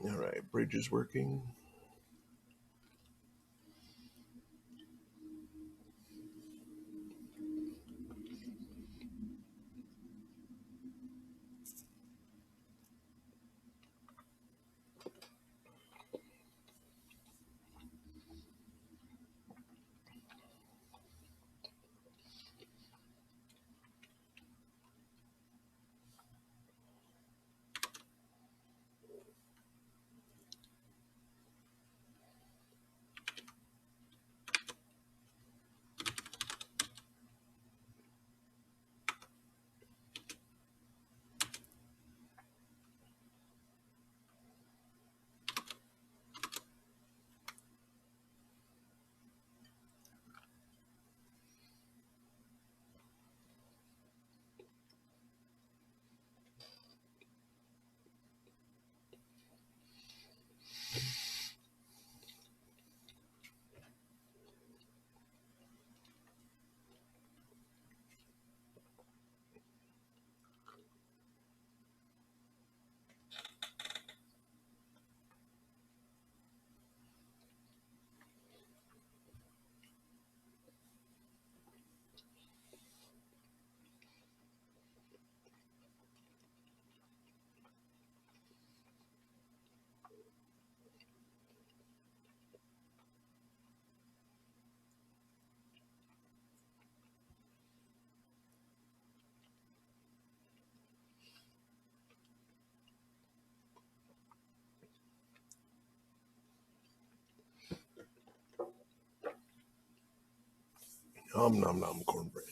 All right, bridge is working. Nom nom nom cornbread.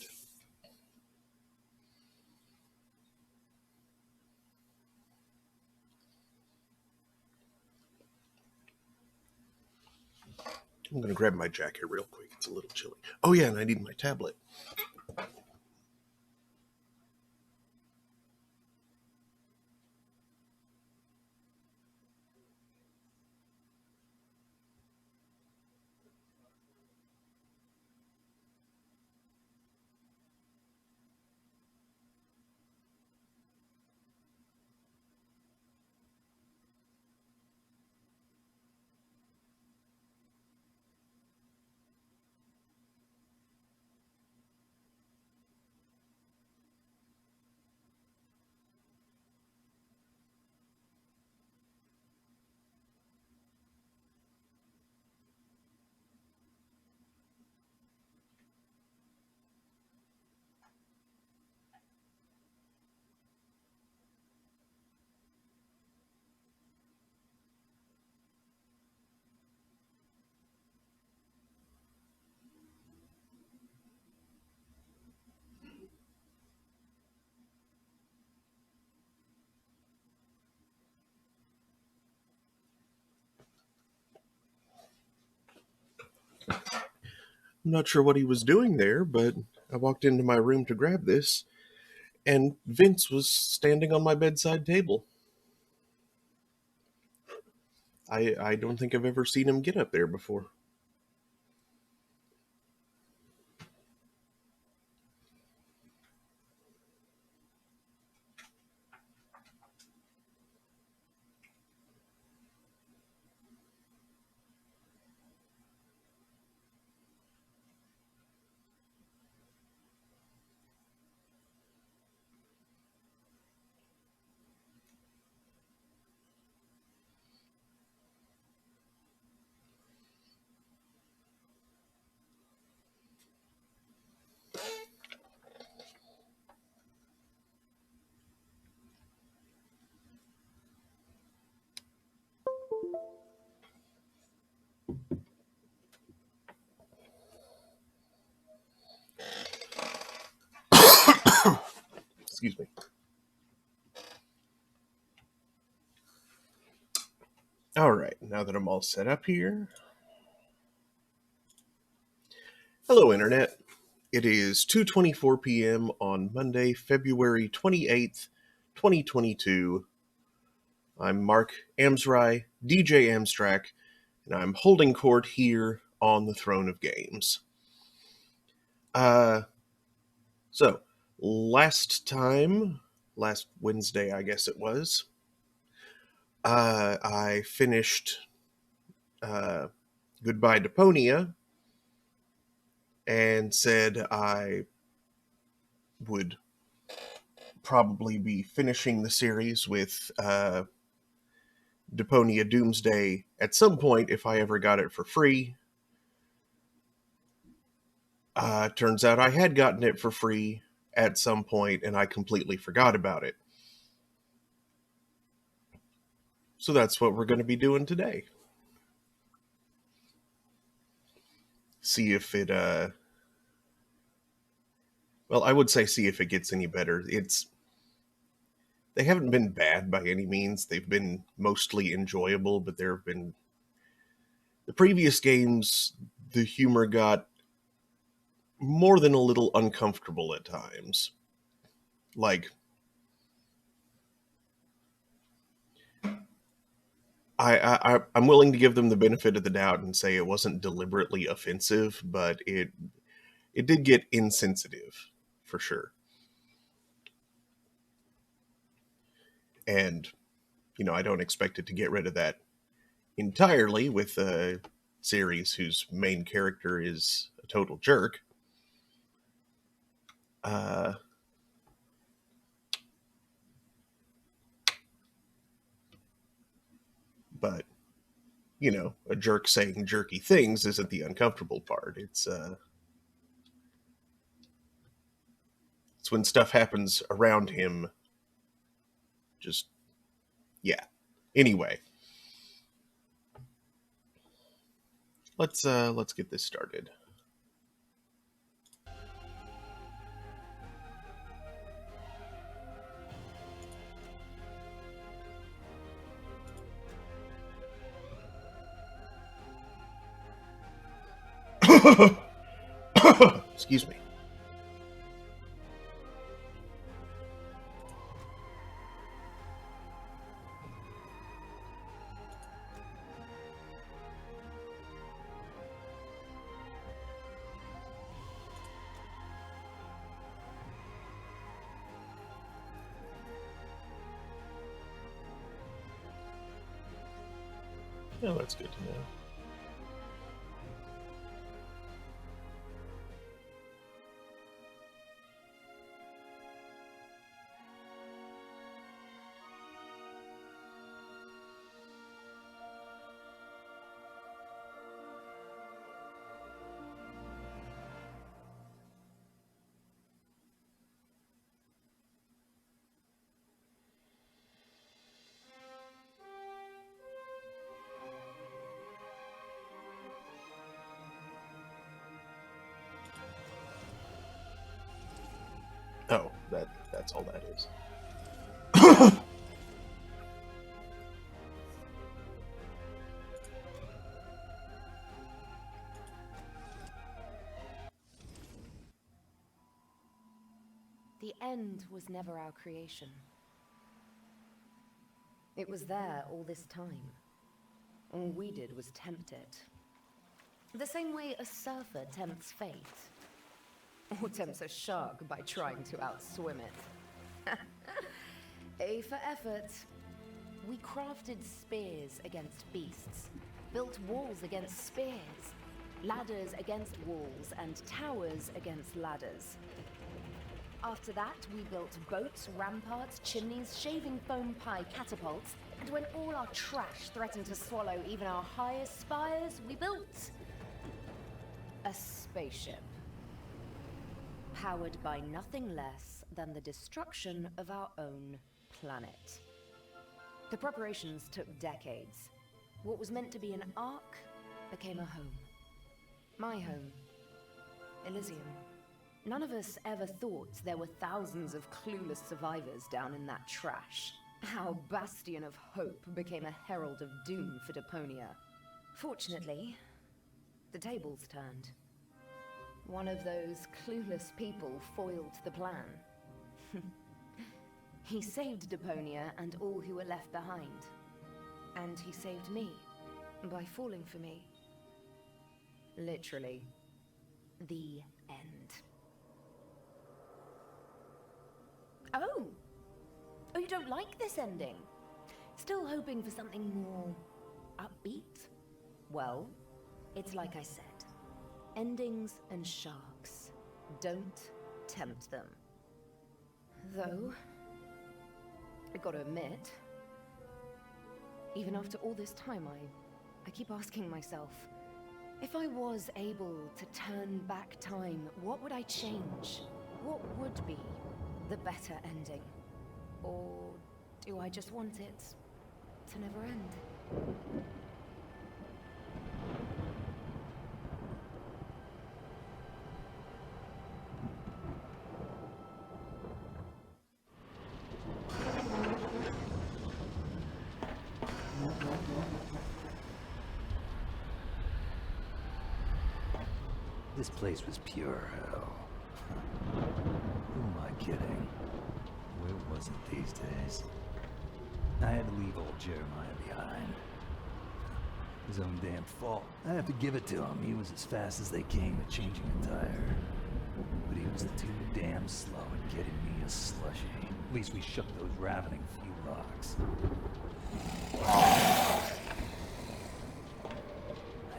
I'm going to grab my jacket real quick. It's a little chilly. Oh, yeah, and I need my tablet. I'm not sure what he was doing there, but I walked into my room to grab this, and Vince was standing on my bedside table. I don't think I've ever seen him get up there before. Excuse me. All right, now that I'm all set up here. Hello, Internet. It is 2:24 p.m. on Monday, February 28th, 2022. I'm Mark Amsry, DJ Amstrack, and I'm holding court here on the throne of games. Uh, so, last Wednesday, I guess it was, I finished Goodbye Deponia and said I would probably be finishing the series with Deponia Doomsday at some point if I ever got it for free. Turns out I had gotten it for free at some point and I completely forgot about it. So that's what we're going to be doing today. See if it, well, I would say see if it gets any better. They haven't been bad by any means. They've been mostly enjoyable, but there have been the previous games, the humor got more than a little uncomfortable at times. Like, I'm willing to give them the benefit of the doubt and say it wasn't deliberately offensive, but it did get insensitive, for sure. And, I don't expect it to get rid of that entirely with a series whose main character is a total jerk. But, a jerk saying jerky things isn't the uncomfortable part. It's when stuff happens around him. Just, yeah. Anyway, let's get this started. Excuse me. Oh, that's good to know. Oh, that's all that is. The end was never our creation. It was there all this time. All we did was tempt it. The same way a surfer tempts fate. Or tempts a shark by trying to outswim it. A for effort. We crafted spears against beasts, built walls against spears, ladders against walls, and towers against ladders. After that, we built boats, ramparts, chimneys, shaving foam pie catapults, and when all our trash threatened to swallow even our highest spires, we built a spaceship. Powered by nothing less than the destruction of our own planet. The preparations took decades. What was meant to be an ark became a home. My home. Elysium. None of us ever thought there were thousands of clueless survivors down in that trash. Our bastion of hope became a herald of doom for Deponia. Fortunately, the tables turned. One of those clueless people foiled the plan. He saved Deponia and all who were left behind. And he saved me by falling for me. Literally, the end. Oh, you don't like this ending? Still hoping for something more upbeat? Well, it's like I said. Endings and sharks. Don't tempt them. Though, I gotta admit, even after all this time, I keep asking myself, if I was able to turn back time, what would I change? What would be the better ending? Or do I just want it to never end? This place was pure hell. Who am I kidding? Where was it these days? I had to leave old Jeremiah behind. His own damn fault. I have to give it to him. He was as fast as they came at changing a tire. But he was too damn slow at getting me a slushie. At least we shook those ravening few locks. I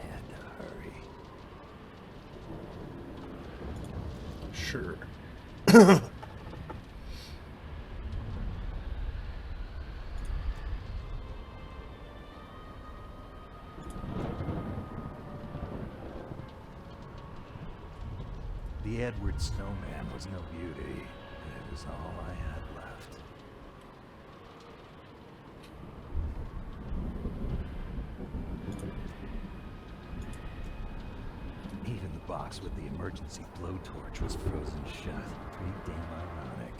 had to hurry. Sure. The Edward Snowman was no beauty. It was all I had left. Even the box with the emergency blowtorch was frozen shut. Pretty damn ironic.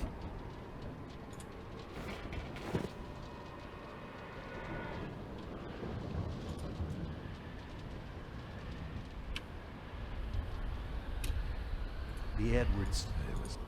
The Edwards, it was...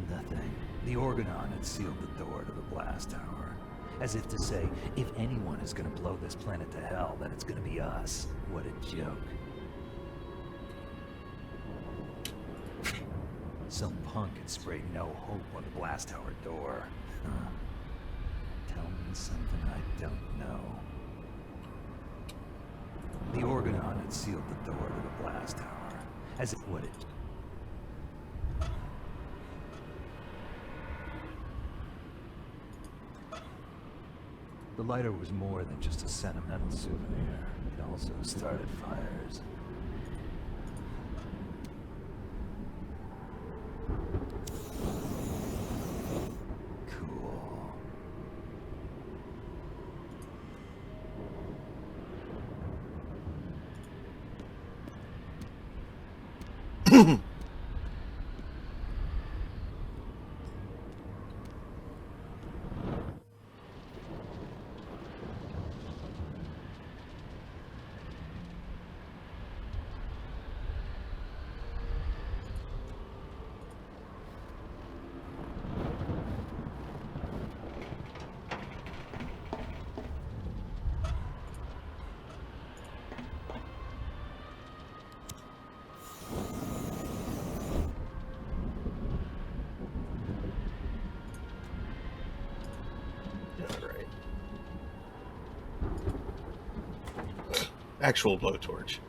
Nothing. The Organon had sealed the door to the blast tower. As if to say, if anyone is gonna blow this planet to hell, then it's gonna be us. What a joke. Some punk had sprayed no hope on the blast tower door. Huh. Tell me something I don't know. The Organon had sealed the door to the blast tower. As if what it... The lighter was more than just a sentimental souvenir. It also started fires. Cool. Alright. Actual blowtorch.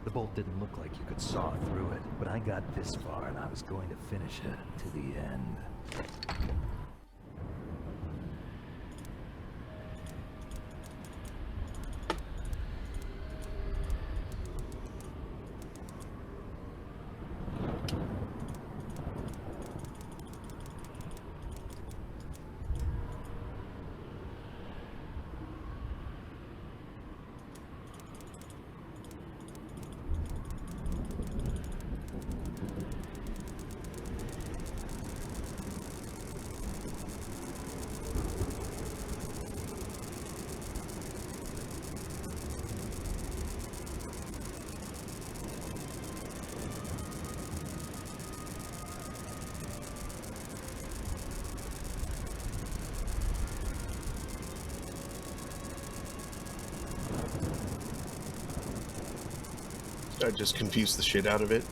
The bolt didn't look like you could saw through it, but I got this far and I was going to finish it to the end. I just confused the shit out of it.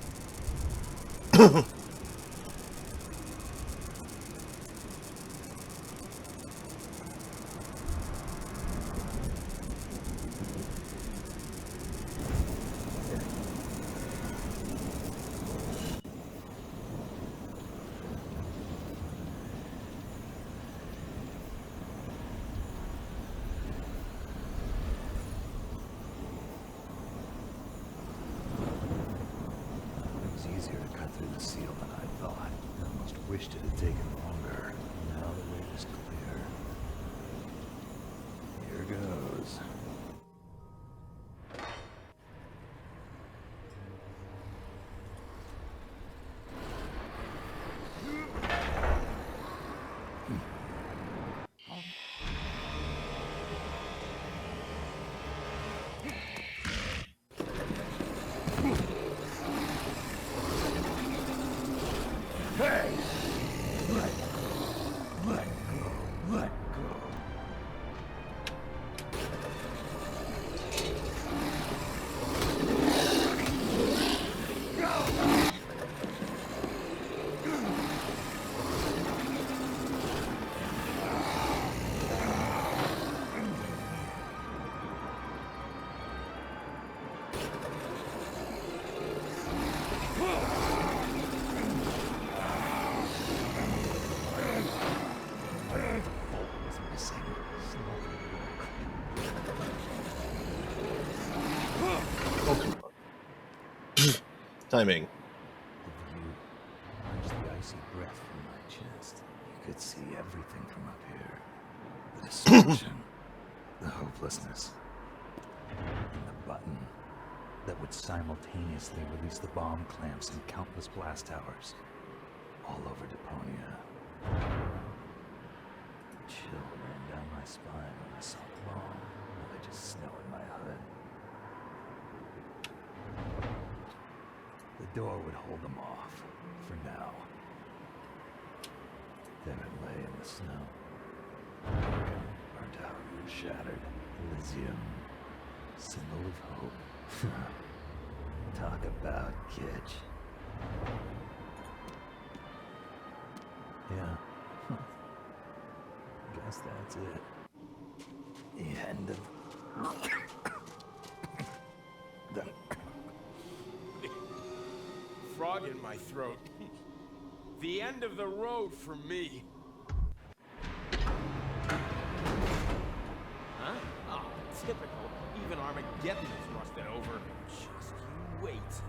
Easier to cut through the seal than I thought. I almost wished it had taken longer. Now the way is clear. Here goes. Hey! Let go. Oh, come on. Timing. The view punched the icy breath from my chest. You could see everything from up here. The destruction, the hopelessness, and the button that would simultaneously release the bomb clamps in countless blast towers all over Deponia. A chill ran down my spine when I saw the bomb, and I just snow in my hood. The door would hold them off, for now. There it lay in the snow. Broken, burnt out, and shattered. Elysium. Symbol of hope. Talk about kitsch. Yeah. Guess that's it. The end of... the... Frog in my throat. The end of the road for me. Huh? Oh, typical. Even Armageddon is rusted over. Just you wait.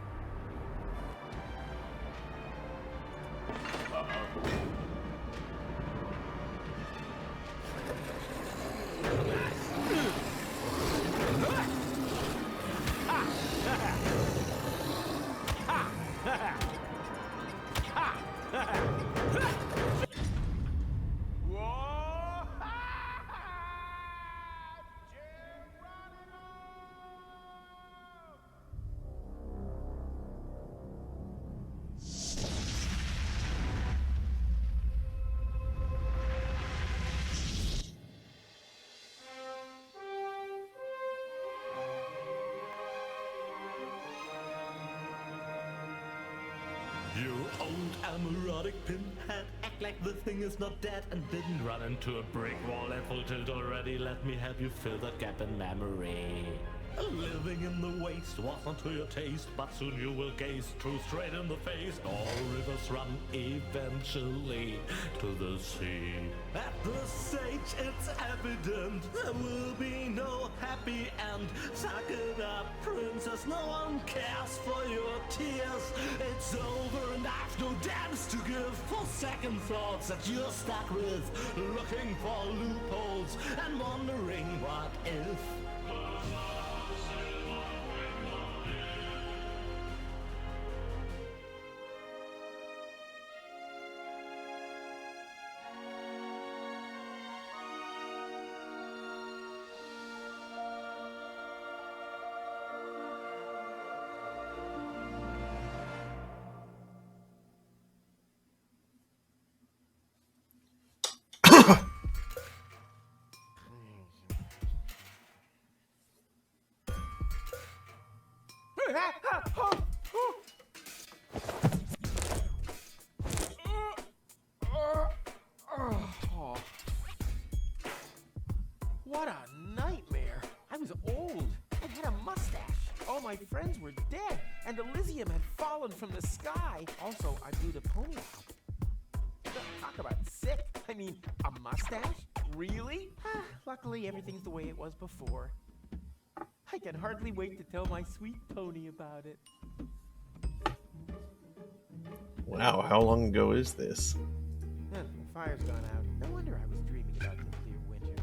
You old amorotic pinhead, act like the thing is not dead and didn't run into a brick wall at full tilt already. Let me help you fill that gap in memory. Living in the waste wasn't to your taste, but soon you will gaze truth straight in the face. All rivers run eventually to the sea. At this stage it's evident there will be no happy end. Suck it up, princess, no one cares for your tears. It's over and I've no damns to give for second thoughts that you're stuck with. Looking for loopholes and wondering what if. What a nightmare. I was old. I had a mustache. All my friends were dead, and Elysium had fallen from the sky. Also, I blew Deponia out. Talk about sick. I mean, a mustache? Really? Luckily, everything's the way it was before. I can hardly wait to tell my sweet Tony about it. Wow, how long ago is this? The fire's gone out. No wonder I was dreaming about nuclear winter.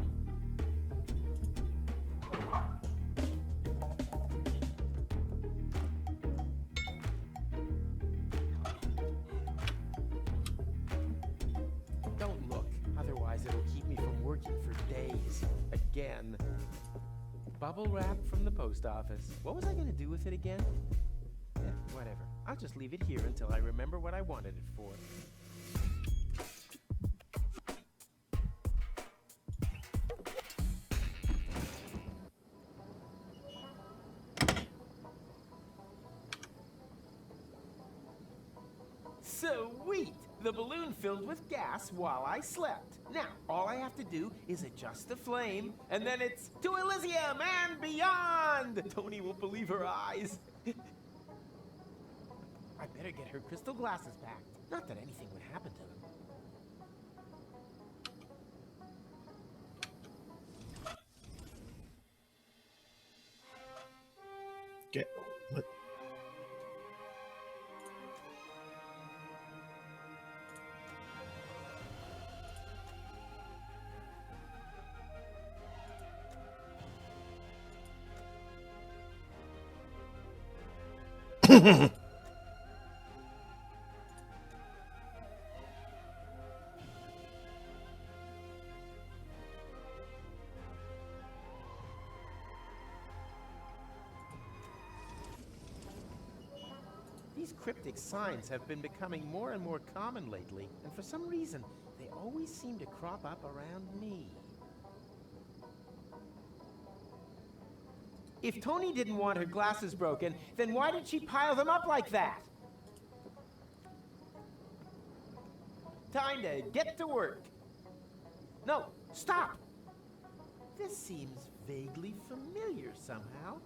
Don't look, otherwise it'll keep me from working for days. Again. Bubble wrap from the post office. What was I gonna do with it again? Whatever. I'll just leave it here until I remember what I wanted it for. Sweet! The balloon filled with gas while I slept. Now, all I have to do is adjust the flame, and then it's to Elysium and beyond! Tony won't believe her eyes. I better get her crystal glasses back. Not that anything would happen to them. Get what? These cryptic signs have been becoming more and more common lately, and for some reason, they always seem to crop up around me. If Tony didn't want her glasses broken, then why did she pile them up like that? Time to get to work. No, stop! This seems vaguely familiar somehow.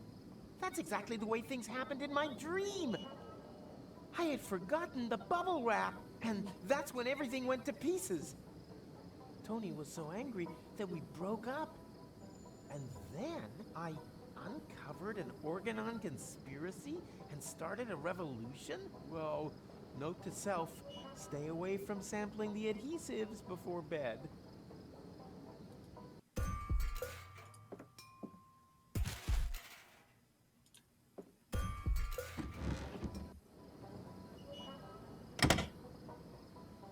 That's exactly the way things happened in my dream. I had forgotten the bubble wrap, and that's when everything went to pieces. Tony was so angry that we broke up. And then I uncovered an Organon conspiracy and started a revolution? Well, note to self, stay away from sampling the adhesives before bed.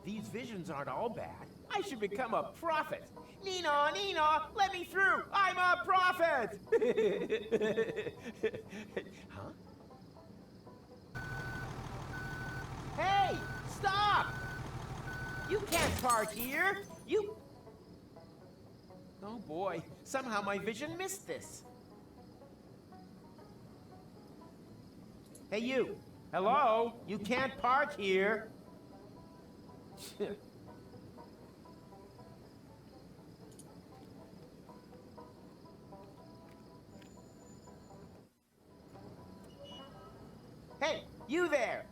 These visions aren't all bad. I should become a prophet. Nina, Nina, let me through! I'm a prophet! Huh? Hey, stop! You can't park here! You... Oh boy, somehow my vision missed this. Hey you! Hello? You can't park here! Hey, you there!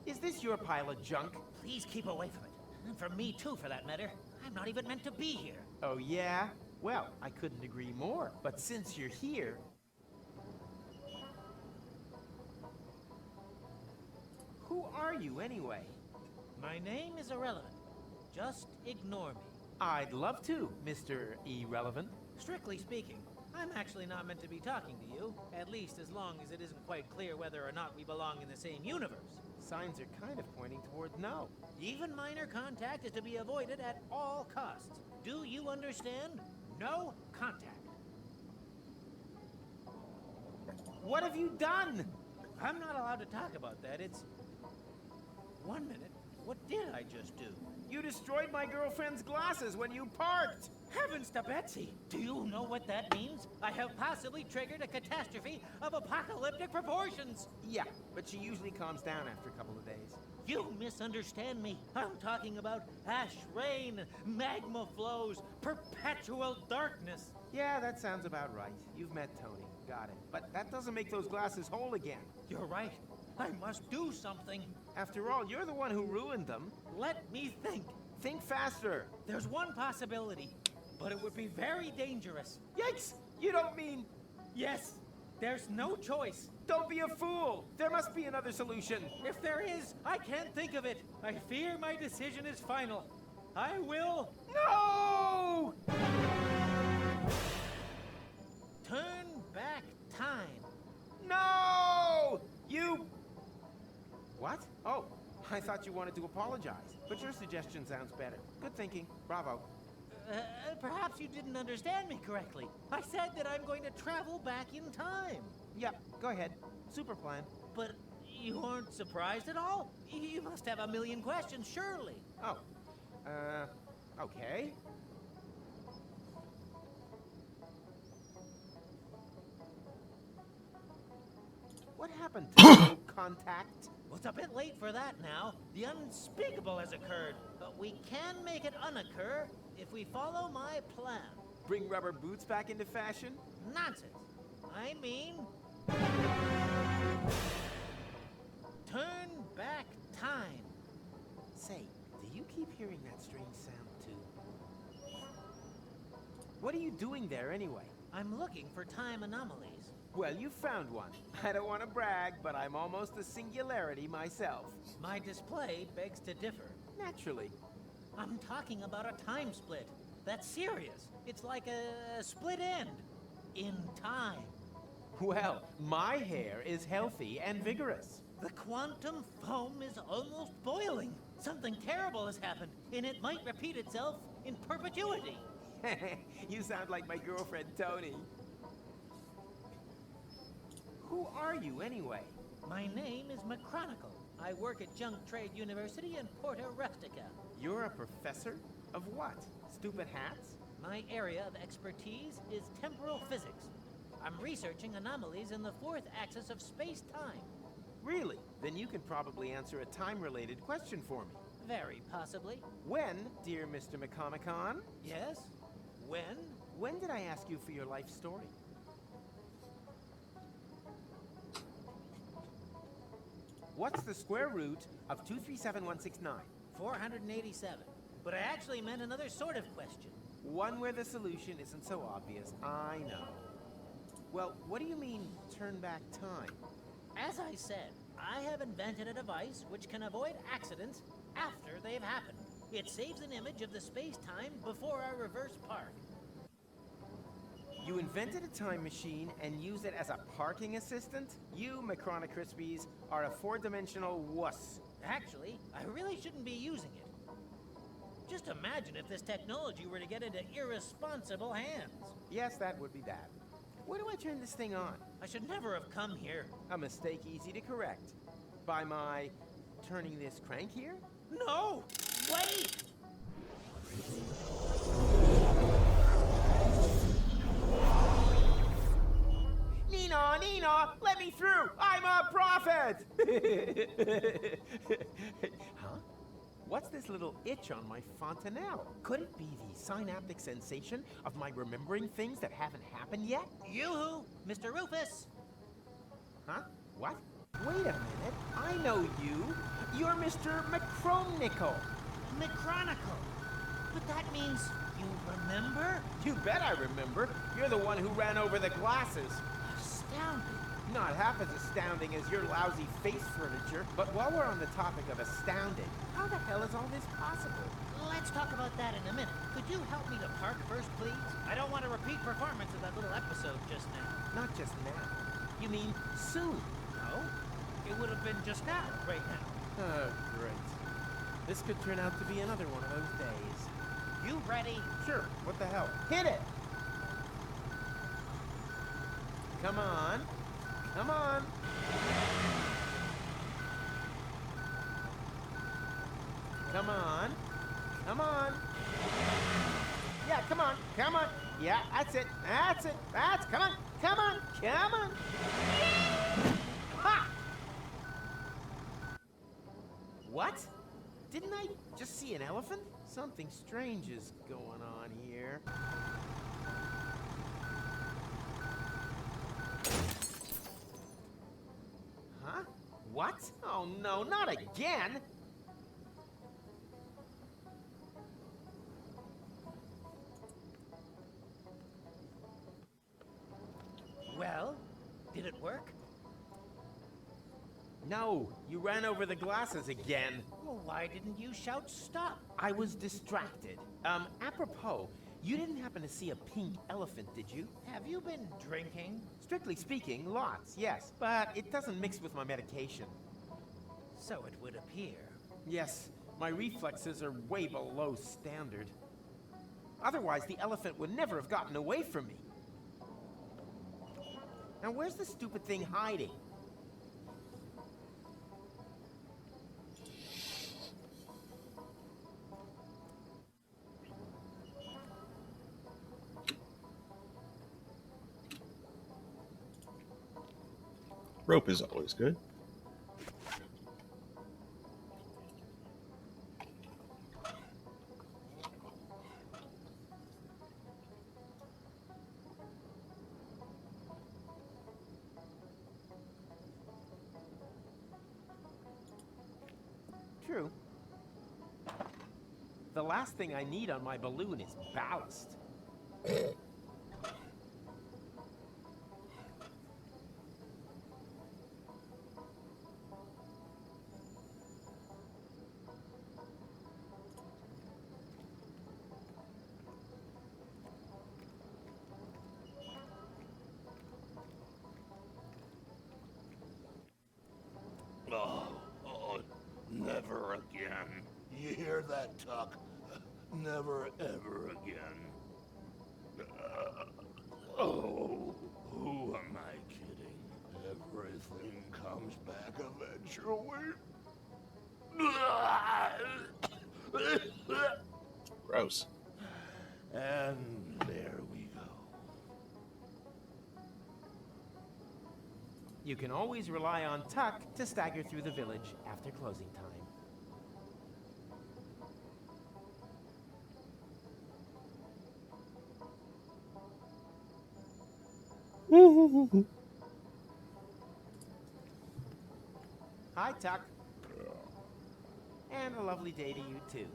Is this your pile of junk? Please keep away from it. And from me too, for that matter. I'm not even meant to be here. Oh yeah? Well, I couldn't agree more. But since you're here... Who are you anyway? My name is irrelevant. Just ignore me. I'd love to, Mr. Irrelevant. Strictly speaking, I'm actually not meant to be talking to you, at least as long as it isn't quite clear whether or not we belong in the same universe. Signs are kind of pointing toward no. Even minor contact is to be avoided at all costs. Do you understand? No contact. What have you done? I'm not allowed to talk about that. It's... 1 minute. What did I just do? You destroyed my girlfriend's glasses when you parked! Heavens to Betsy! Do you know what that means? I have possibly triggered a catastrophe of apocalyptic proportions! Yeah, but she usually calms down after a couple of days. You misunderstand me. I'm talking about ash rain, magma flows, perpetual darkness. Yeah, that sounds about right. You've met Tony. Got it. But that doesn't make those glasses whole again. You're right. I must do something. After all, you're the one who ruined them. Let me think. Think faster. There's one possibility, but it would be very dangerous. Yikes! You don't mean... Yes, there's no choice. Don't be a fool! There must be another solution. If there is, I can't think of it. I fear my decision is final. I will... No! turn back time. No! You... What? Oh, I thought you wanted to apologize. But your suggestion sounds better. Good thinking. Bravo. Perhaps you didn't understand me correctly. I said that I'm going to travel back in time. Yep, go ahead. Super plan. But you aren't surprised at all? You must have a million questions, surely. Oh. Okay. What happened to no contact? Well, it's a bit late for that now. The unspeakable has occurred. But we can make it unoccur if we follow my plan. Bring rubber boots back into fashion? Nonsense. I mean... turn back time. Say, do you keep hearing that strange sound too? What are you doing there anyway? I'm looking for time anomalies. Well, you found one. I don't want to brag, but I'm almost a singularity myself. My display begs to differ. Naturally. I'm talking about a time split. That's serious. It's like a split end. In time. Well, my hair is healthy and vigorous. The quantum foam is almost boiling. Something terrible has happened, and it might repeat itself in perpetuity. You sound like my girlfriend, Tony. Who are you, anyway? My name is McChronicle. I work at Junk Trade University in Porta Rustica. You're a professor? Of what? Stupid hats? My area of expertise is temporal physics. I'm researching anomalies in the fourth axis of space-time. Really? Then you can probably answer a time-related question for me. Very possibly. When, dear Mr. McComicon? Yes? When? When did I ask you for your life story? What's the square root of 237169? 487. But I actually meant another sort of question. One where the solution isn't so obvious, I know. Well, what do you mean, turn back time? As I said, I have invented a device which can avoid accidents after they've happened. It saves an image of the space-time before I reverse park. You invented a time machine and used it as a parking assistant? You, Macrona Crispies, are a four-dimensional wuss. Actually, I really shouldn't be using it. Just imagine if this technology were to get into irresponsible hands. Yes, that would be bad. Where do I turn this thing on? I should never have come here. A mistake easy to correct. By my turning this crank here? No! Wait! Nina, let me through! I'm a prophet! Huh? What's this little itch on my fontanelle? Could it be the synaptic sensation of my remembering things that haven't happened yet? Yoo-hoo! Mr. Rufus! Huh? What? Wait a minute. I know you. You're Mr. McChronicle. McChronicle! But that means you remember? You bet I remember. You're the one who ran over the glasses. Astounding. Not half as astounding as your lousy face furniture. But while we're on the topic of astounding, how the hell is all this possible? Let's talk about that in a minute. Could you help me to park first, please? I don't want a repeat performance of that little episode just now. Not just now. You mean soon? No? It would have been just now, right now. Oh, great. This could turn out to be another one of those days. You ready? Sure, what the hell? Hit it! Come on. Come on. Come on. Come on. Yeah, come on. Come on. Yeah, that's it. That's it. Come on. Come on. Come on. Ha! What? Didn't I just see an elephant? Something strange is going on here. Huh? What? Oh no, not again! Well, did it work? No, you ran over the glasses again. Well, why didn't you shout stop? I was distracted. Apropos, you didn't happen to see a pink elephant, did you? Have you been drinking? Strictly speaking, lots, yes. But it doesn't mix with my medication. So it would appear. Yes, my reflexes are way below standard. Otherwise, the elephant would never have gotten away from me. Now, where's the stupid thing hiding? Rope is always good. True. The last thing I need on my balloon is ballast. Oh, never again. You hear that, Tuck? Never, ever again. Oh, who am I kidding? Everything comes back eventually. Gross. And there we go. You can always rely on Tuck to stagger through the village after closing time. Hi, Tuck. And a lovely day to you, too.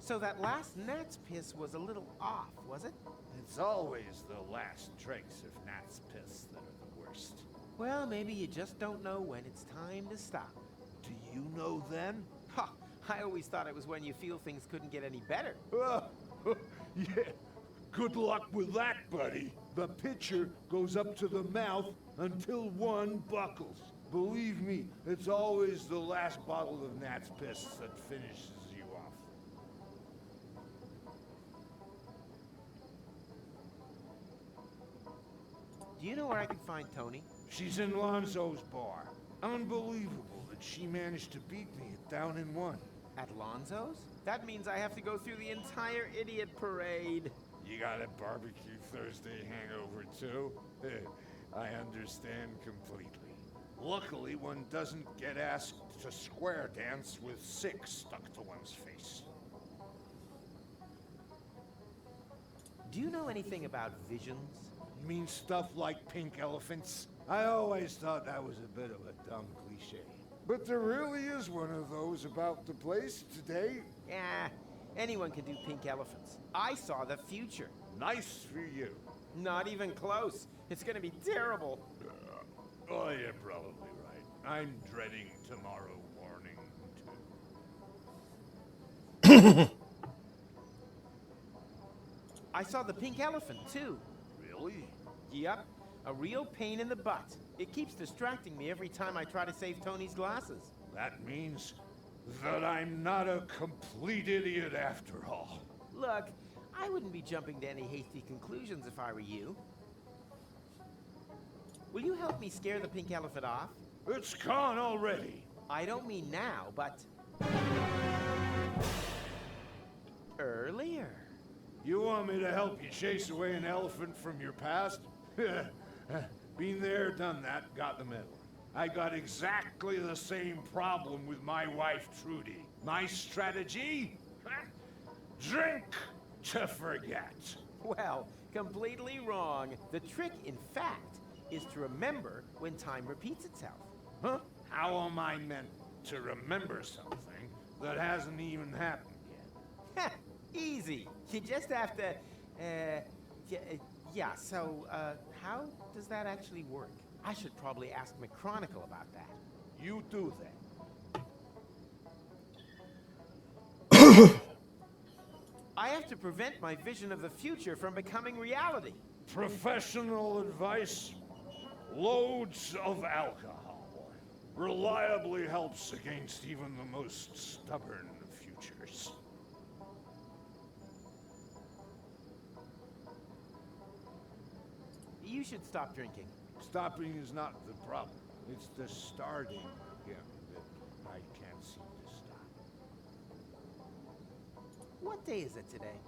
So that last gnat's piss was a little off, was it? It's always the last trace of gnat's piss that are the worst. Well, maybe you just don't know when it's time to stop. Do you know then? Ha! I always thought it was when you feel things couldn't get any better. Yeah. Good luck with that, buddy. The pitcher goes up to the mouth until one buckles. Believe me, it's always the last bottle of gnat's piss that finishes you off. Do you know where I can find Tony? She's in Lonzo's bar. Unbelievable that she managed to beat me at Down in One. At Lonzo's? That means I have to go through the entire idiot parade. You got a barbecue Thursday hangover too? I understand completely. Luckily, one doesn't get asked to square dance with 6 stuck to one's face. Do you know anything about visions? You mean stuff like pink elephants? I always thought that was a bit of a dumb cliche. But there really is one of those about the place today. Yeah, anyone can do pink elephants. I saw the future. Nice for you. Not even close. It's gonna be terrible. Oh, you're probably right. I'm dreading tomorrow morning, too. I saw the pink elephant, too. Really? Yep, a real pain in the butt. It keeps distracting me every time I try to save Tony's glasses. That means that I'm not a complete idiot after all. Look, I wouldn't be jumping to any hasty conclusions if I were you. Will you help me scare the pink elephant off? It's gone already. I don't mean now, but... earlier. You want me to help you chase away an elephant from your past? Been there, done that, got the medal. I got exactly the same problem with my wife, Trudy. My strategy? Drink to forget. Well, completely wrong. The trick, in fact, is to remember when time repeats itself. Huh? How am I meant to remember something that hasn't even happened yet? Easy. You just have to, so, how does that actually work? I should probably ask McChronicle about that. You do that. I have to prevent my vision of the future from becoming reality. Professional advice? Loads of alcohol. Reliably helps against even the most stubborn futures. You should stop drinking. Stopping is not the problem. It's the starting again that I can't seem to stop. What day is it today?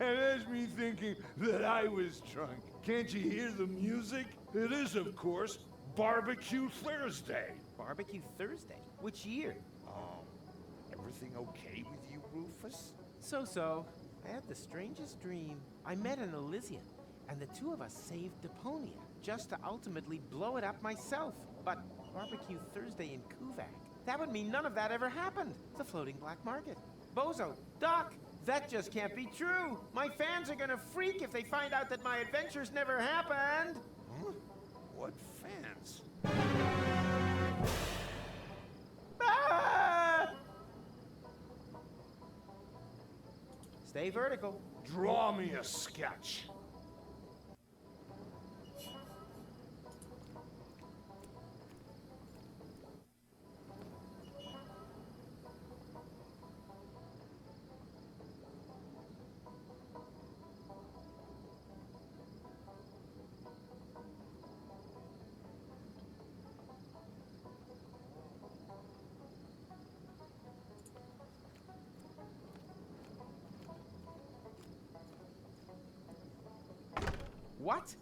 And there's me thinking that I was drunk. Can't you hear the music? It is, of course, Barbecue Thursday. Barbecue Thursday? Which year? Everything okay with you, Rufus? So. I had the strangest dream. I met an Elysian, and the two of us saved Deponia, just to ultimately blow it up myself. But Barbecue Thursday in Kuvak, that would mean none of that ever happened. It's a floating black market. Bozo, Doc, that just can't be true. My fans are gonna freak if they find out that my adventures never happened. Huh? What fans? Ah! Stay vertical. Draw me a sketch. What?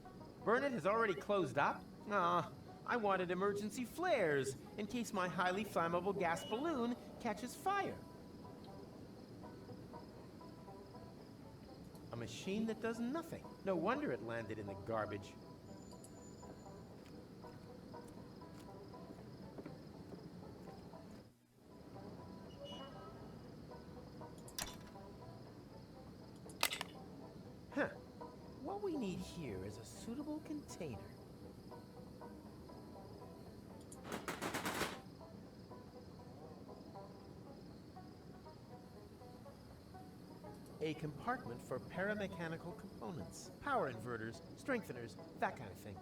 Burnett has already closed up? Aw, I wanted emergency flares in case my highly flammable gas balloon catches fire. A machine that does nothing. No wonder it landed in the garbage. Huh. What we need here is a suitable container. A compartment for paramechanical components, power inverters, strengtheners, that kind of thing.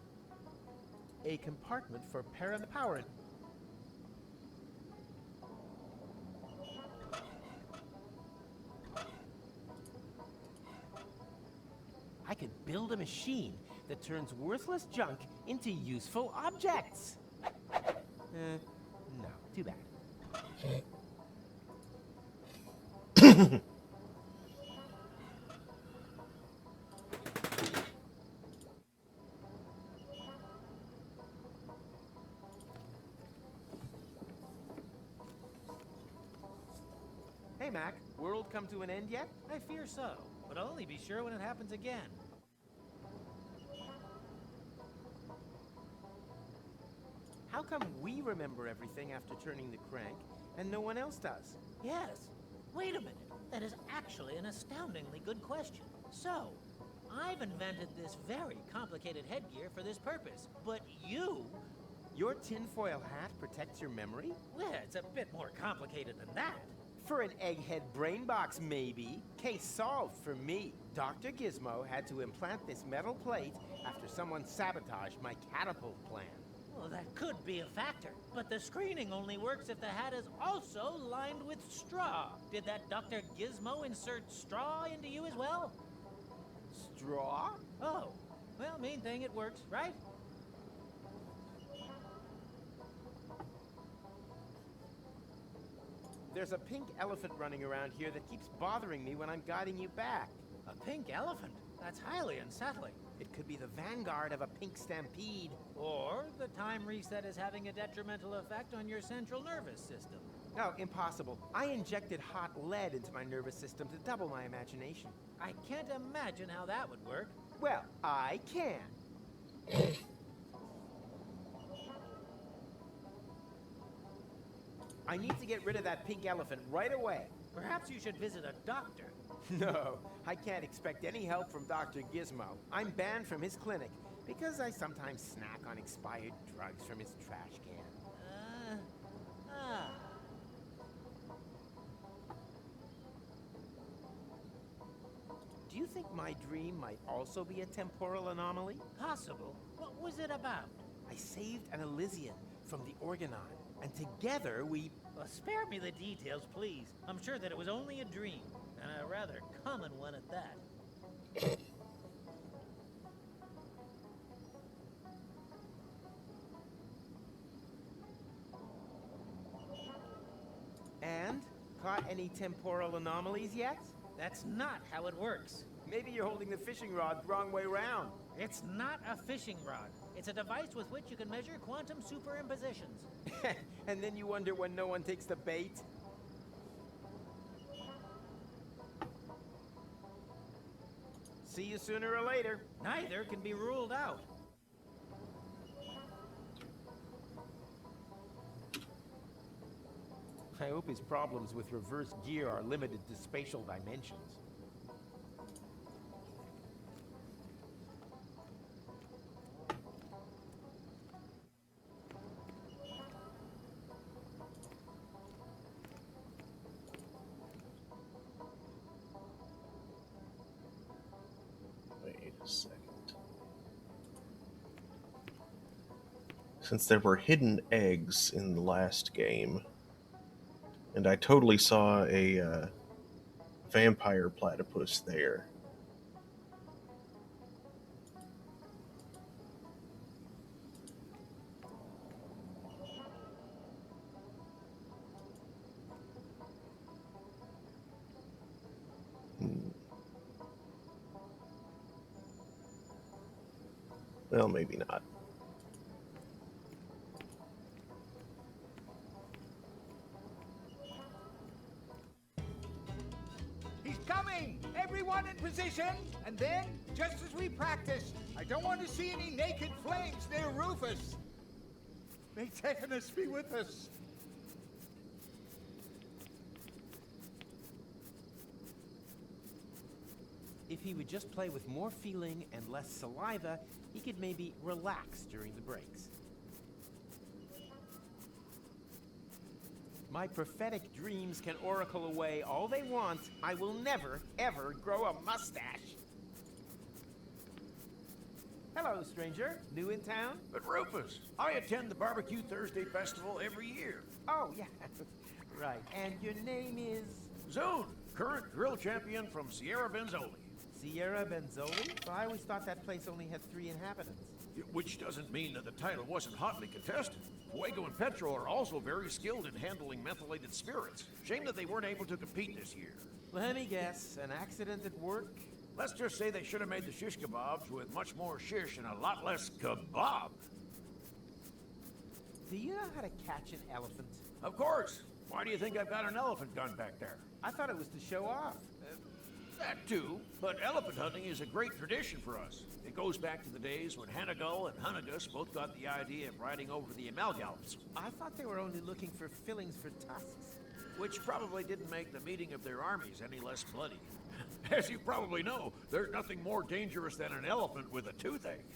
A compartment for power. I could build a machine that turns worthless junk into useful objects. No, too bad. Hey, Mac, world come to an end yet? I fear so, but I'll only be sure when it happens again. How come we remember everything after turning the crank, and no one else does? Yes. Wait a minute. That is actually an astoundingly good question. So, I've invented this very complicated headgear for this purpose, but you... Your tinfoil hat protects your memory? Well, it's a bit more complicated than that. For an egghead brain box, maybe. Case solved for me. Dr. Gizmo had to implant this metal plate after someone sabotaged my catapult plan. Well, that could be a factor, but the screening only works if the hat is also lined with straw. Did that Dr. Gizmo insert straw into you as well? Straw? Oh, well, main thing, it works, right? There's a pink elephant running around here that keeps bothering me when I'm guiding you back. A pink elephant? That's highly unsettling. It could be the vanguard of a pink stampede. Or the time reset is having a detrimental effect on your central nervous system. No, impossible. I injected hot lead into my nervous system to double my imagination. I can't imagine how that would work. Well, I can. I need to get rid of that pink elephant right away. Perhaps you should visit a doctor. No, I can't expect any help from Dr. Gizmo. I'm banned from his clinic because I sometimes snack on expired drugs from his trash can. Do you think my dream might also be a temporal anomaly? Possible. What was it about? I saved an Elysian from the Organon, and together we... Well, spare me the details, please. I'm sure that it was only a dream, and a rather common one at that. And? Caught any temporal anomalies yet? That's not how it works. Maybe you're holding the fishing rod the wrong way round. It's not a fishing rod. It's a device with which you can measure quantum superimpositions. And then you wonder when no one takes the bait? See you sooner or later. Neither can be ruled out. I hope his problems with reverse gear are limited to spatial dimensions. Wait a second. Since there were hidden eggs in the last game, and I totally saw a vampire platypus there. Well, maybe not. He's coming! Everyone in position! And then, just as we practiced, I don't want to see any naked flames near Rufus. May Tetanus be with us. If he would just play with more feeling and less saliva, he could maybe relax during the breaks. My prophetic dreams can oracle away all they want. I will never, ever grow a mustache. Hello, stranger. New in town? But Rufus, I attend the Barbecue Thursday Festival every year. Oh, yeah. Right. And your name is? Zune, current grill champion from Sierra Benzoli. Sierra Benzoli? Well, I always thought that place only had 3 inhabitants. Which doesn't mean that the title wasn't hotly contested. Fuego and Petro are also very skilled in handling methylated spirits. Shame that they weren't able to compete this year. Let me guess, an accident at work? Let's just say they should have made the shish kebabs with much more shish and a lot less kebab. Do you know how to catch an elephant? Of course. Why do you think I've got an elephant gun back there? I thought it was to show off. That too, but elephant hunting is a great tradition for us. It goes back to the days when Hanagal and Hunagus both got the idea of riding over the Amalgams. I thought they were only looking for fillings for tusks. Which probably didn't make the meeting of their armies any less bloody. As you probably know, there's nothing more dangerous than an elephant with a toothache.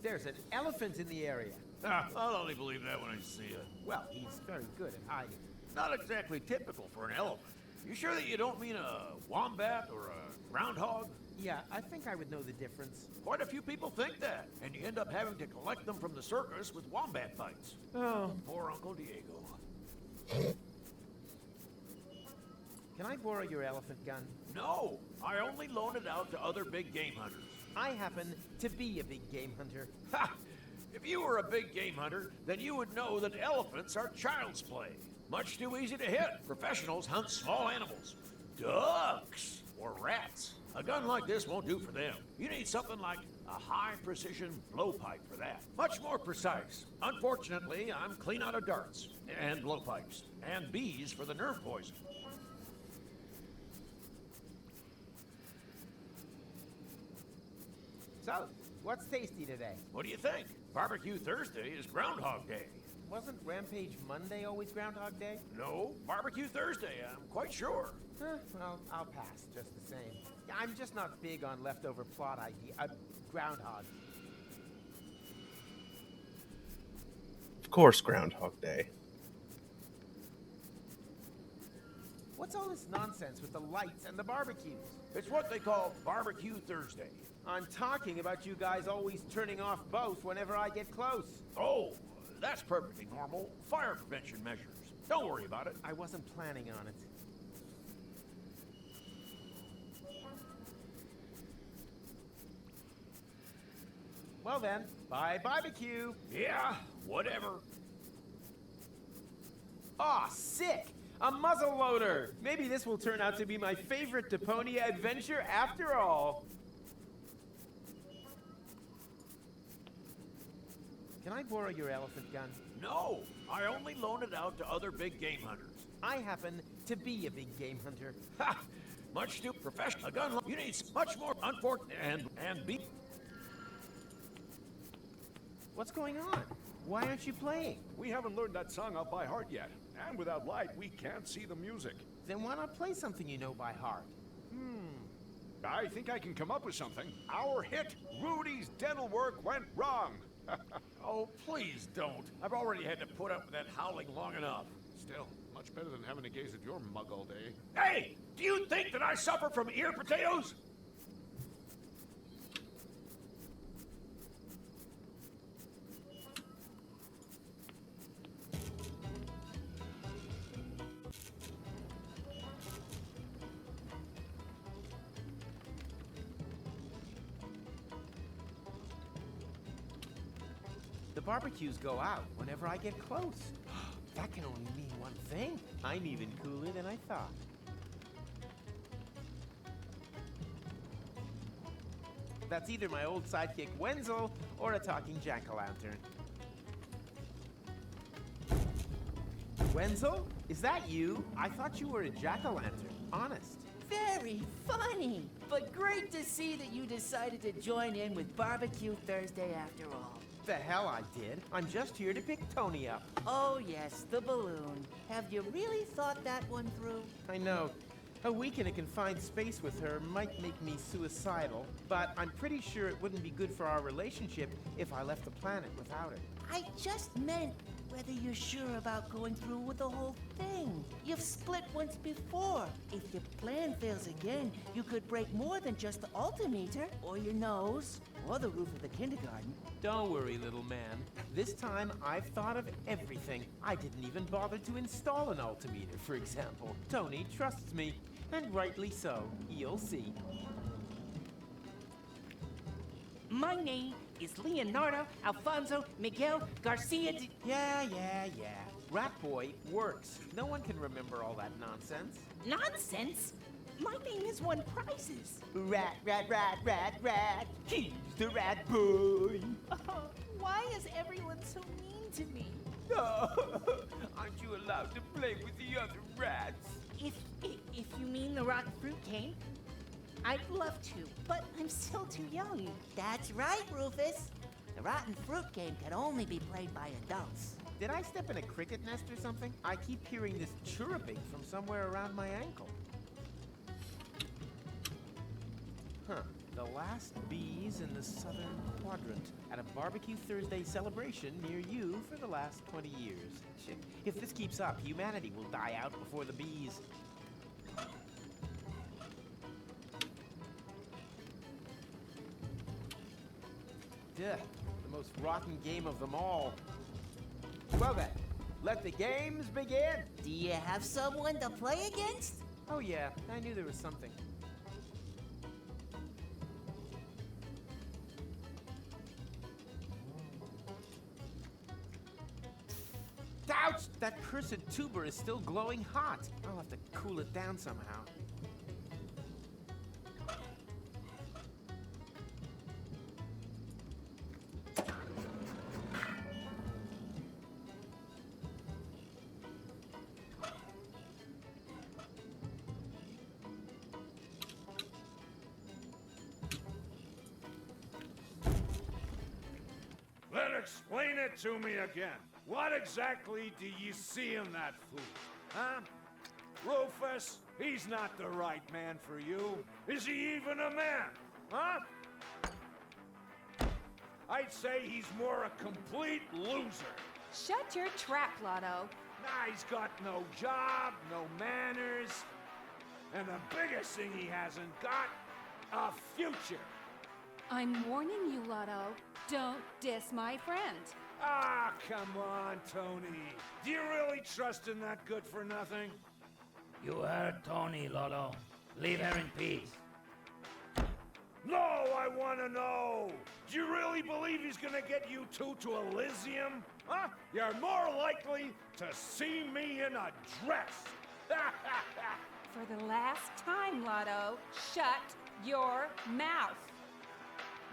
There's an elephant in the area. I'll only believe that when I see it. Well, he's very good at hiding. Not exactly typical for an elephant. You sure that you don't mean a wombat or a groundhog? Yeah, I think I would know the difference. Quite a few people think that, and you end up having to collect them from the circus with wombat bites. Oh. Poor Uncle Diego. Can I borrow your elephant gun? No, I only loan it out to other big game hunters. I happen to be a big game hunter. Ha! If you were a big game hunter, then you would know that elephants are child's play. Much too easy to hit. Professionals hunt small animals. Ducks or rats. A gun like this won't do for them. You need something like a high-precision blowpipe for that. Much more precise. Unfortunately, I'm clean out of darts and blowpipes and bees for the nerve poison. So, what's tasty today? What do you think? Barbecue Thursday is Groundhog Day. Wasn't Rampage Monday always Groundhog Day? No, Barbecue Thursday, I'm quite sure. Well, I'll pass, just the same. I'm just not big on leftover plot idea. Groundhog. Of course, Groundhog Day. What's all this nonsense with the lights and the barbecues? It's what they call Barbecue Thursday. I'm talking about you guys always turning off both whenever I get close. Oh, that's perfectly normal. Fire prevention measures. Don't worry about it. I wasn't planning on it. Well then, bye barbecue. Yeah, whatever. Aw, sick! A muzzle loader! Maybe this will turn out to be my favorite Deponia adventure after all. Can I borrow your elephant gun? No, I only loan it out to other big game hunters. I happen to be a big game hunter. Ha! Much too professional. A gun you need much more unfortunate and be. What's going on? Why aren't you playing? We haven't learned that song out by heart yet. And without light, we can't see the music. Then why not play something you know by heart? I think I can come up with something. Our hit, Rudy's Dental Work, went wrong. Oh, please don't. I've already had to put up with that howling long enough. Still, much better than having to gaze at your mug all day. Hey, do you think that I suffer from ear potatoes? The barbecues go out whenever I get close. That can only mean one thing. I'm even cooler than I thought. That's either my old sidekick Wenzel or a talking jack-o'-lantern. Wenzel? Is that you? I thought you were a jack-o'-lantern. Honest. Very funny, but great to see that you decided to join in with Barbecue Thursday after all. The hell I did. I'm just here to pick Tony up. Oh yes, the balloon. Have you really thought that one through? I know. A week in a confined space with her might make me suicidal, but I'm pretty sure it wouldn't be good for our relationship if I left the planet without it. I just meant whether you're sure about going through with the whole thing. You've split once before. If your plan fails again, you could break more than just the altimeter, or your nose, or the roof of the kindergarten. Don't worry, little man. This time I've thought of everything. I didn't even bother to install an altimeter, for example. Tony trusts me, and rightly so. You'll see. My name is Leonardo Alfonso Miguel Garcia de... Yeah. Rat Boy works. No one can remember all that nonsense. Nonsense? My name has won prizes. Rat. He's the Rat Boy. Why is everyone so mean to me? Aren't you allowed to play with the other rats? If you mean the rotten fruit game, I'd love to, but I'm still too young. That's right, Rufus. The rotten fruit game can only be played by adults. Did I step in a cricket nest or something? I keep hearing this chirruping from somewhere around my ankle. Huh. The last bees in the southern quadrant at a Barbecue Thursday celebration near you for the last 20 years. Shit. If this keeps up, humanity will die out before the bees. Duh, the most rotten game of them all. Well then, let the games begin! Do you have someone to play against? Oh yeah, I knew there was something. Ouch! That cursed tuber is still glowing hot. I'll have to cool it down somehow. explain it to me again. What exactly do you see in that fool? Huh? Rufus, he's not the right man for you. Is he even a man? Huh? I'd say he's more a complete loser. Shut your trap, Lotto. Nah, he's got no job, no manners, and the biggest thing he hasn't got, a future. I'm warning you, Lotto. Don't diss my friend. Ah, come on, Tony. Do you really trust in that good-for-nothing? You heard Tony, Lotto. Leave her in peace. No, I want to know. Do you really believe he's gonna get you two to Elysium? Huh? You're more likely to see me in a dress. For the last time, Lotto, shut your mouth.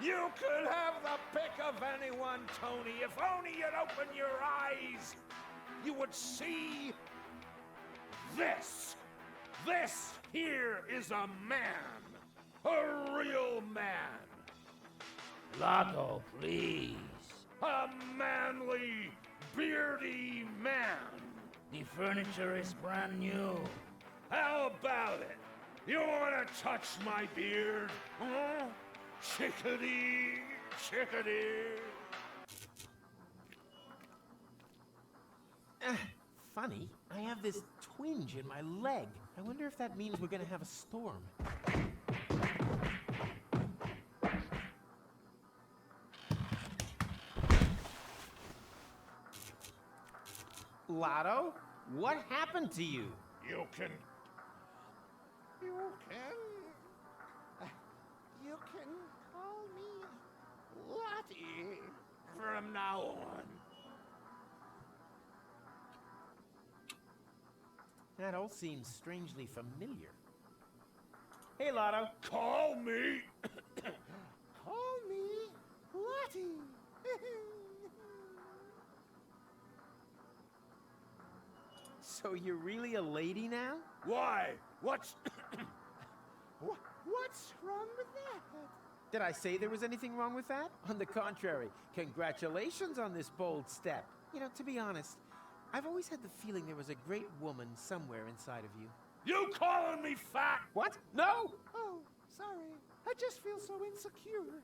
You could have the pick of anyone, Tony. If only you'd open your eyes, you would see this. This here is a man. A real man. Lotto, please. A manly, beardy man. The furniture is brand new. How about it? You want to touch my beard? Huh? Chickadee, chickadee. Funny, I have this twinge in my leg. I wonder if that means we're gonna have a storm. Lotto, what happened to you? You can call me Lottie from now on. That all seems strangely familiar. Hey, Lotto. Call me. Call me Lottie. So you're really a lady now? Why? What's wrong with that? Did I say there was anything wrong with that? On the contrary, congratulations on this bold step. You know, to be honest, I've always had the feeling there was a great woman somewhere inside of you. You calling me fat? What? No! Oh, sorry. I just feel so insecure.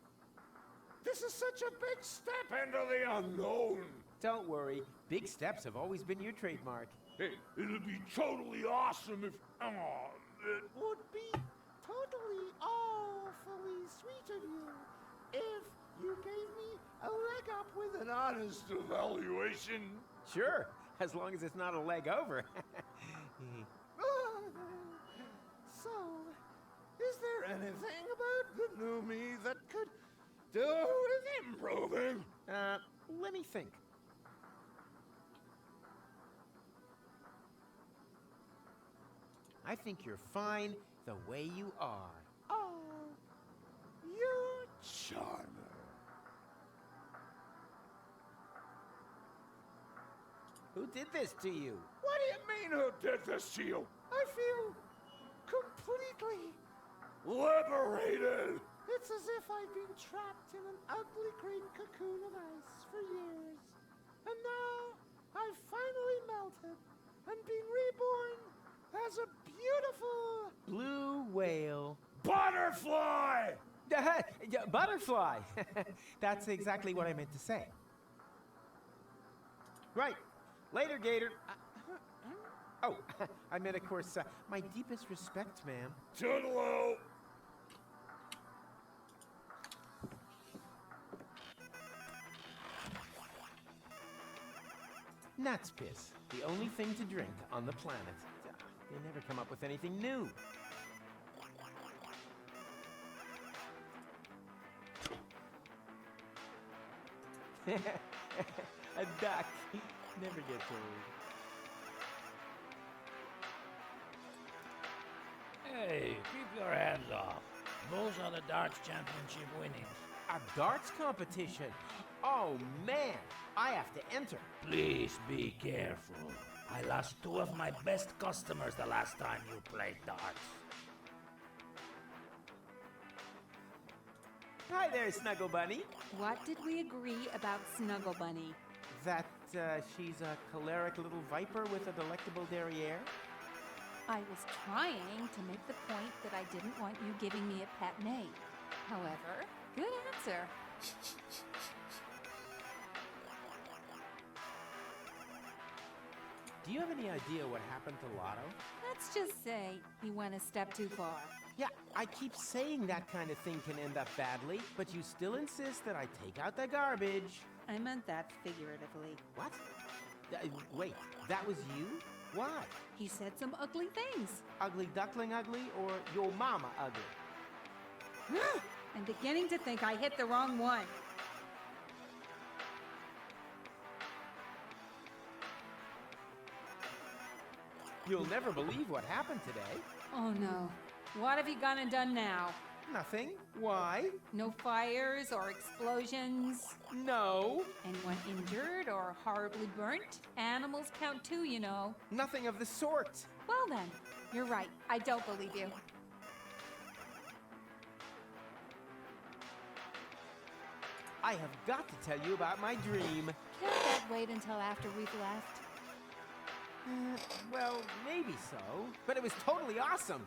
This is such a big step into the unknown. Don't worry. Big steps have always been your trademark. Hey, it'd be totally awesome if... it would be totally awfully sweet of you if you gave me a leg up with an honest evaluation. Sure, as long as it's not a leg over. So, is there anything about the new me that could do with improving? Let me think. I think you're fine the way you are. Oh, you charmer. Who did this to you? What do you mean, who did this to you? I feel completely liberated. It's as if I've been trapped in an ugly green cocoon of ice for years. And now I've finally melted and been reborn as a beautiful blue whale. Butterfly! Butterfly! That's exactly what I meant to say. Right. Later, Gator. Oh, I meant, of course, my deepest respect, ma'am. Toodaloo! Nuts piss, the only thing to drink on the planet. They never come up with anything new. A duck never gets old. Hey, keep your hands off. Those are the darts championship winnings. A darts competition? Oh man, I have to enter. Please be careful. I lost 2 of my best customers the last time you played darts. Hi there, Snuggle Bunny. What did we agree about Snuggle Bunny? That, she's a choleric little viper with a delectable derriere? I was trying to make the point that I didn't want you giving me a pet name. However, good answer. Do you have any idea what happened to Lotto? Let's just say he went a step too far. Yeah, I keep saying that kind of thing can end up badly, but you still insist that I take out the garbage. I meant that figuratively. What? Wait, that was you? Why? He said some ugly things. Ugly duckling ugly or your mama ugly? I'm beginning to think I hit the wrong one. You'll never believe what happened today. Oh no. What have you gone and done now? Nothing. Why? No fires or explosions? No. Anyone injured or horribly burnt? Animals count too, you know. Nothing of the sort. Well then, you're right. I don't believe you. I have got to tell you about my dream. Can't that wait until after we've left? Well, maybe so, but it was totally awesome.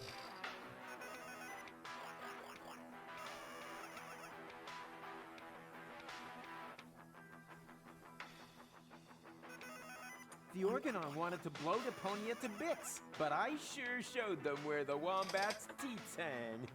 The Organon wanted to blow Deponia to bits, but I sure showed them where the wombat's teeth hang.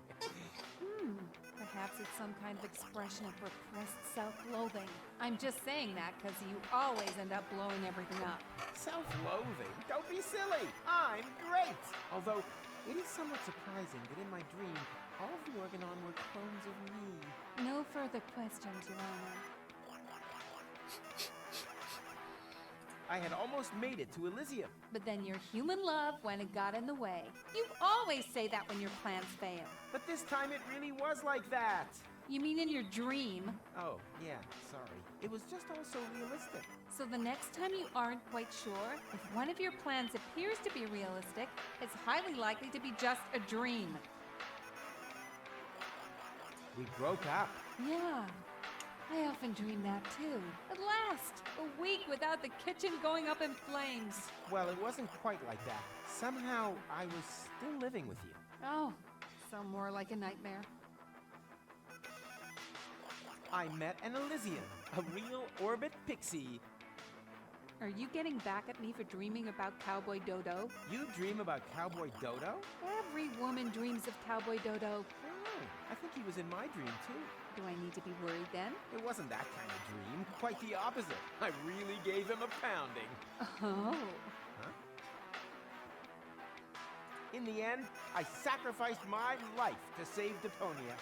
Perhaps it's some kind of expression of repressed self-loathing. I'm just saying that because you always end up blowing everything up. Self-loathing? Don't be silly! I'm great! Although, it is somewhat surprising that in my dream, all of the Organon were clones of me. No further questions, Your Honor. I had almost made it to Elysium. But then your human love went and got in the way. You always say that when your plans fail. But this time it really was like that. You mean in your dream? Oh, yeah, sorry. It was just all so realistic. So the next time you aren't quite sure, if one of your plans appears to be realistic, it's highly likely to be just a dream. We broke up. Yeah. I often dream that too. At last! A week without the kitchen going up in flames. Well, it wasn't quite like that. Somehow, I was still living with you. Oh, so more like a nightmare. I met an Elysian, a real orbit pixie. Are you getting back at me for dreaming about Cowboy Dodo? You dream about Cowboy Dodo? Every woman dreams of Cowboy Dodo. Oh, I think he was in my dream too. Do I need to be worried then? It wasn't that kind of dream. Quite the opposite. I really gave him a pounding. Oh. Huh? In the end, I sacrificed my life to save Deponia.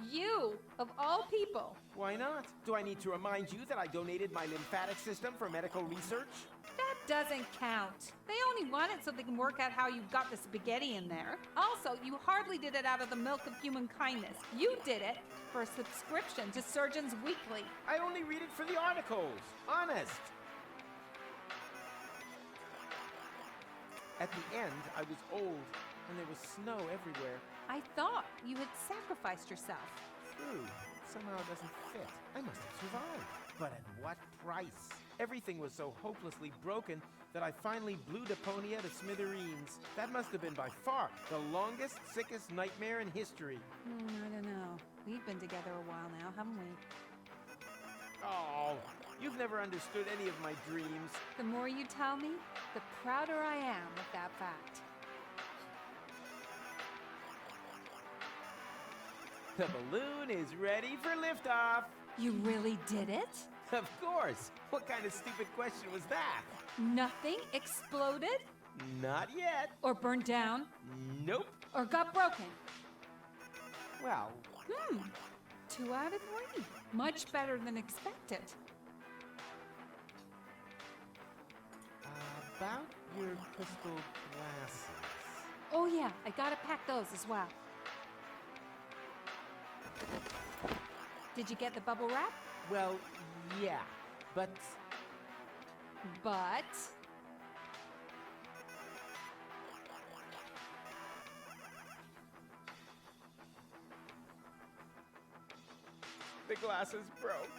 You, of all people. Why not? Do I need to remind you that I donated my lymphatic system for medical research? That doesn't count. They only want it so they can work out how you got the spaghetti in there. Also, you hardly did it out of the milk of human kindness. You did it for a subscription to Surgeons Weekly. I only read it for the articles. Honest. At the end, I was old, and there was snow everywhere. I thought you had sacrificed yourself. True. Somehow it doesn't fit. I must have survived. But at what price? Everything was so hopelessly broken that I finally blew Deponia to smithereens. That must have been by far the longest, sickest nightmare in history. I don't know. We've been together a while now, haven't we? Oh, you've never understood any of my dreams. The more you tell me, the prouder I am of that fact. The balloon is ready for liftoff. You really did it? Of course. What kind of stupid question was that? Nothing exploded? Not yet. Or burned down? Nope. Or got broken? Well... 2 out of 3. Much better than expected. About your crystal glasses. Oh yeah, I gotta pack those as well. Did you get the bubble wrap? Well, yeah, but... But... glasses broke.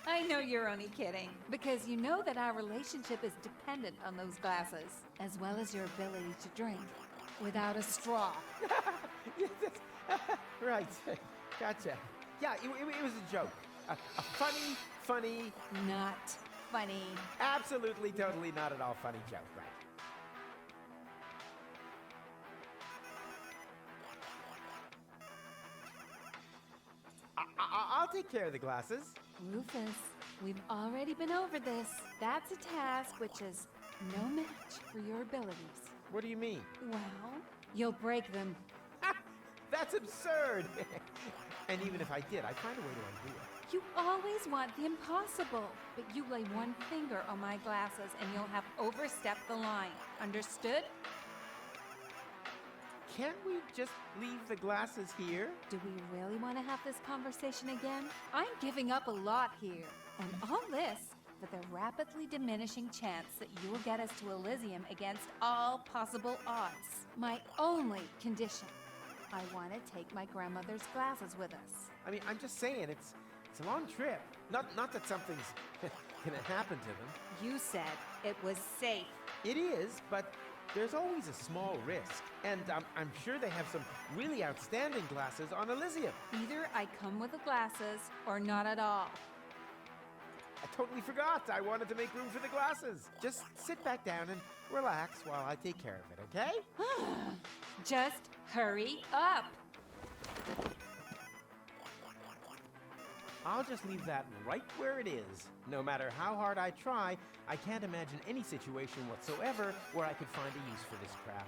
I know you're only kidding, because you know that our relationship is dependent on those glasses, as well as your ability to drink without a straw. Right. Gotcha. Yeah, it was a joke. A funny... Not funny. Absolutely, totally not at all funny joke, right? I'll take care of the glasses. Rufus, we've already been over this. That's a task which is no match for your abilities. What do you mean? Well, you'll break them. That's absurd! And even if I did, I'd find a way to undo it. You always want the impossible, but you lay one finger on my glasses and you'll have overstepped the line. Understood? Can't we just leave the glasses here? Do we really want to have this conversation again? I'm giving up a lot here. And all this for the rapidly diminishing chance that you will get us to Elysium against all possible odds. My only condition. I want to take my grandmother's glasses with us. I mean, I'm just saying, it's a long trip. Not that something's gonna happen to them. You said it was safe. It is, but there's always a small risk. And I'm sure they have some really outstanding glasses on Elysium. Either I come with the glasses or not at all. I totally forgot. I wanted to make room for the glasses. Just sit back down and relax while I take care of it, okay? Just hurry up. I'll just leave that right where it is. No matter how hard I try, I can't imagine any situation whatsoever where I could find a use for this crap.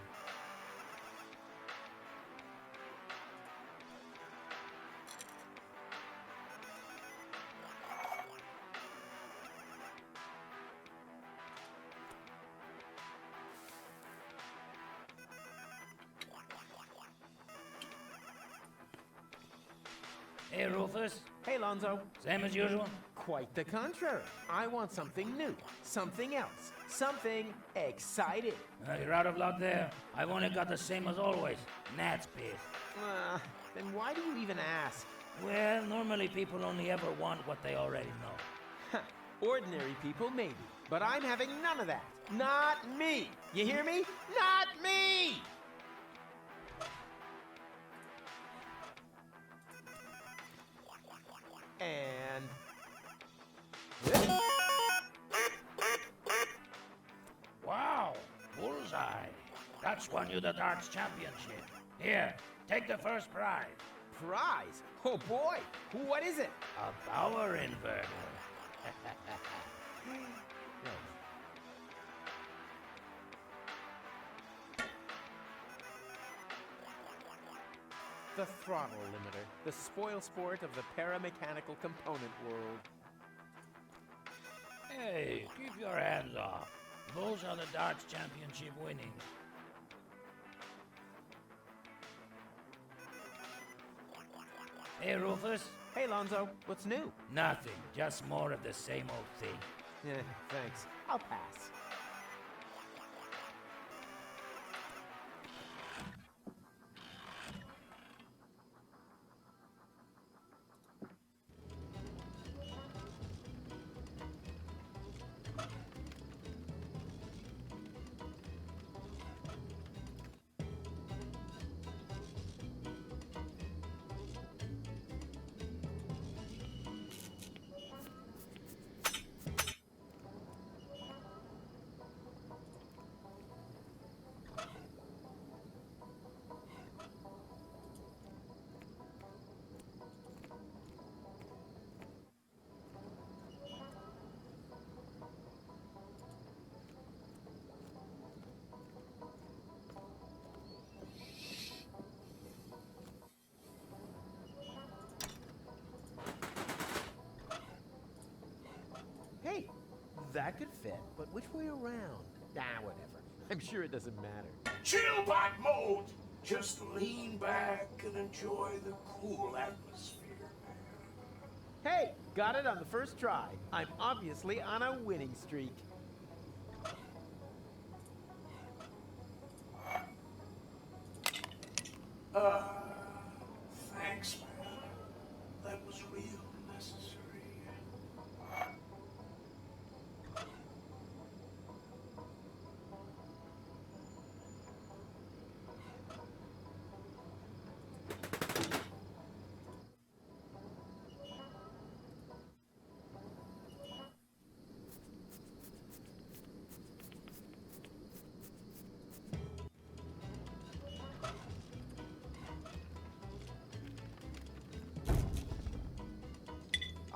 Hey, Rufus. Hey, Lonzo. Same as usual? Quite the contrary. I want something new, something else, something exciting. You're out of luck there. I've only got the same as always. Gnat's piss. Then why do you even ask? Well, normally people only ever want what they already know. Ordinary people, maybe. But I'm having none of that. Not me. You hear me? Not me! And... Wow, bullseye. That's won you the darts championship. Here, take the first prize. Prize? Oh boy! What is it? A power inverter. The throttle limiter, the spoil sport of the paramechanical component world. Hey, keep your hands off. Those are the darts championship winnings. Hey, Rufus. Hey, Lonzo. What's new? Nothing. Just more of the same old thing. Yeah, thanks. I'll pass. Hey, that could fit, but which way around? Whatever. I'm sure it doesn't matter. Chill back mode! Just lean back and enjoy the cool atmosphere, man. Hey, got it on the first try. I'm obviously on a winning streak. Thanks, man.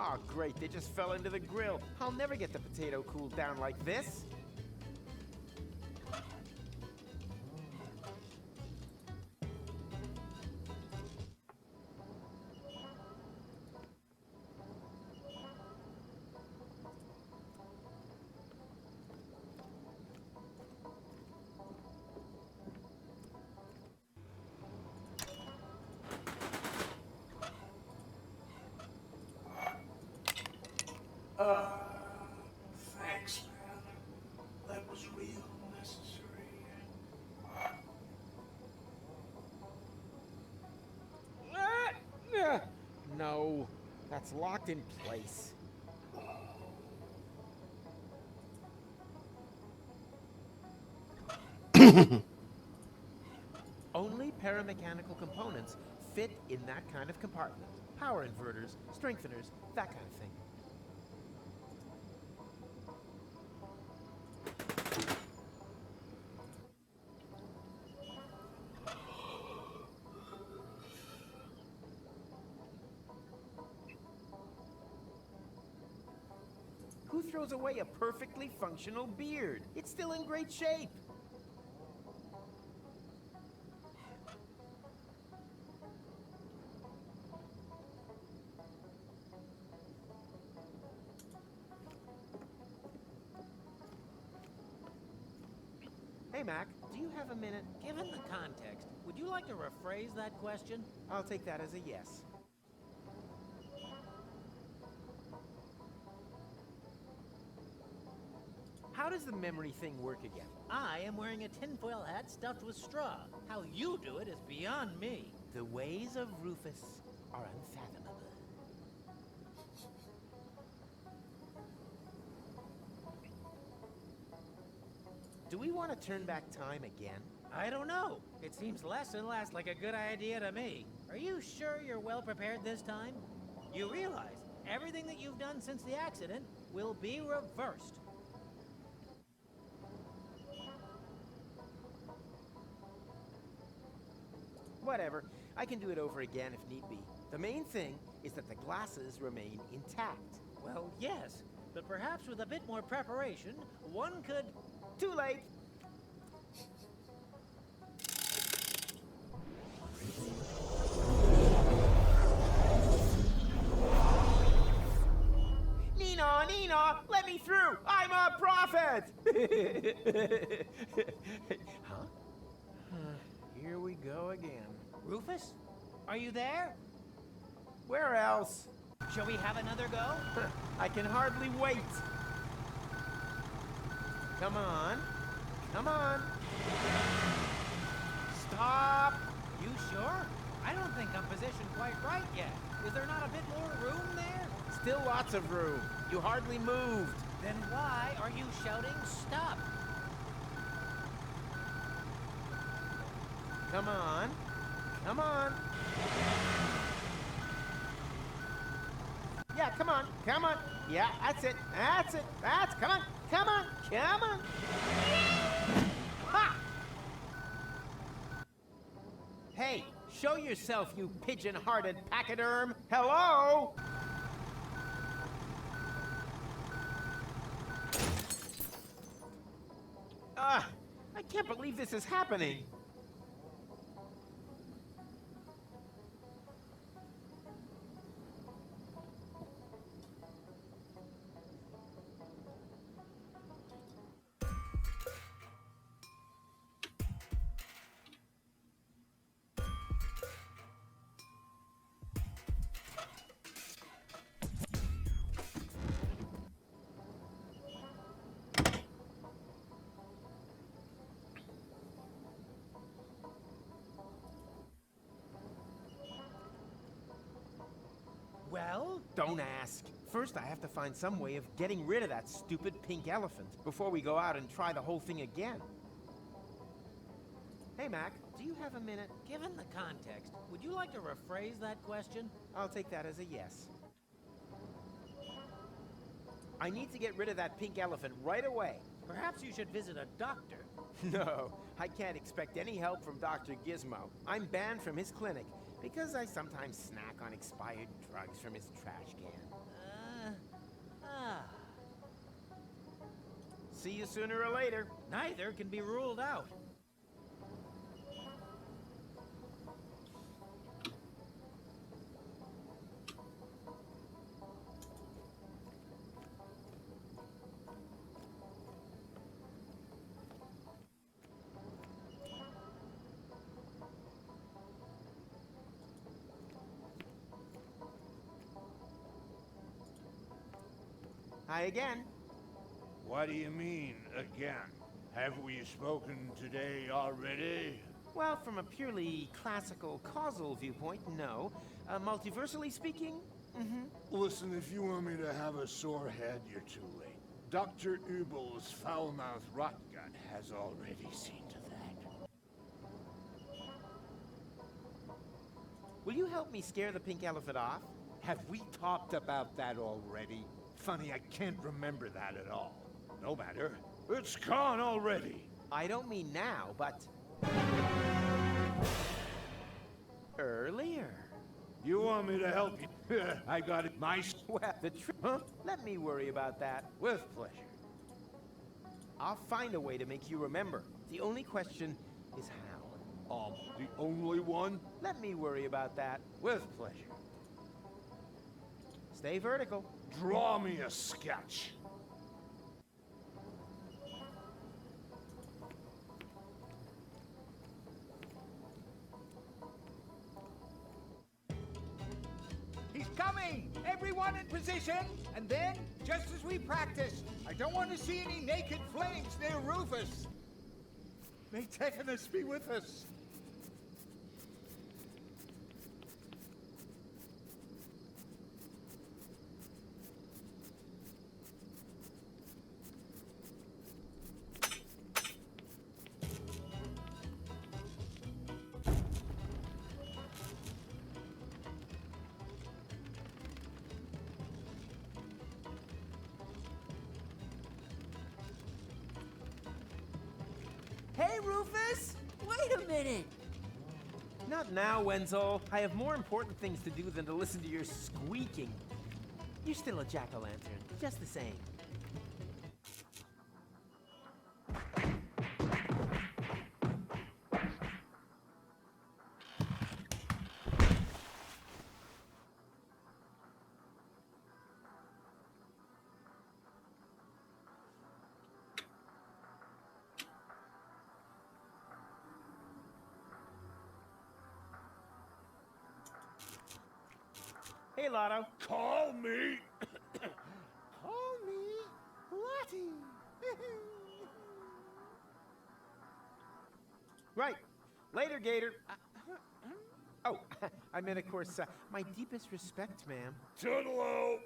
Oh, great, they just fell into the grill. I'll never get the potato cooled down like this. Thanks, man. That was real necessary. No, that's locked in place. Only paramechanical components fit in that kind of compartment. Power inverters, strengtheners, that kind of thing. Who throws away a perfectly functional beard? It's still in great shape. Hey, Mac, do you have a minute? Given the context, would you like to rephrase that question? I'll take that as a yes. How does the memory thing work again? I am wearing a tinfoil hat stuffed with straw. How you do it is beyond me. The ways of Rufus are unfathomable. Do we want to turn back time again? I don't know. It seems less and less like a good idea to me. Are you sure you're well prepared this time? You realize everything that you've done since the accident will be reversed. Whatever. I can do it over again if need be. The main thing is that the glasses remain intact. Well, yes, but perhaps with a bit more preparation, one could... Too late! Nina, let me through! I'm a prophet! Huh? Here we go again. Rufus? Are you there? Where else? Shall we have another go? I can hardly wait. Come on. Come on. Stop! You sure? I don't think I'm positioned quite right yet. Is there not a bit more room there? Still lots of room. You hardly moved. Then why are you shouting stop? Come on. Come on. Yeah, come on. Come on. Yeah, that's it. That's it. Come on. Come on. Come on. Ha! Hey, show yourself, you pigeon-hearted pachyderm. Hello? I can't believe this is happening. Well? Don't ask. First, I have to find some way of getting rid of that stupid pink elephant before we go out and try the whole thing again. Hey, Mac, do you have a minute? Given the context, would you like to rephrase that question? I'll take that as a yes. I need to get rid of that pink elephant right away. Perhaps you should visit a doctor. No, I can't expect any help from Dr. Gizmo. I'm banned from his clinic because I sometimes snack on expired drugs from his trash can. Ah. See you sooner or later. Neither can be ruled out. Hi again. What do you mean, again? Have we spoken today already? Well, from a purely classical causal viewpoint, no. Multiversally speaking, Listen, if you want me to have a sore head, you're too late. Dr. Ubel's foul-mouthed rotgut has already seen to that. will you help me scare the pink elephant off? Have we talked about that already? Funny, I can't remember that at all. No matter. It's gone already. I don't mean now, but... earlier. You want me to help you? I got it. Well, the truth... Huh? Let me worry about that. With pleasure. I'll find a way to make you remember. The only question is how. The only one? Let me worry about that. With pleasure. Stay vertical. Draw me a sketch. He's coming! Everyone in position! And then, just as we practiced, I don't want to see any naked flames near Rufus. May Tetanus be with us. Hey, Rufus! Wait a minute! Not now, Wenzel. I have more important things to do than to listen to your squeaking. You're still a jack-o'-lantern, just the same. Hey, Lotto. Call me. Call me Lottie. Right. Later, Gator. Oh, I meant, of course, my deepest respect, ma'am. Toodaloo.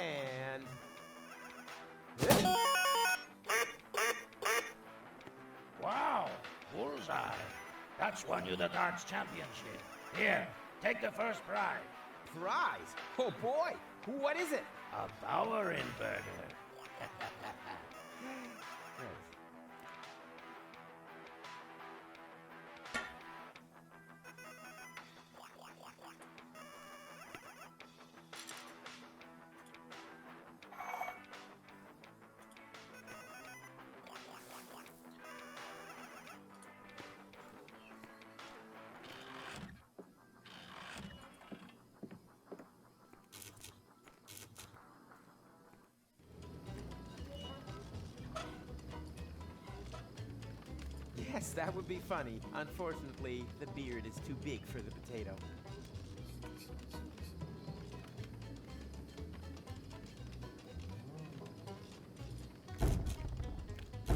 And... Wow, bullseye. That's won you the darts championship. Here, take the first prize. Prize? Oh, boy. What is it? A Bower inverter. Yes, that would be funny. Unfortunately, the beard is too big for the potato.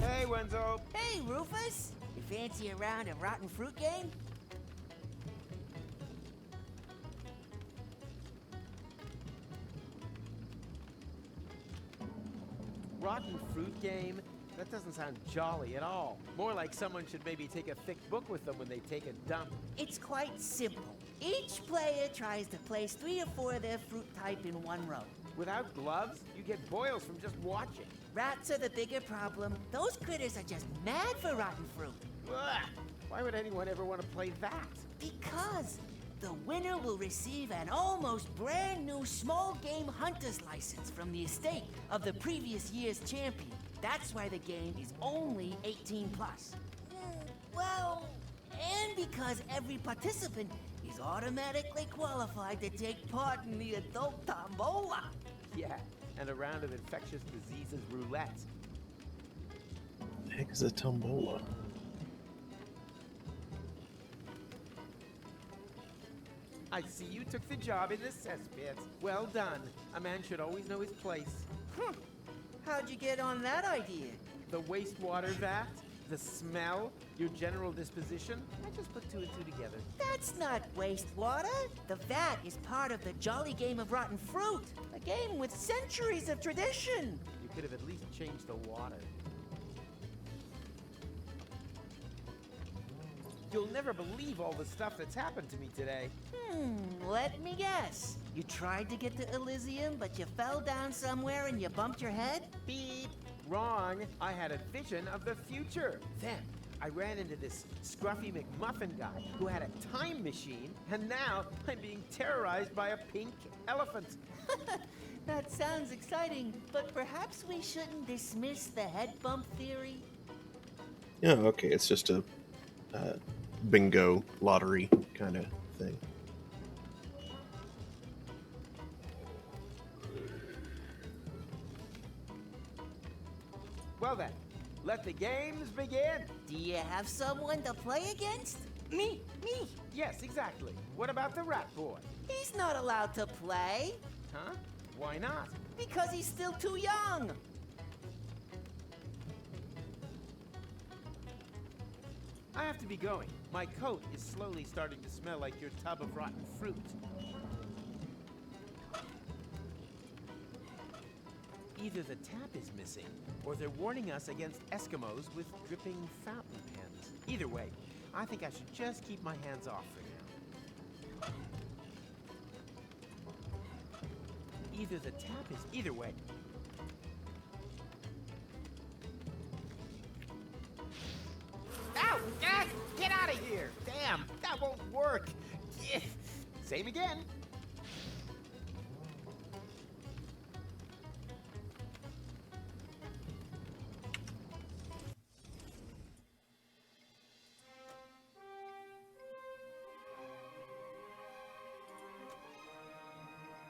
Hey, Wenzel. Hey, Rufus! You fancy a round of rotten fruit game? Rotten fruit game? That doesn't sound jolly at all. More like someone should maybe take a thick book with them when they take a dump. It's quite simple. Each player tries to place 3 or 4 of their fruit type in one row. Without gloves, you get boils from just watching. Rats are the bigger problem. Those critters are just mad for rotten fruit. Ugh. Why would anyone ever want to play that? Because the winner will receive an almost brand new small game hunter's license from the estate of the previous year's champion. That's why the game is only 18 plus. Well, and because every participant is automatically qualified to take part in the adult tombola. Yeah, and a round of infectious diseases roulette. What the heck is a tombola? I see you took the job in the cesspit. Well done. A man should always know his place. How'd you get on that idea? The wastewater vat, the smell, your general disposition. I just put two and two together. That's not wastewater. The vat is part of the jolly game of rotten fruit. A game with centuries of tradition. You could have at least changed the water. You'll never believe all the stuff that's happened to me today. Let me guess. You tried to get to Elysium, but you fell down somewhere and you bumped your head? Beep. Wrong. I had a vision of the future. Then I ran into this scruffy McMuffin guy who had a time machine, and now I'm being terrorized by a pink elephant. That sounds exciting, but perhaps we shouldn't dismiss the head bump theory? Yeah, okay, it's just a bingo lottery kind of thing. Well then, let the games begin. Do you have someone to play against? Me. Yes, exactly. What about the rat boy? He's not allowed to play. Huh? Why not? Because he's still too young. I have to be going. My coat is slowly starting to smell like your tub of rotten fruit. Either the tap is missing, or they're warning us against Eskimos with dripping fountain pens. Either way, I think I should just keep my hands off for now. Either the tap is... Either way. Ow! Ah, get out of here! Damn, that won't work. Same again.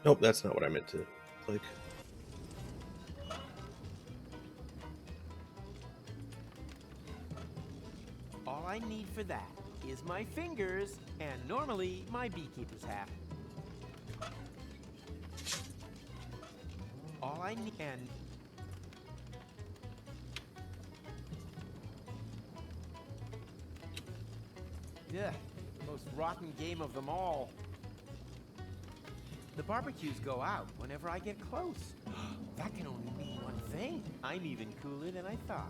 Nope, that's not what I meant to click. All I need for that is my fingers and normally my beekeeper's hat. All I need and... Yeah, the most rotten game of them all. The barbecues go out whenever I get close. That can only mean one thing. I'm even cooler than I thought.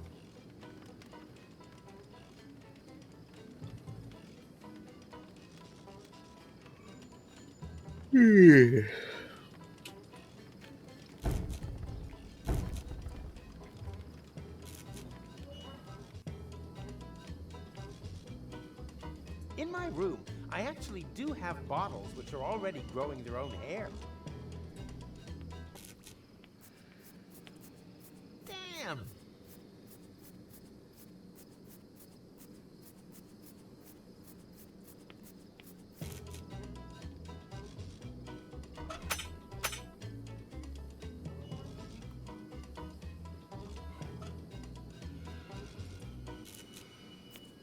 In my room, I actually do have bottles which are already growing their own hair. Damn!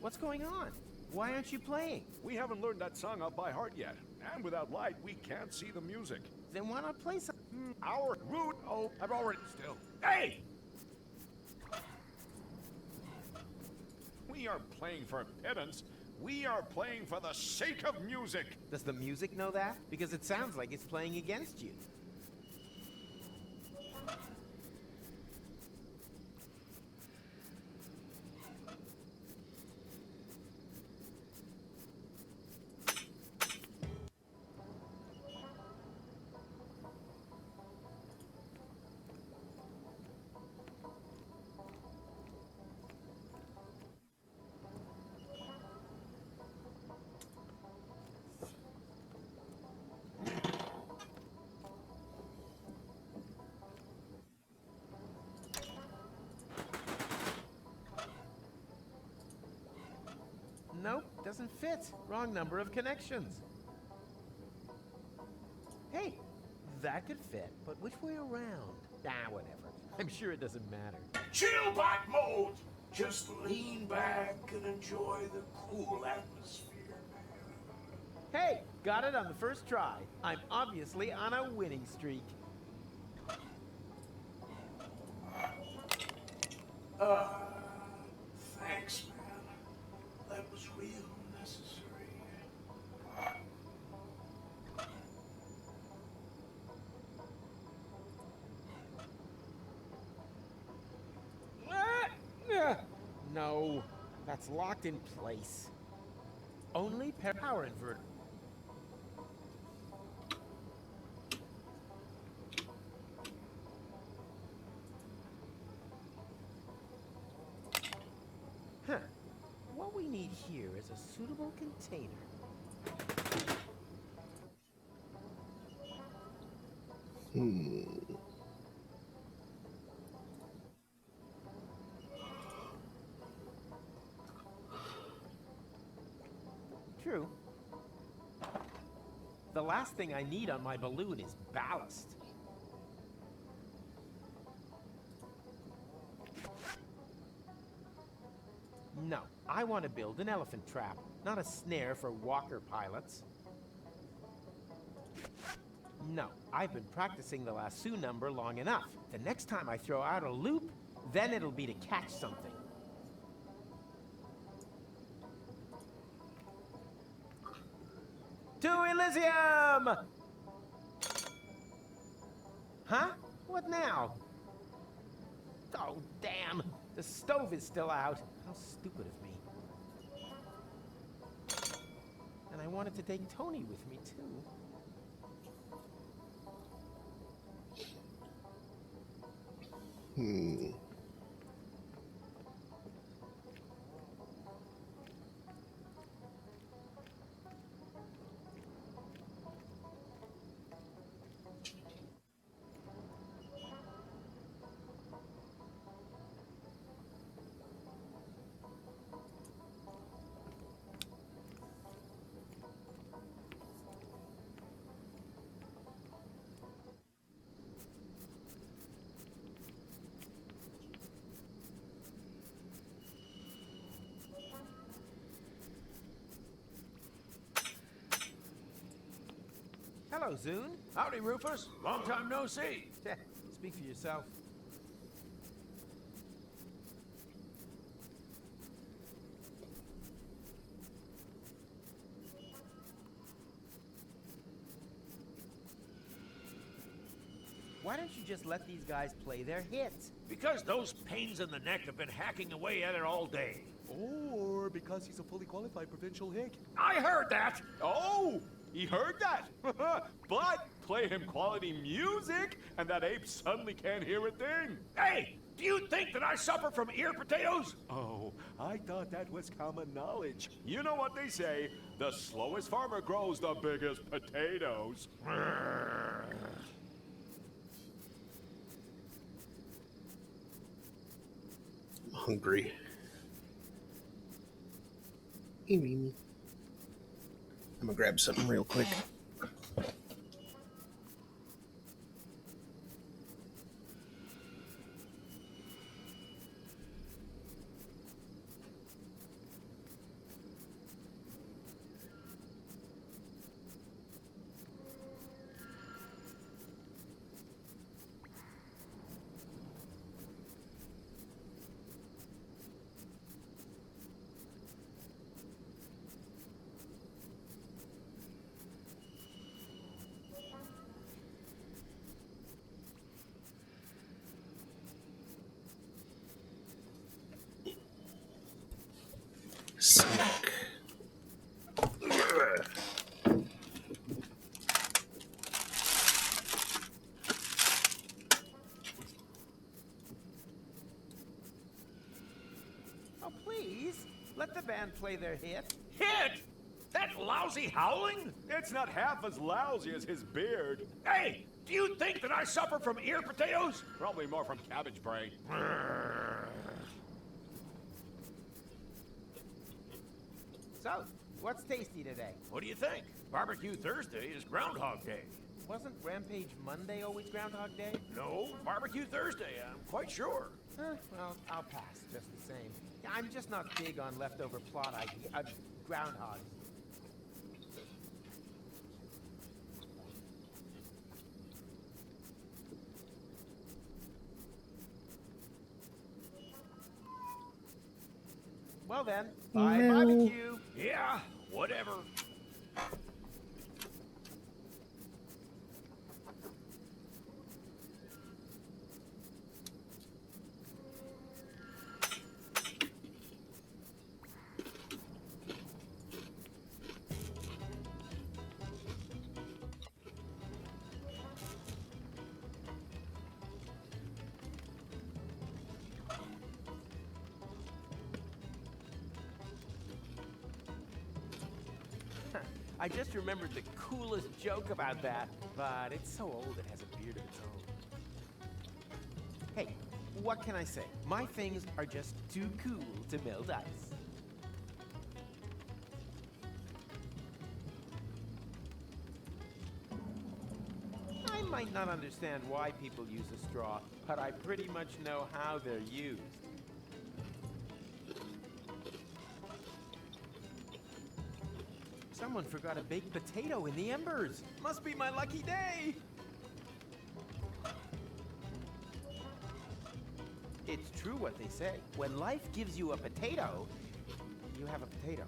What's going on? Why aren't you playing? We haven't learned that song up by heart yet. And without light, we can't see the music. Then why not play some... Our root... Oh, I've already... Still. Hey! We aren't playing for pittance. We are playing for the sake of music. Does the music know that? Because it sounds like it's playing against you. Nope, doesn't fit. Wrong number of connections. Hey, that could fit, but which way around? Ah, whatever. I'm sure it doesn't matter. Chill back mode! Just lean back and enjoy the cool atmosphere, man. Hey, got it on the first try. I'm obviously on a winning streak. Thanks, man. That was real necessary. No, that's locked in place. Only power inverter. Huh. What we need here is a suitable container. True. The last thing I need on my balloon is ballast. No, I want to build an elephant trap, not a snare for walker pilots. No, I've been practicing the lasso number long enough. The next time I throw out a loop, then it'll be to catch something. To Elysium! Huh? What now? Oh, damn! The stove is still out. How stupid of me. And I wanted to take Tony with me, too. Hello, Zune. Howdy, Rufus. Long time no see. Speak for yourself. Why don't you just let these guys play their hits? Because those pains in the neck have been hacking away at it all day. Or because he's a fully qualified provincial hick. I heard that! Oh, he heard that. But play him quality music, and that ape suddenly can't hear a thing. Hey, do you think that I suffer from ear potatoes? Oh, I thought that was common knowledge. You know what they say, the slowest farmer grows the biggest potatoes. I'm hungry. I'm gonna grab something real quick. Sick. Oh, please, let the band play their hit. Hit? That lousy howling? It's not half as lousy as his beard. Hey, do you think that I suffer from ear potatoes? Probably more from cabbage brain. So, what's tasty today? What do you think? Barbecue Thursday is Groundhog Day. Wasn't Rampage Monday always Groundhog Day? No, Barbecue Thursday, I'm quite sure. Well, I'll pass, just the same. I'm just not big on leftover plot groundhogs. Well then, bye barbecue. Yeah, whatever. I just remembered the coolest joke about that, but it's so old it has a beard of its own. Hey, what can I say? My things are just too cool to melt ice. I might not understand why people use a straw, but I pretty much know how they're used. Someone forgot a baked potato in the embers. Must be my lucky day. It's true what they say. When life gives you a potato, you have a potato.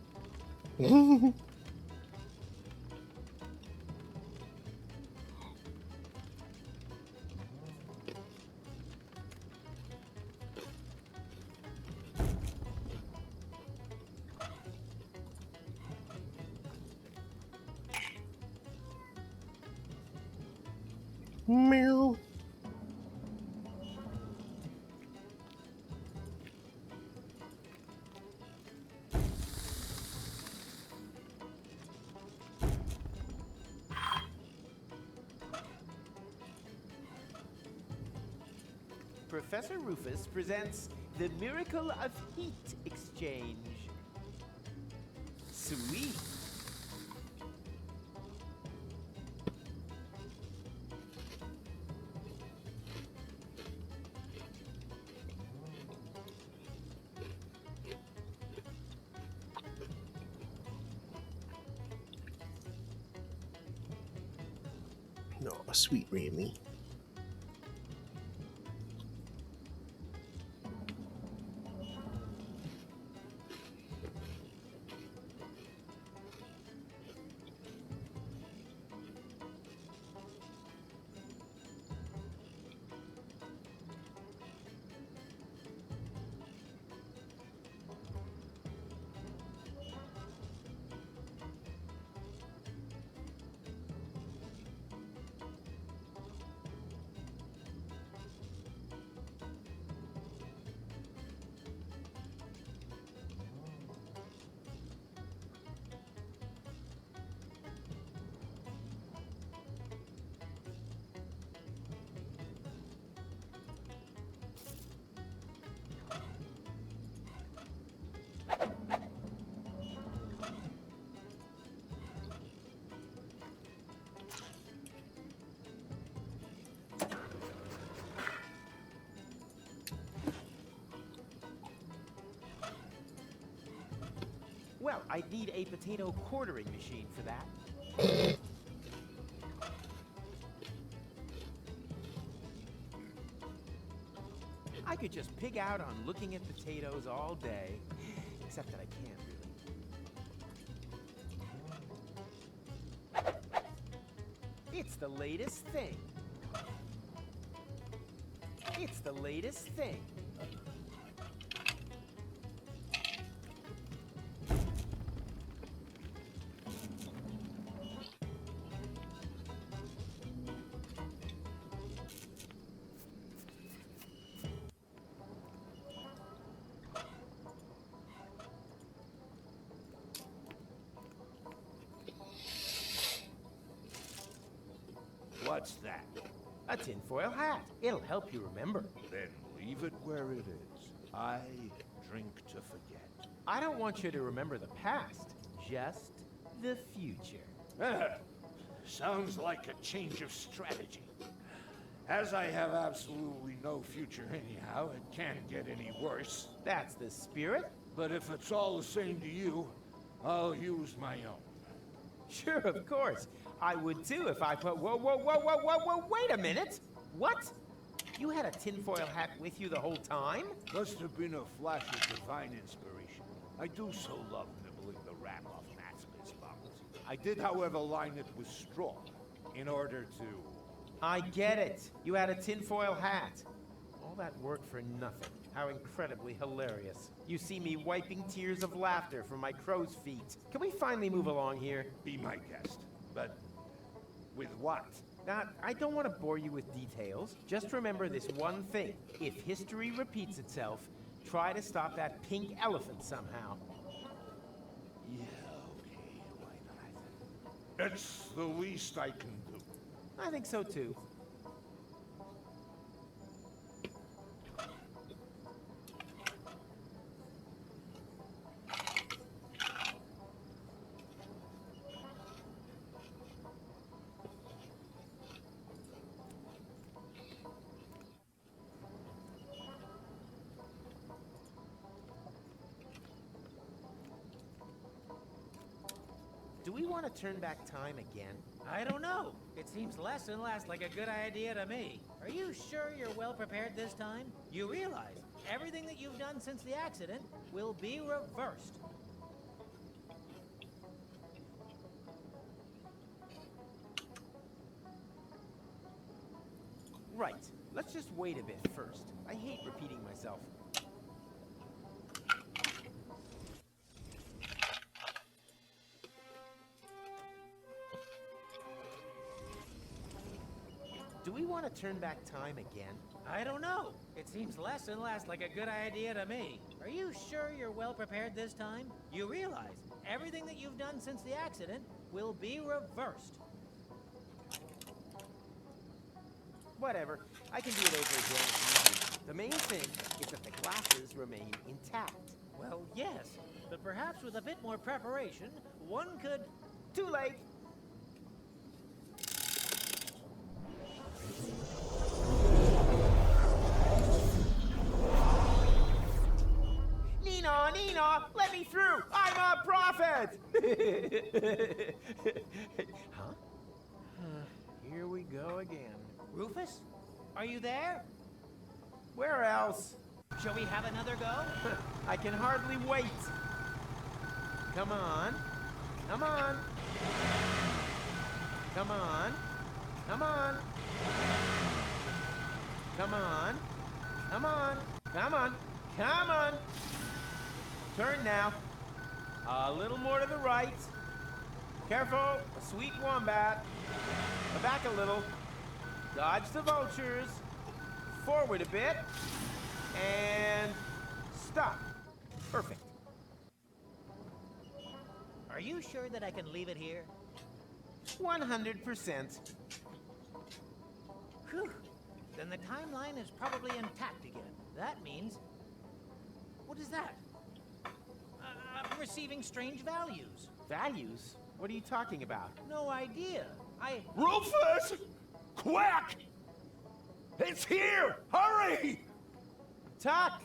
Meow. Professor Rufus presents the miracle of heat exchange. Sweet. No, a sweet Remy. Well, I'd need a potato quartering machine for that. I could just pig out on looking at potatoes all day, except that I can't really. It's the latest thing. It's the latest thing. What's that? A tinfoil hat. It'll help you remember. Then leave it where it is. I drink to forget. I don't want you to remember the past, just the future. Sounds like a change of strategy. As I have absolutely no future anyhow, it can't get any worse. That's the spirit. But if it's all the same to you, I'll use my own. Sure, of course. I would too if I put. Whoa, wait a minute! What? You had a tinfoil hat with you the whole time? Must have been a flash of divine inspiration. I do so love nibbling the wrap off Maximus bottles. I did, however, line it with straw in order to... I get it. You had a tinfoil hat. All that work for nothing. How incredibly hilarious. You see me wiping tears of laughter from my crow's feet. Can we finally move along here? Be my guest. But with what? I don't want to bore you with details. Just remember this one thing. If history repeats itself, try to stop that pink elephant somehow. Yeah, okay, why not? It's the least I can do. I think so too. Do we want to turn back time again? I don't know. It seems less and less like a good idea to me. Are you sure you're well prepared this time? You realize everything that you've done since the accident will be reversed. Right. Let's just wait a bit first. I hate repeating myself. Do we want to turn back time again? I don't know. It seems less and less like a good idea to me. Are you sure you're well prepared this time? You realize everything that you've done since the accident will be reversed. Whatever. I can do it over again if you need. The main thing is that the glasses remain intact. Well, yes, but perhaps with a bit more preparation, one could... Too late! Nina, let me through! I'm a prophet! Huh? Here we go again. Rufus? Are you there? Where else? Shall we have another go? I can hardly wait. Come on. Come on. Come on. Come on. Come on. Come on. Come on. Come on. Turn now. A little more to the right. Careful. A sweet wombat. Back a little. Dodge the vultures. Forward a bit. And stop. Perfect. Are you sure that I can leave it here? 100%. Whew. Then the timeline is probably intact again. That means... What is that? Receiving strange values. Values? What are you talking about? No idea. Rufus! Quick! It's here! Hurry! Tuck!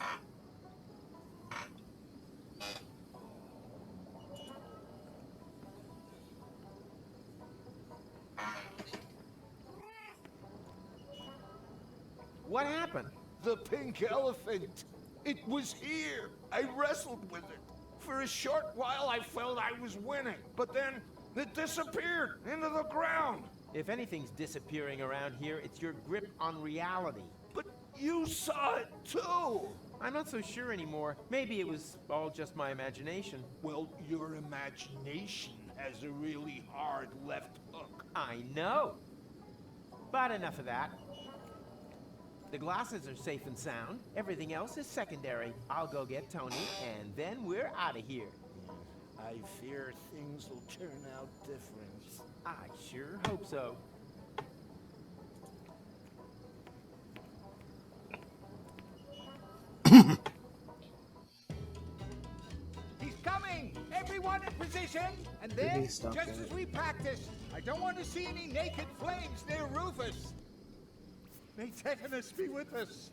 What happened? The pink elephant. It was here. I wrestled with it. For a short while, I felt I was winning, but then it disappeared into the ground. If anything's disappearing around here, it's your grip on reality. But you saw it too. I'm not so sure anymore. Maybe it was all just my imagination. Well, your imagination has a really hard left hook. I know. But enough of that. The glasses are safe and sound. Everything else is secondary. I'll go get Tony, and then we're out of here. I fear things will turn out different. I sure hope so. He's coming! Everyone Everyone in position, and Didn't then, he stop just that? as we practiced, I don't want to see any naked flames near Rufus. May tetanus be with us.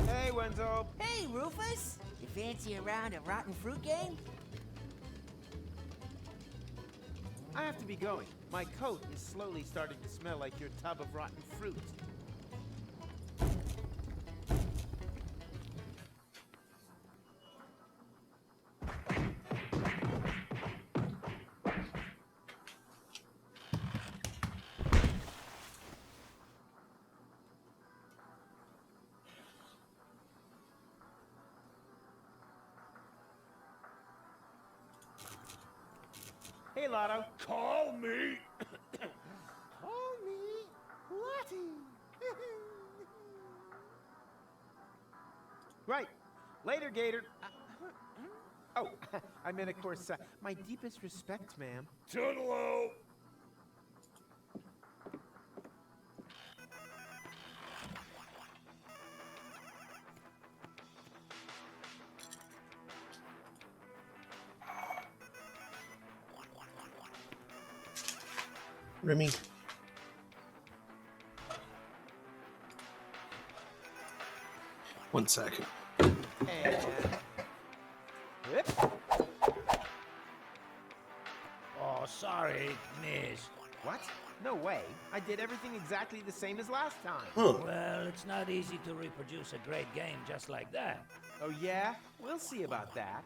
Hey, Wenzel. Hey, Rufus! You fancy a round of rotten fruit game? I have to be going. My coat is slowly starting to smell like your tub of rotten fruit. Hey, Lotto. Call me. Call me Lottie. Right. Later, Gator. Oh, I meant, of course, my deepest respect, ma'am. Toodaloo. Remy. One second. And... Whoop. Oh, sorry, miss. What? No way. I did everything exactly the same as last time. Huh. Well, it's not easy to reproduce a great game just like that. Oh, yeah? We'll see about that.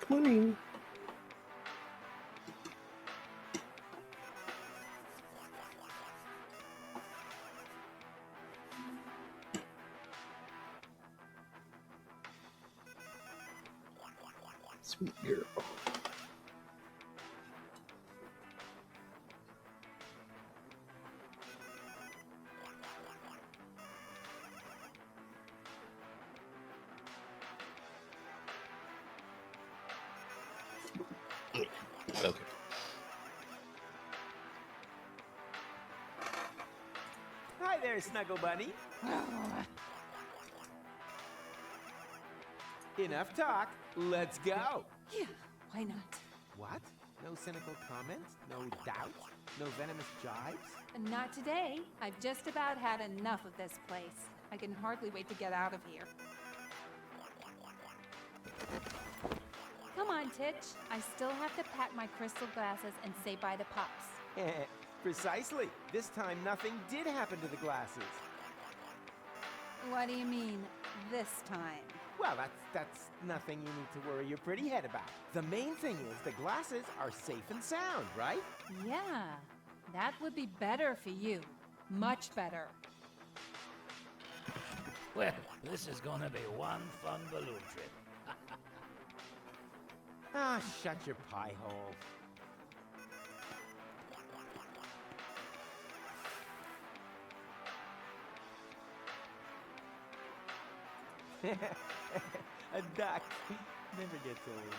Come on in. Sweet girl. Okay. Hi there, Snuggle Bunny. Enough talk. Let's go. Yeah, why not? What? No cynical comments? No doubt? No venomous jibes? And not today. I've just about had enough of this place. I can hardly wait to get out of here. Come on, Titch. I still have to pack my crystal glasses and say bye to Pops. Precisely. This time nothing did happen to the glasses. What do you mean, this time? Well, that's nothing you need to worry your pretty head about. The main thing is the glasses are safe and sound, right? Yeah, that would be better for you. Much better. Well, this is gonna be one fun balloon trip. Ah, shut your pie hole. A duck never gets old.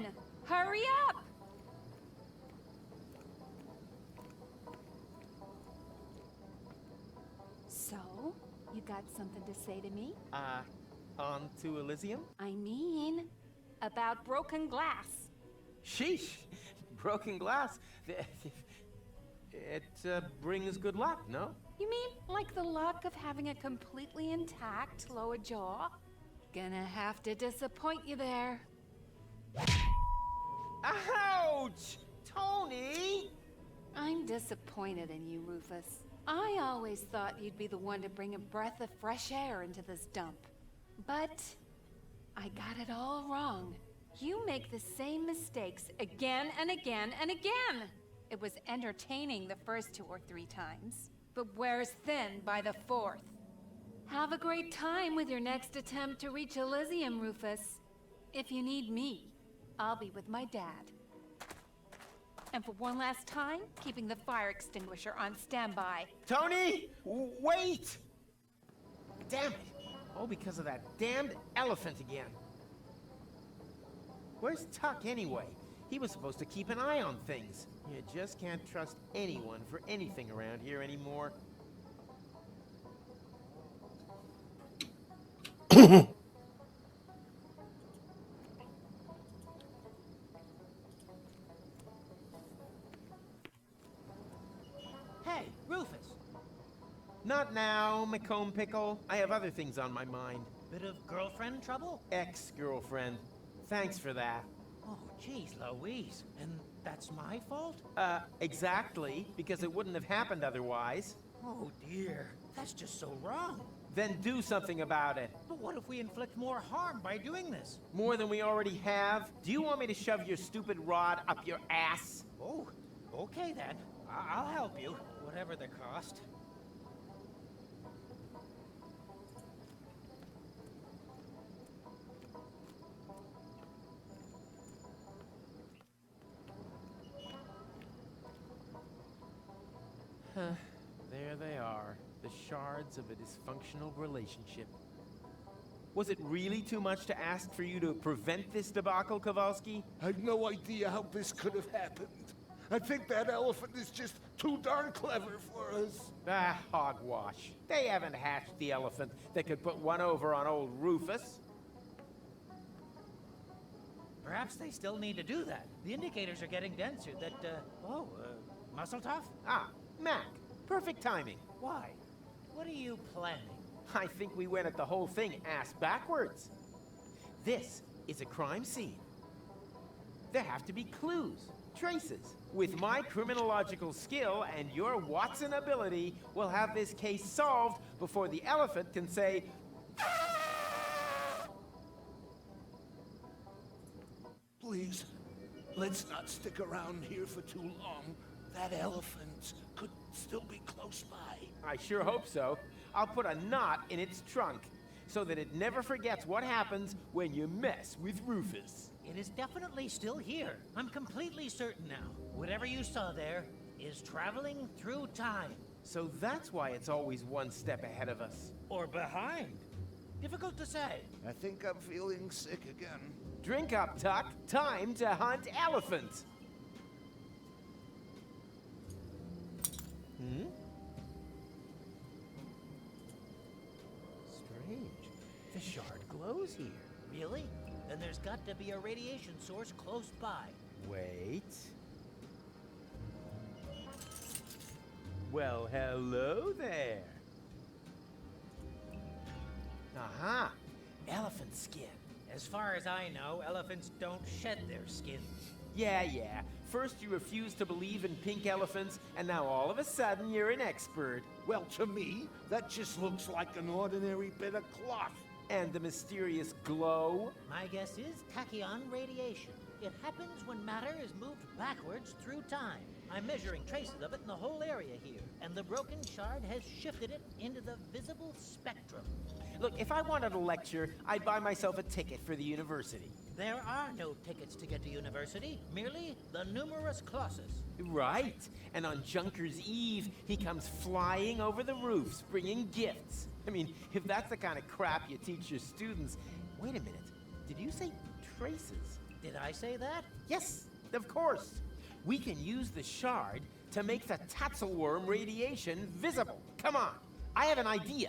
on! Hurry up! So, you got something to say to me? On to Elysium? I mean, about broken glass. Sheesh! Broken glass. It brings good luck, no? You mean like the luck of having a completely intact lower jaw? Gonna have to disappoint you there. Ouch! Tony! I'm disappointed in you, Rufus. I always thought you'd be the one to bring a breath of fresh air into this dump. But I got it all wrong. You make the same mistakes again and again and again. It was entertaining the first 2 or 3 times, but wears thin by the 4th. Have a great time with your next attempt to reach Elysium, Rufus. If you need me, I'll be with my dad. And for one last time, keeping the fire extinguisher on standby. Tony! Wait! Damn it! Oh, because of that damned elephant again. Where's Tuck anyway? He was supposed to keep an eye on things. You just can't trust anyone for anything around here anymore. Hey, Rufus! Not now, Macomb Pickle. I have other things on my mind. Bit of girlfriend trouble? Ex-girlfriend. Thanks for that. Oh, geez, Louise. And that's my fault? Exactly, because it wouldn't have happened otherwise. Oh, dear. That's just so wrong. Then do something about it. But what if we inflict more harm by doing this? More than we already have? Do you want me to shove your stupid rod up your ass? Oh, okay then. I'll help you, whatever the cost. There they are, the shards of a dysfunctional relationship. Was it really too much to ask for you to prevent this debacle, Kowalski? I've no idea how this could have happened. I think that elephant is just too darn clever for us. Ah, hogwash. They haven't hatched the elephant that could put one over on old Rufus. Perhaps they still need to do that. The indicators are getting denser. Muscle tough? Ah, Mac. Perfect timing. Why? What are you planning? I think we went at the whole thing ass backwards. This is a crime scene. There have to be clues, traces. With my criminological skill and your Watson ability, we'll have this case solved before the elephant can say... Please, let's not stick around here for too long. That elephant could still be close by. I sure hope so. I'll put a knot in its trunk so that it never forgets what happens when you mess with Rufus. It is definitely still here. I'm completely certain now. Whatever you saw there is traveling through time. So that's why it's always one step ahead of us. Or behind. Difficult to say. I think I'm feeling sick again. Drink up, Tuck. Time to hunt elephants. Strange. The shard glows here. Really? Then there's got to be a radiation source close by. Wait. Well, hello there. Aha! Elephant skin. As far as I know, elephants don't shed their skins. Yeah. First you refused to believe in pink elephants, and now all of a sudden you're an expert. Well, to me, that just looks like an ordinary bit of cloth. And the mysterious glow? My guess is tachyon radiation. It happens when matter is moved backwards through time. I'm measuring traces of it in the whole area here, and the broken shard has shifted it into the visible spectrum. Look, if I wanted a lecture, I'd buy myself a ticket for the university. There are no tickets to get to university, merely the numerous clauses. Right. And on Junker's Eve, he comes flying over the roofs, bringing gifts. I mean, if that's the kind of crap you teach your students... Wait a minute. Did you say traces? Did I say that? Yes, of course. We can use the shard to make the Tatzelworm radiation visible. Come on, I have an idea.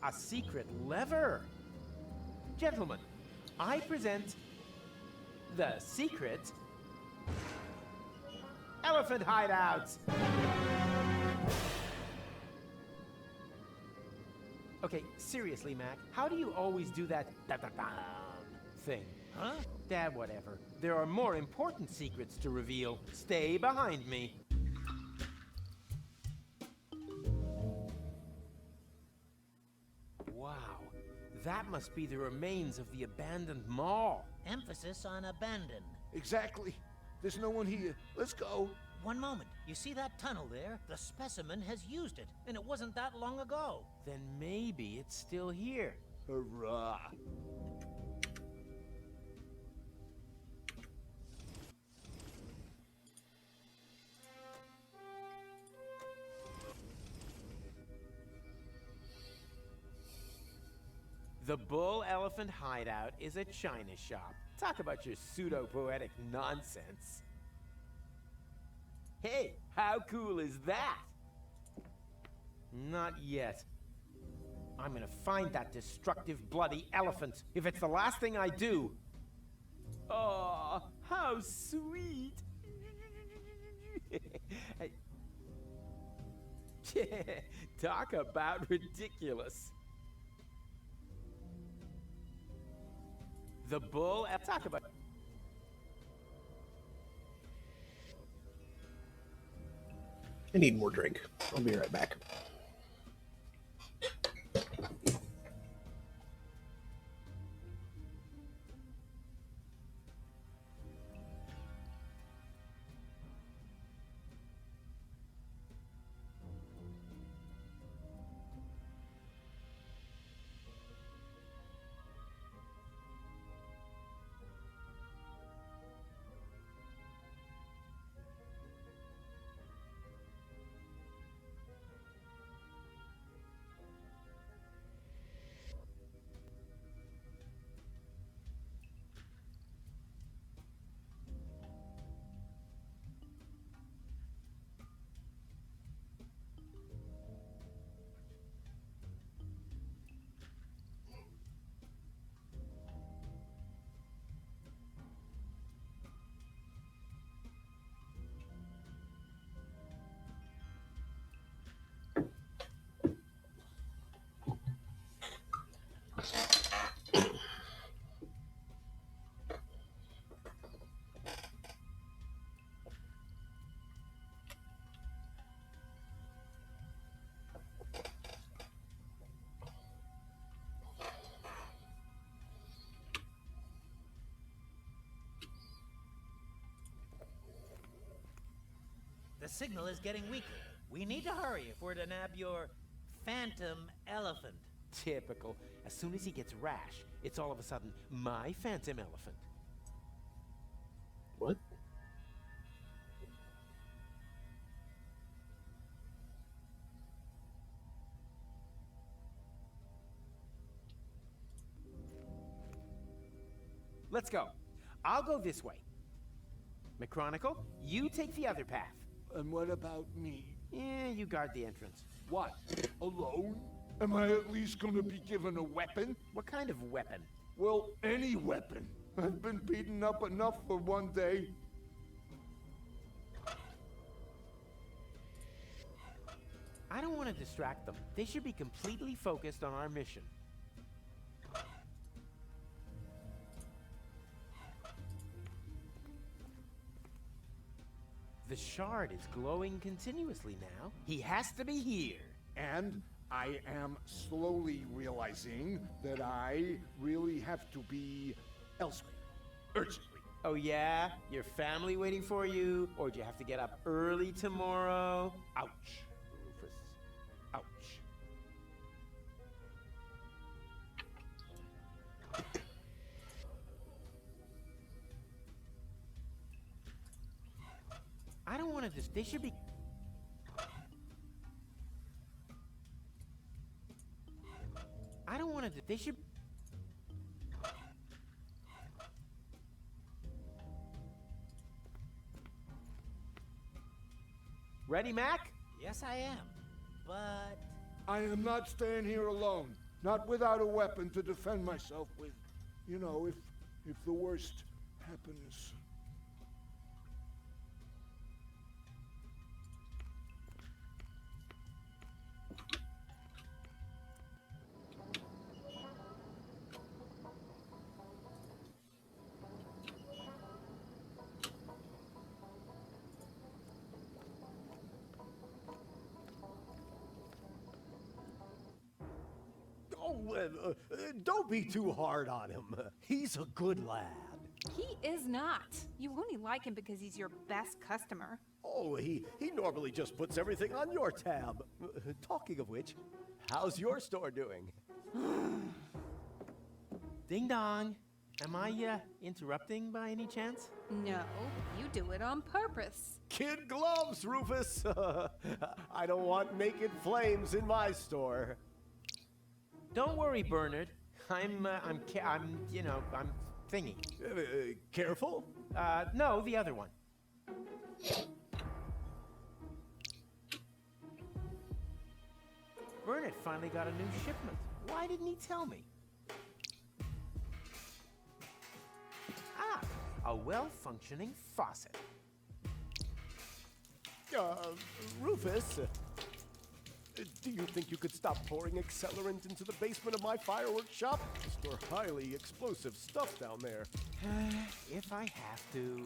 A secret lever. Gentlemen, I present the secret elephant hideout. Okay, seriously, Mac, how do you always do that thing? Huh? Dad, whatever. There are more important secrets to reveal. Stay behind me. Wow, that must be the remains of the abandoned mall. Emphasis on abandon. Exactly. There's no one here. Let's go. One moment. You see that tunnel there? The specimen has used it, and it wasn't that long ago. Then maybe it's still here. Hurrah. The Bull Elephant Hideout is a china shop. Talk about your pseudo-poetic nonsense. Hey, how cool is that? Not yet. I'm gonna find that destructive, bloody elephant. If it's the last thing I do. Oh, how sweet. Talk about ridiculous. The bull. Talk about. I need more drink. I'll be right back. The signal is getting weaker. We need to hurry if we're to nab your phantom elephant. Typical. As soon as he gets rash, it's all of a sudden my phantom elephant. What? Let's go. I'll go this way. McChronicle, you take the other path. And what about me? Yeah, you guard the entrance. What? Alone? Am I at least gonna be given a weapon? What kind of weapon? Well, any weapon. I've been beaten up enough for one day. I don't want to distract them. They should be completely focused on our mission. The shard is glowing continuously now. He has to be here. And I am slowly realizing that I really have to be elsewhere. Urgently. Oh yeah? Your family waiting for you? Or do you have to get up early tomorrow? Ouch, Rufus. Ouch. I don't want to they should be... I don't want to they should... Ready, Mac? Yes, I am. But... I am not staying here alone. Not without a weapon to defend myself with. You know, if the worst happens. Don't be too hard on him. He's a good lad. He is not. You only like him because he's your best customer. Oh, he normally just puts everything on your tab. Talking of which, how's your store doing? Ding dong. Am I, interrupting by any chance? No, you do it on purpose. Kid gloves, Rufus! I don't want naked flames in my store. Don't worry, Bernard. I'm thingy. Careful? No, the other one. Bernard finally got a new shipment. Why didn't he tell me? Ah, a well-functioning faucet. Rufus, do you think you could stop pouring accelerant into the basement of my fireworks shop? Store highly explosive stuff down there. If I have to.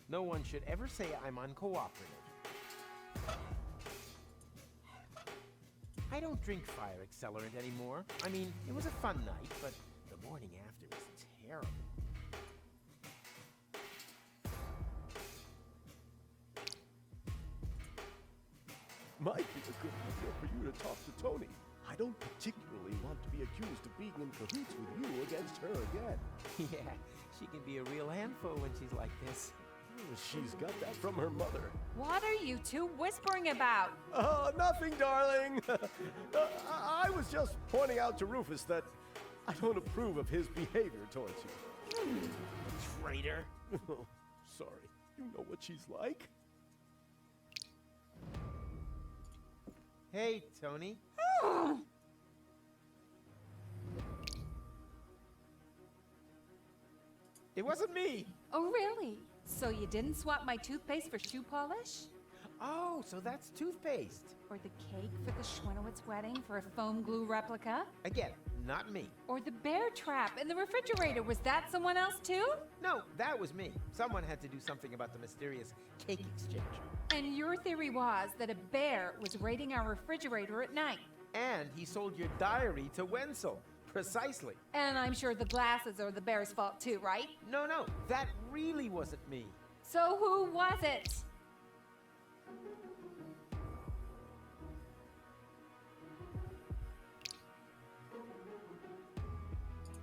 No one should ever say I'm uncooperative. I don't drink fire accelerant anymore. I mean, it was a fun night, but the morning after was terrible. Might be a good idea for you to talk to Tony. I don't particularly want to be accused of being in cahoots with you against her again. Yeah, she can be a real handful when she's like this. She's got that from her mother. What are you two whispering about? Oh, nothing, darling. I was just pointing out to Rufus that I don't approve of his behavior towards you. Traitor. Sorry. You know what she's like. Hey, Tony. It wasn't me. Oh, really? So you didn't swap my toothpaste for shoe polish? Oh, so that's toothpaste. Or the cake for the Schwenowitz wedding for a foam glue replica? Again, not me. Or the bear trap in the refrigerator. Was that someone else too? No, that was me. Someone had to do something about the mysterious cake exchange. And your theory was that a bear was raiding our refrigerator at night. And he sold your diary to Wenzel. Precisely. And I'm sure the glasses are the bear's fault too, right? No, that really wasn't me. So who was it?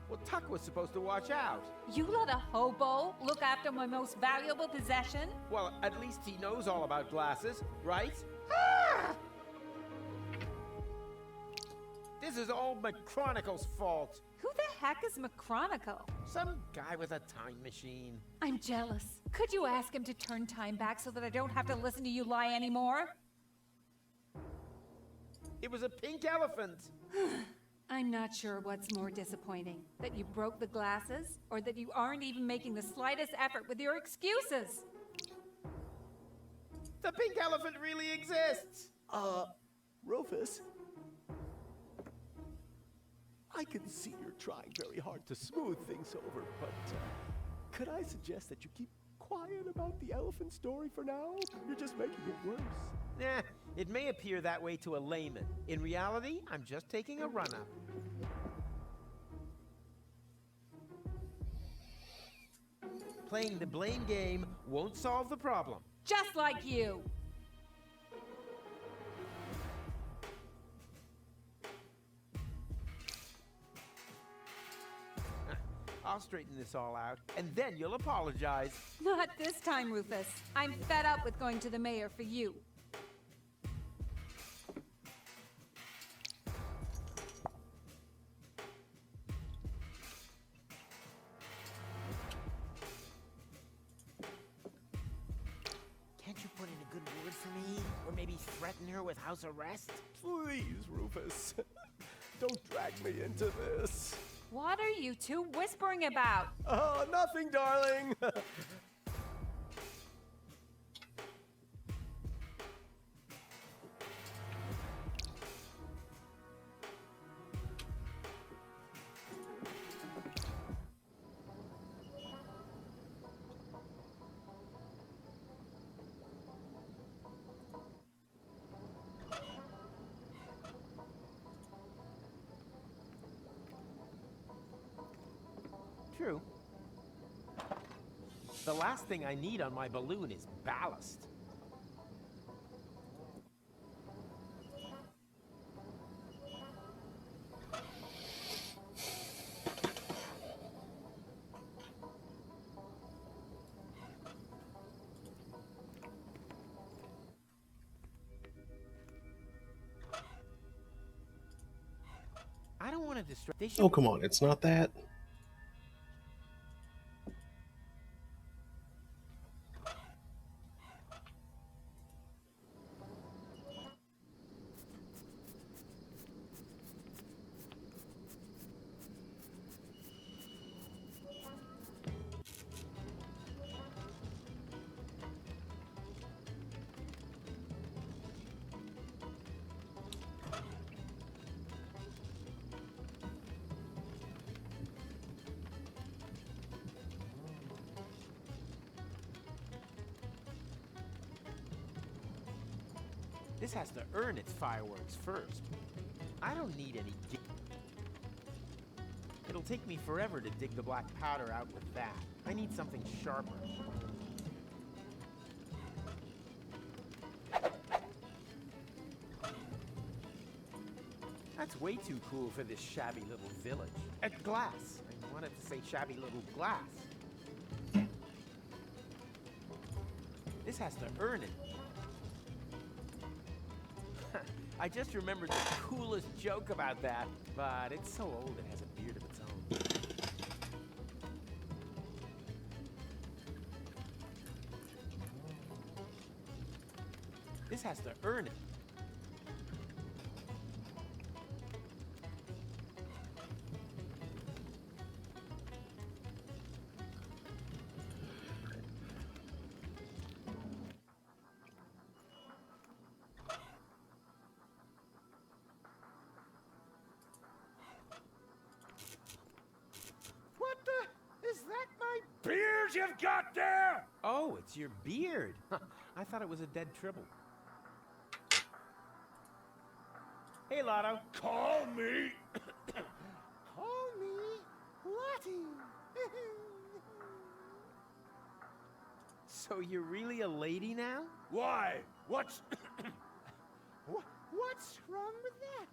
Well, Tuck was supposed to watch out. You let a hobo look after my most valuable possession? Well, at least he knows all about glasses, right? This is all McChronicle's fault. Who the heck is McChronicle? Some guy with a time machine. I'm jealous. Could you ask him to turn time back so that I don't have to listen to you lie anymore? It was a pink elephant. I'm not sure what's more disappointing, that you broke the glasses, or that you aren't even making the slightest effort with your excuses. The pink elephant really exists. Rufus? I can see you're trying very hard to smooth things over, but could I suggest that you keep quiet about the elephant story for now? You're just making it worse. Nah, it may appear that way to a layman. In reality, I'm just taking a run-up. Playing the blame game won't solve the problem. Just like you. I'll straighten this all out, and then you'll apologize. Not this time, Rufus. I'm fed up with going to the mayor for you. Can't you put in a good word for me? Or maybe threaten her with house arrest? Please, Rufus. Don't drag me into this. What are you two whispering about? Oh, nothing, darling. True. The last thing I need on my balloon is ballast. I don't want to distract. Oh, come on, it's not that. This has to earn its fireworks first. I don't need any. It'll take me forever to dig the black powder out with that. I need something sharper. That's way too cool for this shabby little village. Glass. I wanted to say shabby little glass. This has to earn it. I just remembered the coolest joke about that, but it's so old it has a beard of its own. This has to earn it. What the? Is that my beard you've got there? Oh, it's your beard. I thought it was a dead tribble. Hey, Lotto. Call me. Call me Lottie. So you're really a lady now? Why? What's... What's wrong with that?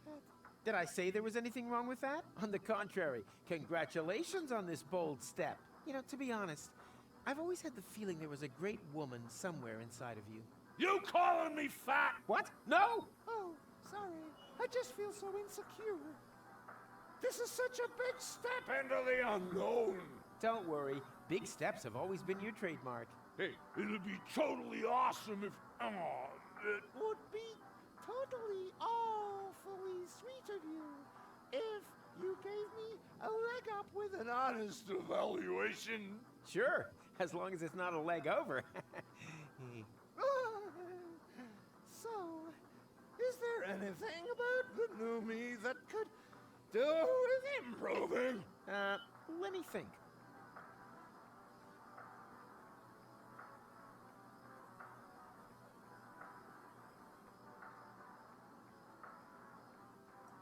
Did I say there was anything wrong with that? On the contrary, congratulations on this bold step. You know, to be honest, I've always had the feeling there was a great woman somewhere inside of you. You calling me fat? What? No! Oh, sorry. I just feel so insecure. This is such a big step into the unknown. Don't worry, big steps have always been your trademark. Hey, it'd be totally awesome if... It would be totally awfully sweet of you if you gave me a leg up with an honest evaluation. Sure, as long as it's not a leg over. So, is there anything about the new me that could do with improving? Let me think.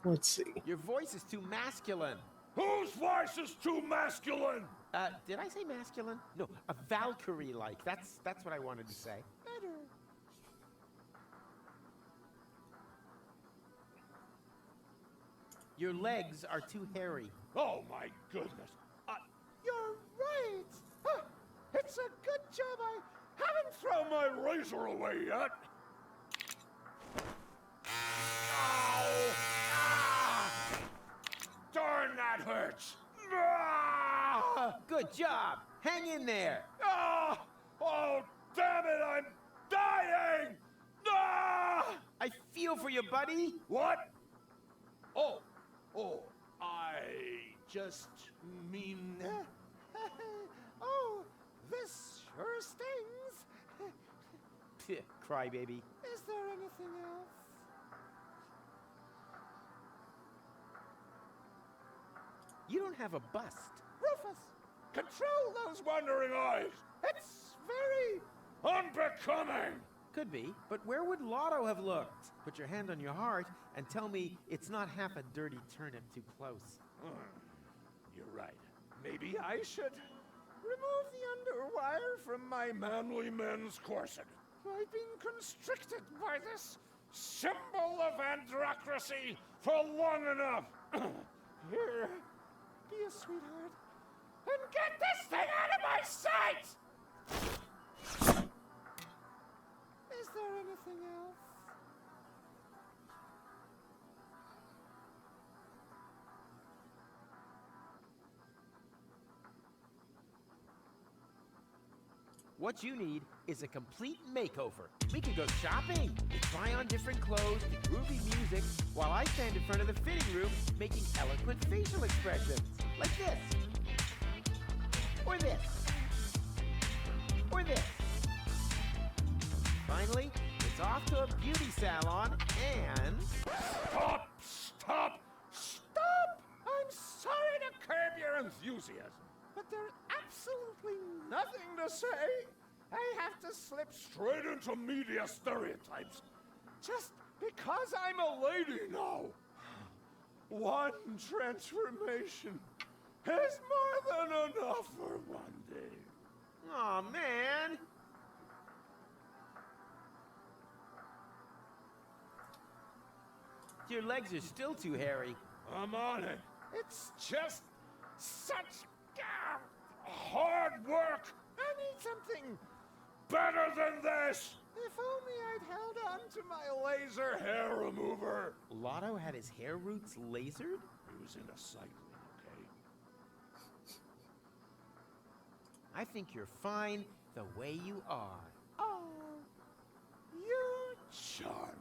Let's see. Your voice is too masculine. Whose voice is too masculine? Did I say masculine? No, a Valkyrie-like. That's what I wanted to say. Better. Your legs are too hairy. Oh my goodness. You're right. It's a good job I haven't thrown my razor away yet. Ow! Ah! Darn, that hurts. Ah! Good job. Hang in there. Ah! Oh, damn it, I'm dying! Ah! I feel for you, buddy. What? Oh, I just mean... Oh, this sure stings. Crybaby. Is there anything else? You don't have a bust. Rufus, control those wandering eyes. It's very... unbecoming. Could be, but where would Lotto have looked? Put your hand on your heart and tell me it's not half a dirty turnip too close. You're right. Maybe I should remove the underwire from my manly men's corset. I've been constricted by this symbol of androcracy for long enough. Here, be a sweetheart. And get this thing out of my sight! Is there anything else? What you need is a complete makeover. We can go shopping, try on different clothes, to groovy music, while I stand in front of the fitting room making eloquent facial expressions. Like this. Or this. Or this. Finally, it's off to a beauty salon and... Stop! Stop! Stop! I'm sorry to curb your enthusiasm, but there's absolutely nothing to say. I have to slip straight into media stereotypes just because I'm a lady now. One transformation is more than enough for one day. Aw, man. Your legs are still too hairy. I'm on it. It's just such hard work. I need something better than this. If only I'd held on to my laser hair remover. Lotto had his hair roots lasered? He was in a cycling, okay? I think you're fine the way you are. Oh, you charmer.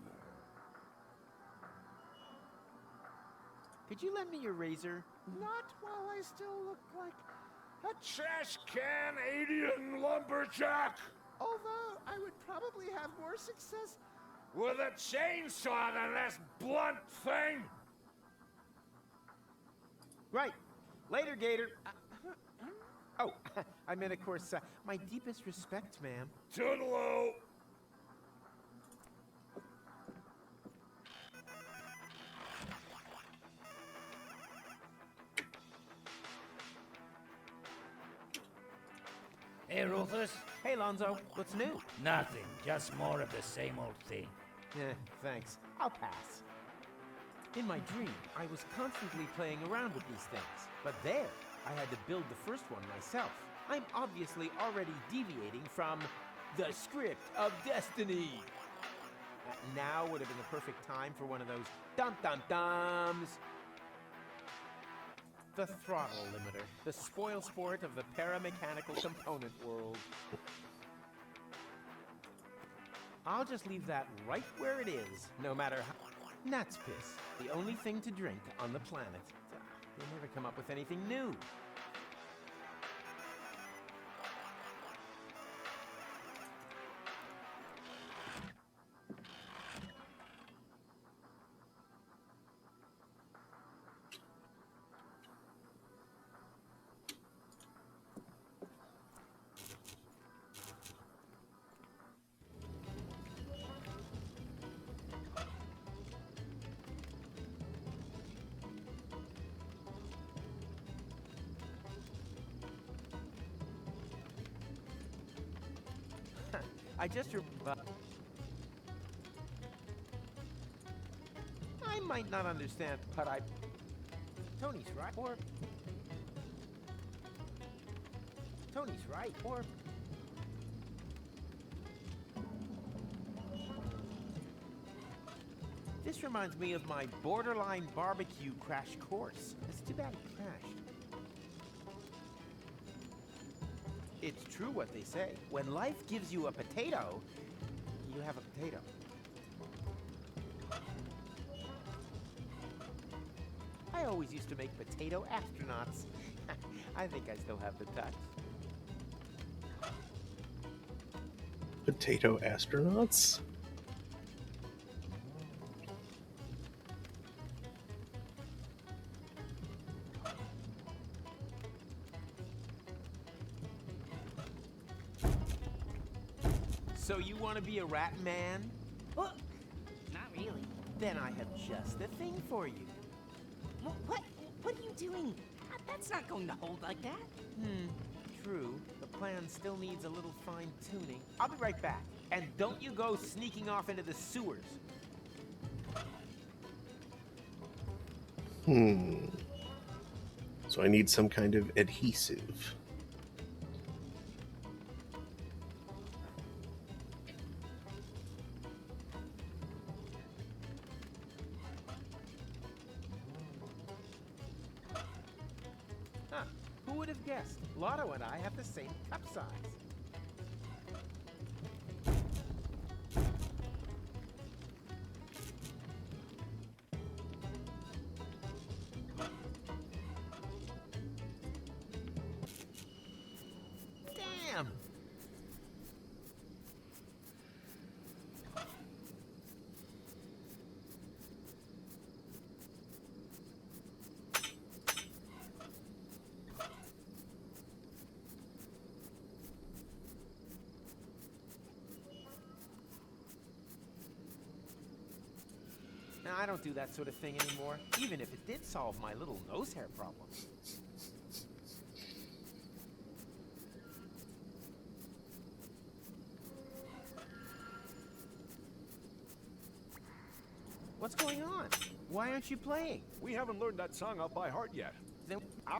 Could you lend me your razor? Not while I still look like a trash can Adian lumberjack. Although I would probably have more success with a chainsaw than this blunt thing. Right. Later, Gator. Oh, I meant, of course, my deepest respect, ma'am. Toodaloo. Hey, Rufus. Hey, Lonzo. What's new? Nothing. Just more of the same old thing. Thanks. I'll pass. In my dream, I was constantly playing around with these things. But there, I had to build the first one myself. I'm obviously already deviating from the script of destiny. Now would have been the perfect time for one of those dum-dum-dums. The throttle limiter, the spoil sport of the paramechanical component world. I'll just leave that right where it is, no matter how... Gnat's piss, the only thing to drink on the planet. They never come up with anything new. I just I might not understand, but Tony's right, or... Tony's right, or... This reminds me of my borderline barbecue crash course. It's too bad it crashed. It's true what they say. When life gives you a potato, you have a potato. I always used to make potato astronauts. I think I still have the touch. Potato astronauts? So you want to be a rat man? Well, not really. Then I have just the thing for you. What are you doing? That's not going to hold like that. True. The plan still needs a little fine-tuning. I'll be right back. And don't you go sneaking off into the sewers. So I need some kind of adhesive. Who would have guessed? Lotto and I have the same cup size. Damn! Now, I don't do that sort of thing anymore, even if it did solve my little nose hair problem. What's going on? Why aren't you playing? We haven't learned that song out by heart yet. Then, I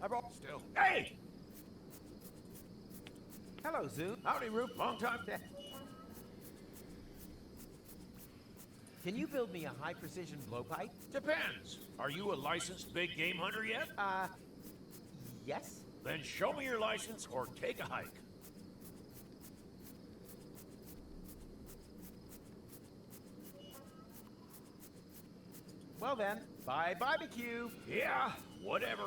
brought still. Hey! hello, Zoom. Howdy, Roop. Long time. Can you build me a high-precision blowpipe? Depends. Are you a licensed big game hunter yet? Yes. Then show me your license or take a hike. Well then, bye barbecue. Yeah, whatever.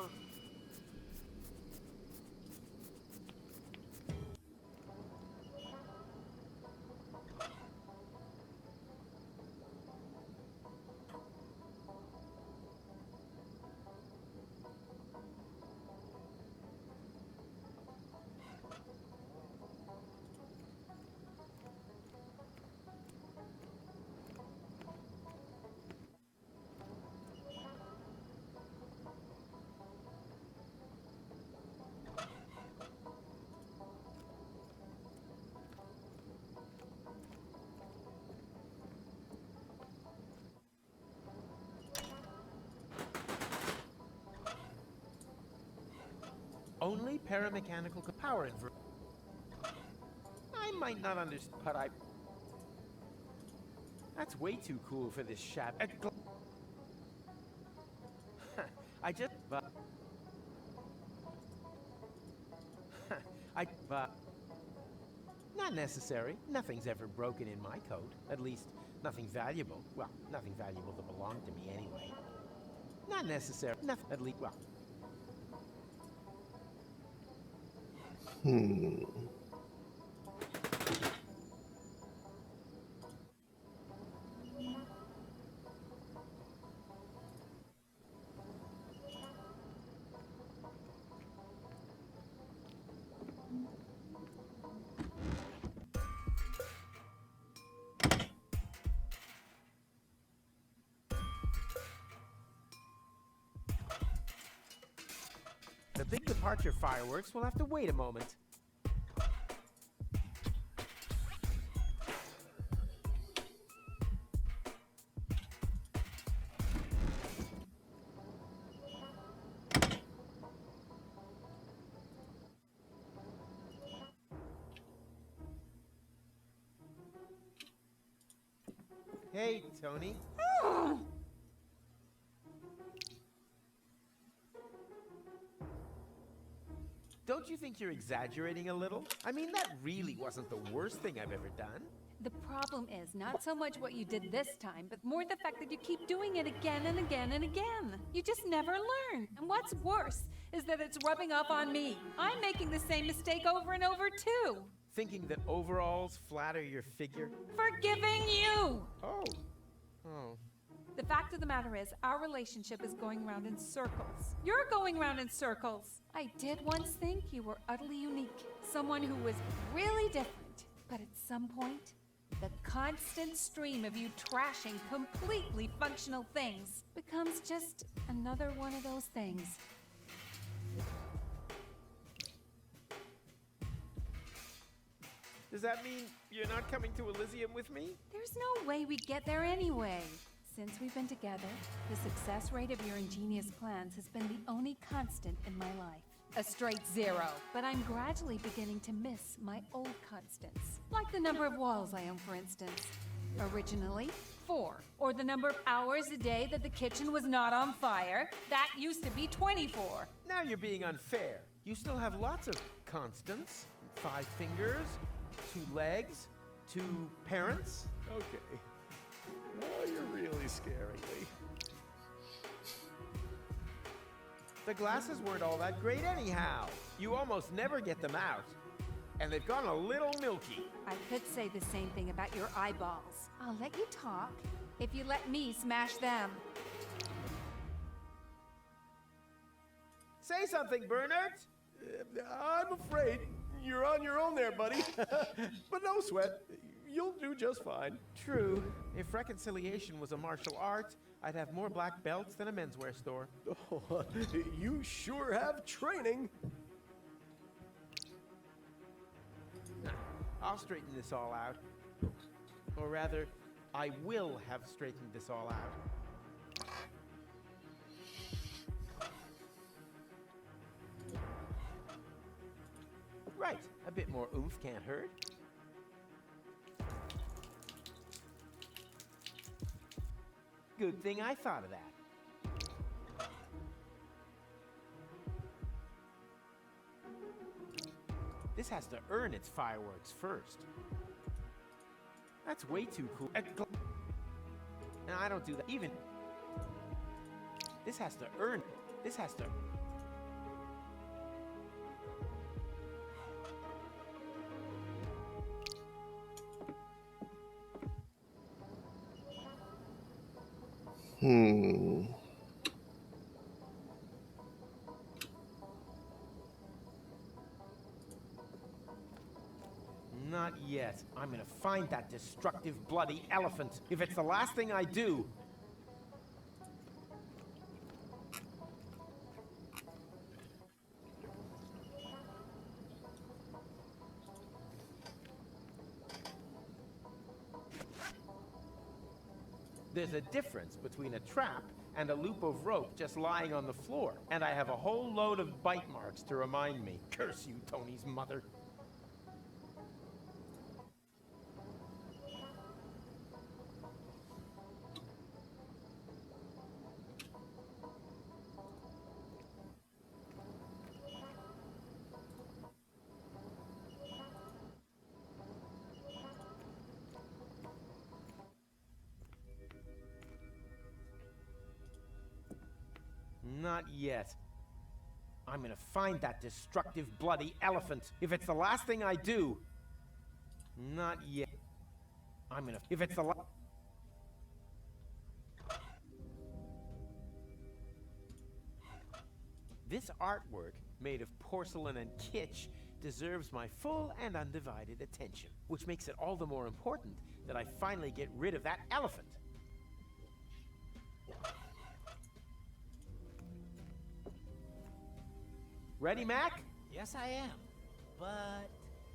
only paramechanical power inverter. I might not understand, but that's way too cool for this shab. I just. Not necessary. Nothing's ever broken in my coat. At least, nothing valuable. Well, nothing valuable that belonged to me anyway. Not necessary. Nothing. At least, well. The big departure fireworks will have to wait a moment. Hey, Tony. Don't you think you're exaggerating a little? I mean, that really wasn't the worst thing I've ever done. The problem is not so much what you did this time, but more the fact that you keep doing it again and again and again. You just never learn. And what's worse is that it's rubbing off on me. I'm making the same mistake over and over too. Thinking that overalls flatter your figure? Forgiving you! Oh. The fact of the matter is, our relationship is going round in circles. You're going round in circles. I did once think you were utterly unique. Someone who was really different. But at some point, the constant stream of you trashing completely functional things becomes just another one of those things. Does that mean you're not coming to Elysium with me? There's no way we'd get there anyway. Since we've been together, the success rate of your ingenious plans has been the only constant in my life. A straight 0. But I'm gradually beginning to miss my old constants. Like the number of walls I own, for instance. Originally, 4. Or the number of hours a day that the kitchen was not on fire. That used to be 24. Now you're being unfair. You still have lots of constants. 5 fingers, 2 legs, 2 parents. Okay. Now you're really scaring me. The glasses weren't all that great anyhow. You almost never get them out. And they've gone a little milky. I could say the same thing about your eyeballs. I'll let you talk if you let me smash them. Say something, Bernard! I'm afraid you're on your own there, buddy. But no sweat. You'll do just fine. True. If reconciliation was a martial art, I'd have more black belts than a menswear store. Oh, you sure have training. I'll straighten this all out. Or rather, I will have straightened this all out. Right, a bit more oomph can't hurt. Good thing I thought of that. This has to earn its fireworks first. That's way too cool. No, I don't do that. Even this has to earn. This has to. Not yet. I'm gonna find that destructive, bloody elephant. If it's the last thing I do. There's a difference between a trap and a loop of rope just lying on the floor. And I have a whole load of bite marks to remind me. Curse you, Tony's mother. Not yet. I'm gonna find that destructive, bloody elephant. If it's the last thing I do. Not yet. I'm gonna. If it's the last. This artwork, made of porcelain and kitsch, deserves my full and undivided attention. Which makes it all the more important that I finally get rid of that elephant. Ready, Mac? Yes, I am. But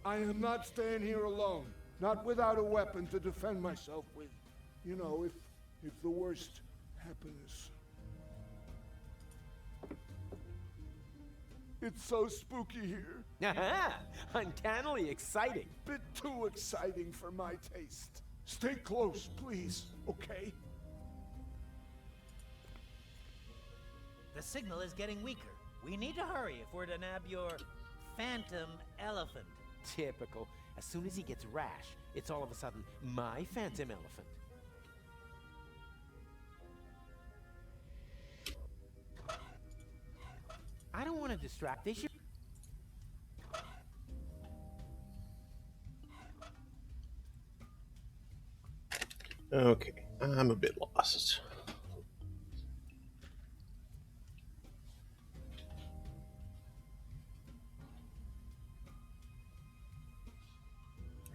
I am not staying here alone. Not without a weapon to defend myself with. You know, if the worst happens. It's so spooky here. Uncannily exciting. Bit too exciting for my taste. Stay close, please, okay? the signal is getting weaker. We need to hurry if we're to nab your phantom elephant. Typical. As soon as he gets rash, it's all of a sudden my phantom elephant. I don't want to distract. They should... Okay, I'm a bit lost.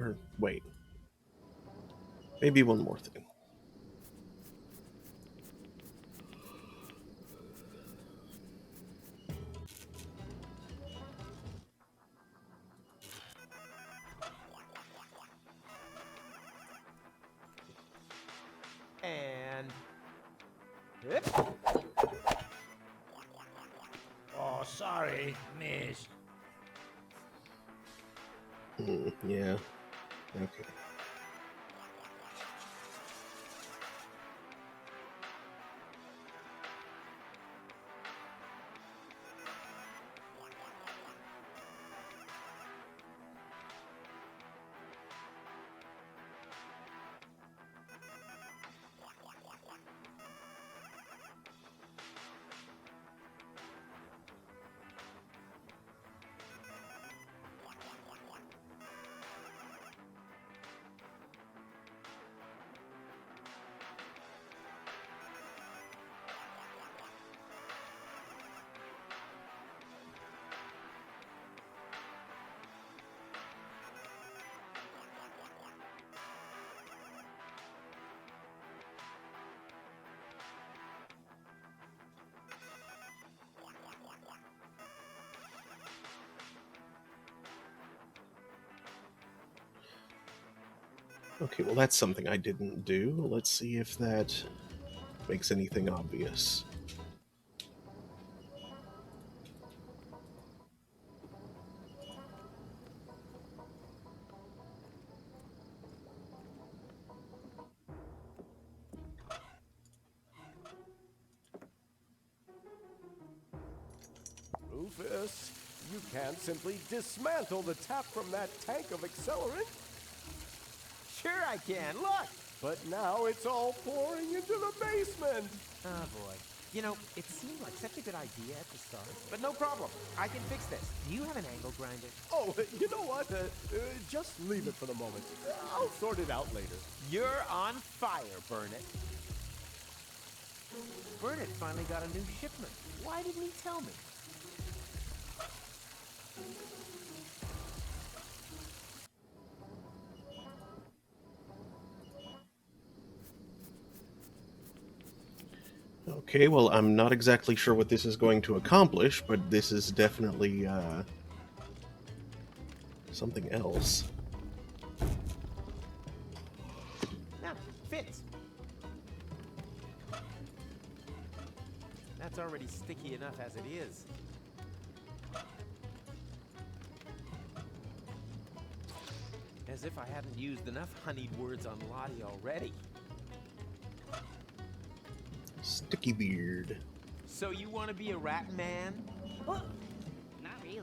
Or, wait. Maybe one more thing. And... Oh, sorry, miss. Yeah. Okay. Okay, well that's something I didn't do. Let's see if that makes anything obvious. Rufus, you can't simply dismantle the tap from that tank of accelerant. Sure I can, look! But now it's all pouring into the basement. Oh boy. You know, it seemed like such a good idea at the start. But no problem. I can fix this. Do you have an angle grinder? Oh, you know what? Just leave it for the moment. I'll sort it out later. You're on fire, Burnett. Burnett finally got a new shipment. Why didn't he tell me? Okay, well, I'm not exactly sure what this is going to accomplish, but this is definitely, something else. Now, fits. It's already sticky enough as it is. As if I hadn't used enough honeyed words on Lottie already. Sticky beard. So you want to be a rat man? Not really.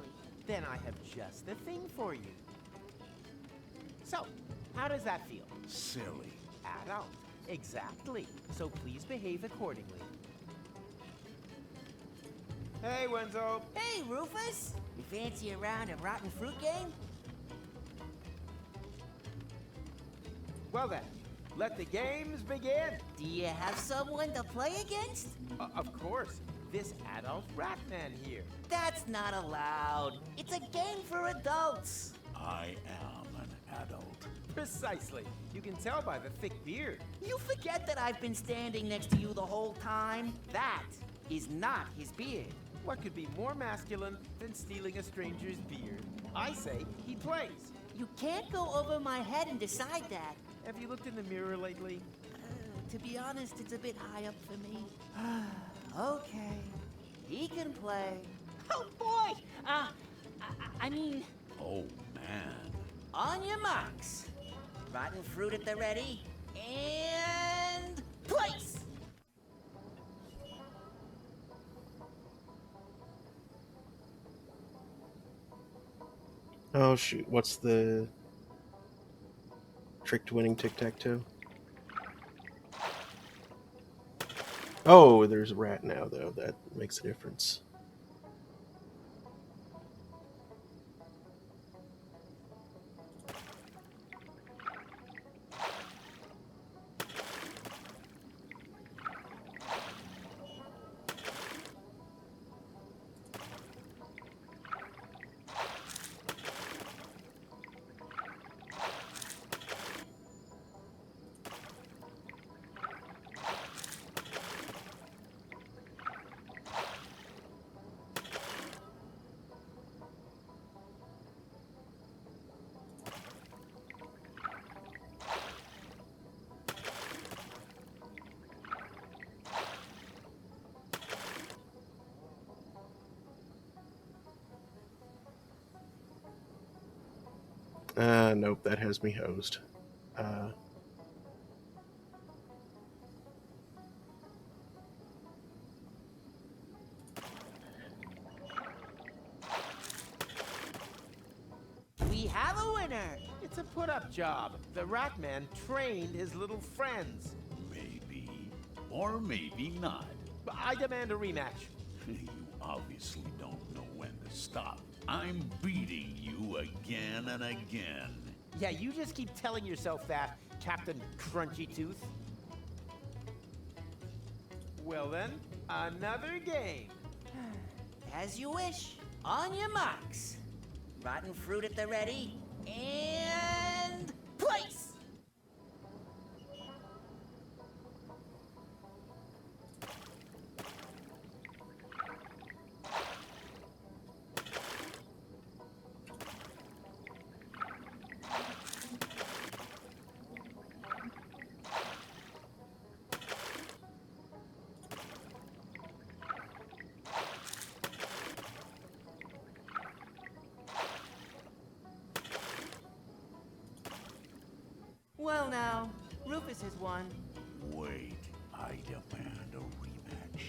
Then I have just the thing for you. So, how does that feel? Silly. Adult. Exactly. So please behave accordingly. Hey, Wenzel. Hey, Rufus. You fancy a round of rotten fruit game? Well then, let the games begin. Do you have someone to play against? Of course. This adult rat man here. That's not allowed. It's a game for adults. I am an adult. Precisely. You can tell by the thick beard. You forget that I've been standing next to you the whole time? That is not his beard. What could be more masculine than stealing a stranger's beard? I say he plays. You can't go over my head and decide that. Have you looked in the mirror lately? To be honest, it's a bit high up for me. Okay, he can play. Oh boy! I mean... Oh, man. On your marks. Rotten fruit at the ready. And... place! Oh shoot, what's the trick to winning tic-tac-toe? Oh, there's a rat now, though. That makes a difference. Nope, that has me hosed. We have a winner! It's a put-up job. The rat man trained his little friends. Maybe. Or maybe not. I demand a rematch. You obviously don't know when to stop. I'm beating you again and again. Yeah, you just keep telling yourself that, Captain Crunchy Tooth. Well then, another game. As you wish. On your marks. Rotten fruit at the ready. And... place! Well now, Rufus has won. Wait, I demand a rematch.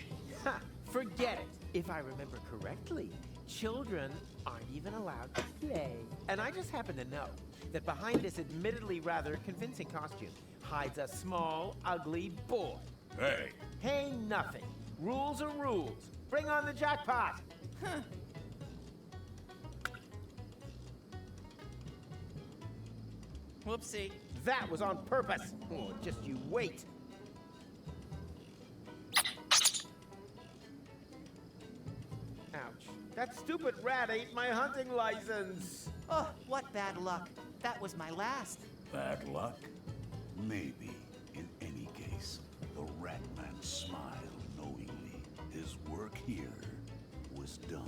Ha! Forget it. If I remember correctly, children aren't even allowed to play. And I just happen to know that behind this admittedly rather convincing costume hides a small, ugly boy. Hey! Hey, nothing. Rules are rules. Bring on the jackpot. Huh. Whoopsie. That was on purpose. Oh, just you wait. Ouch. That stupid rat ate my hunting license. Oh, what bad luck. That was my last. Bad luck? Maybe. In any case, the rat man smiled knowingly. His work here was done.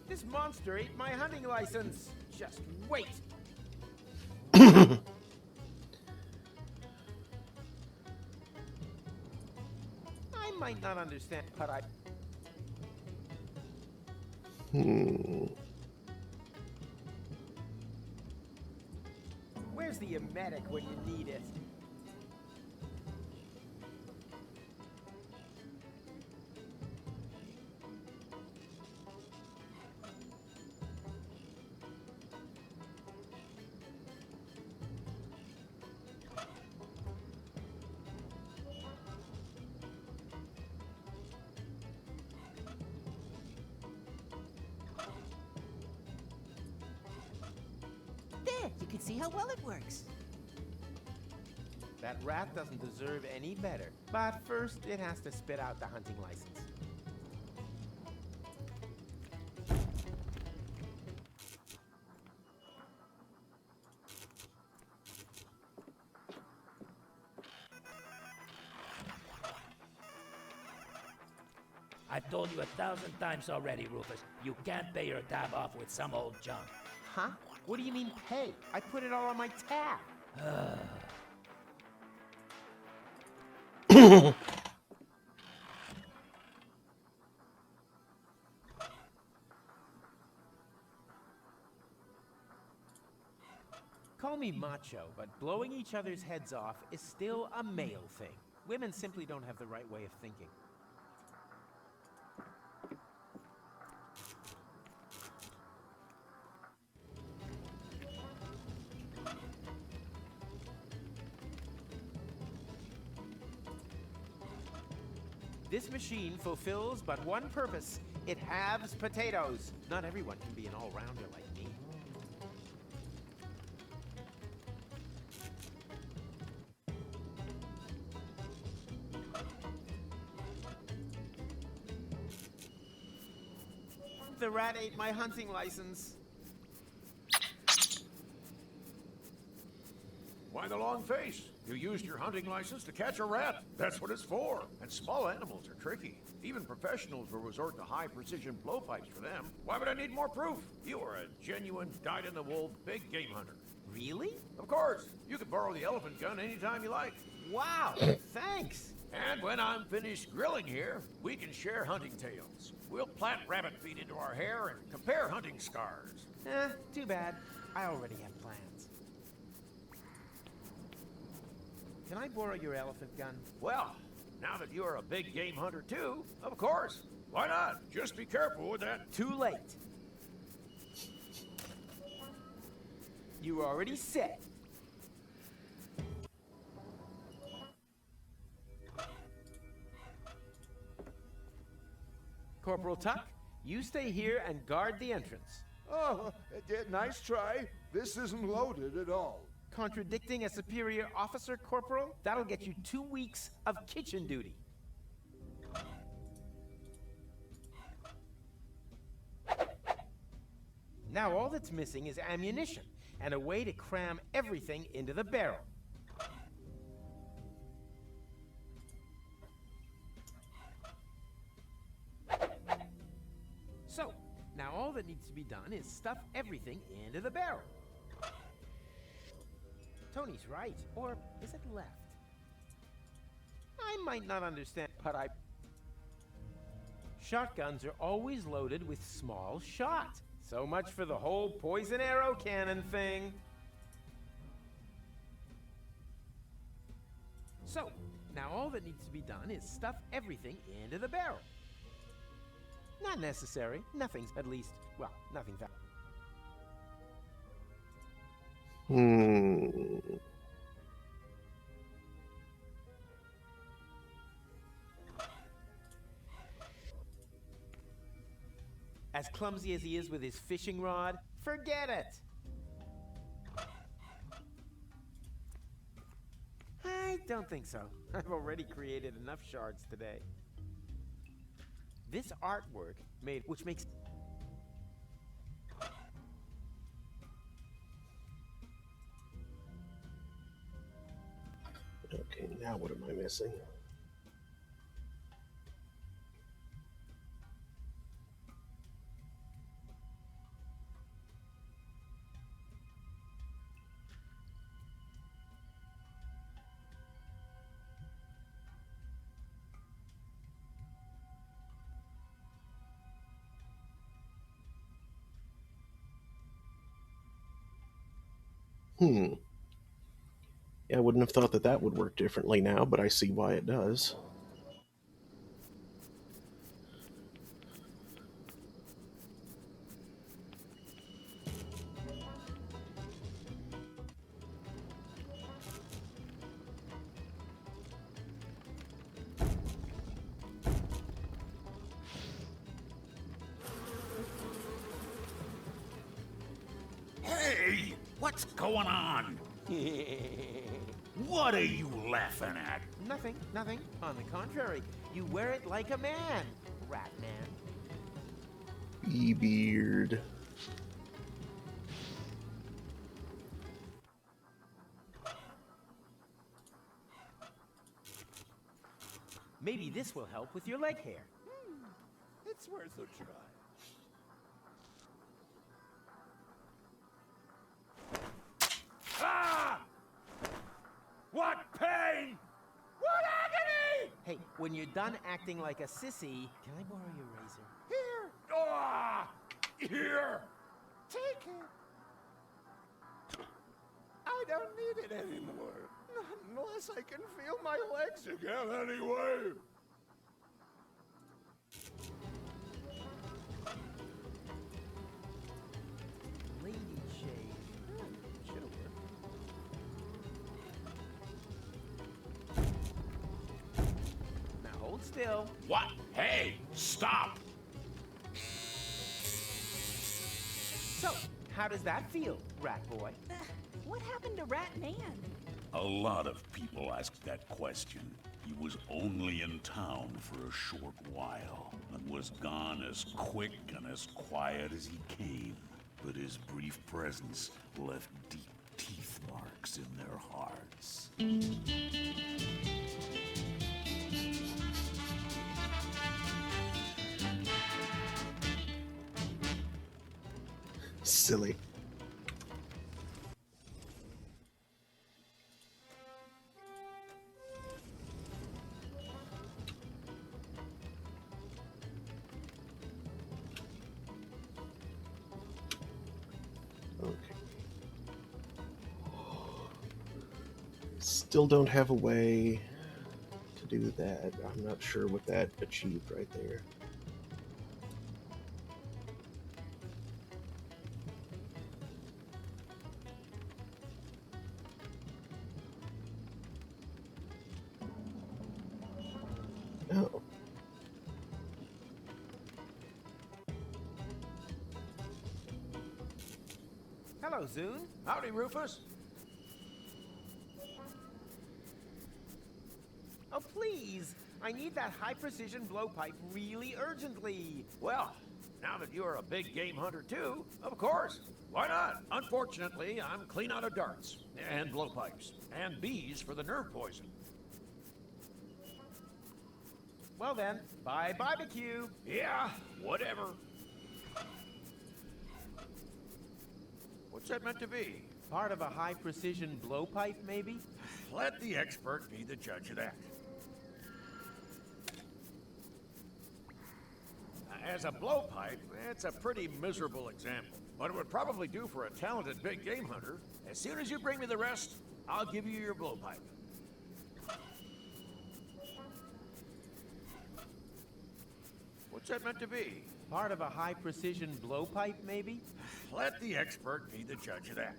This monster ate my hunting license. Just wait. might not understand, but I... Where's the emetic when you need it? There, you can see how well it works. That rat doesn't deserve any better. But first, it has to spit out the hunting license. I've told you 1,000 times already, Rufus. You can't pay your tab off with some old junk. Huh? What do you mean pay? I put it all on my tab. Call me macho, but blowing each other's heads off is still a male thing. Women simply don't have the right way of thinking. This machine fulfills but one purpose. It halves potatoes. Not everyone can be an all-rounder like me. The rat ate my hunting license. Why the long face? You used your hunting license to catch a rat. That's what it's for. And small animals are tricky. Even professionals will resort to high-precision blowpipes for them. Why would I need more proof? You are a genuine, dyed-in-the-wool big game hunter. Really? Of course. You can borrow the elephant gun anytime you like. Wow, thanks. And when I'm finished grilling here, we can share hunting tales. We'll plant rabbit feet into our hair and compare hunting scars. Too bad. I already have plans. Can I borrow your elephant gun? Well, now that you're a big game hunter too, of course. Why not? Just be careful with that. Too late. You already said. Corporal Tuck, you stay here and guard the entrance. Oh, nice try. This isn't loaded at all. Contradicting a superior officer, Corporal? That'll get you 2 weeks of kitchen duty. Now all that's missing is ammunition and a way to cram everything into the barrel. So, now all that needs to be done is stuff everything into the barrel. Tony's right, or is it left? I might not understand, but Shotguns are always loaded with small shot. So much for the whole poison arrow cannon thing. So, now all that needs to be done is stuff everything into the barrel. Not necessary. Nothing's, at least, well, nothing that. As clumsy as he is with his fishing rod, forget it! I don't think so. I've already created enough shards today. This artwork which makes... Okay, now what am I missing? Hmm. Yeah, I wouldn't have thought that that would work differently now, but I see why it does. Hey, what's going on? What are you laughing at? Nothing, nothing. On the contrary, you wear it like a man, Rat Man. E-beard. Maybe this will help with your leg hair. It's worth a try. Ah! What pain! What agony! Hey, when you're done acting like a sissy, can I borrow your razor? Here, Ah! Here! take it. I don't need it anymore. Not unless I can feel my legs again anyway. Lady shave. Should've worked. Now hold still. What? Hey, stop! So, how does that feel, Rat Boy? What happened to Rat Man? A lot of people ask that question. He was only in town for a short while, and was gone as quick and as quiet as he came. But his brief presence left deep teeth marks in their hearts. Silly. Okay. Still don't have a way to do that. I'm not sure what that achieved right there. Oh. Hello, Zune. Howdy, Rufus. Oh, please. I need that high-precision blowpipe really urgently. Well, now that you're a big game hunter too, of course. Why not? Unfortunately, I'm clean out of darts, and blowpipes, and bees for the nerve poison. Well then, bye barbecue. Yeah, whatever. What's that meant to be? Part of a high-precision blowpipe, maybe? Let the expert be the judge of that. As a blowpipe, it's a pretty miserable example, but it would probably do for a talented big game hunter. As soon as you bring me the rest, I'll give you your blowpipe. What's that meant to be? Part of a high-precision blowpipe, maybe? Let the expert be the judge of that.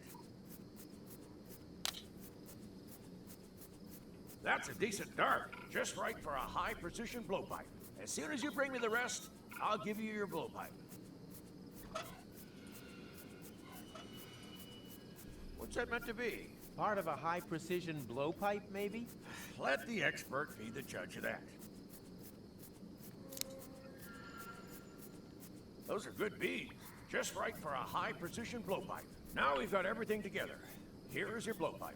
That's a decent dart, just right for a high-precision blowpipe. As soon as you bring me the rest, I'll give you your blowpipe. What's that meant to be? Part of a high-precision blowpipe, maybe? Let the expert be the judge of that. Those are good bees, just right for a high-precision blowpipe. Now we've got everything together. Here is your blowpipe.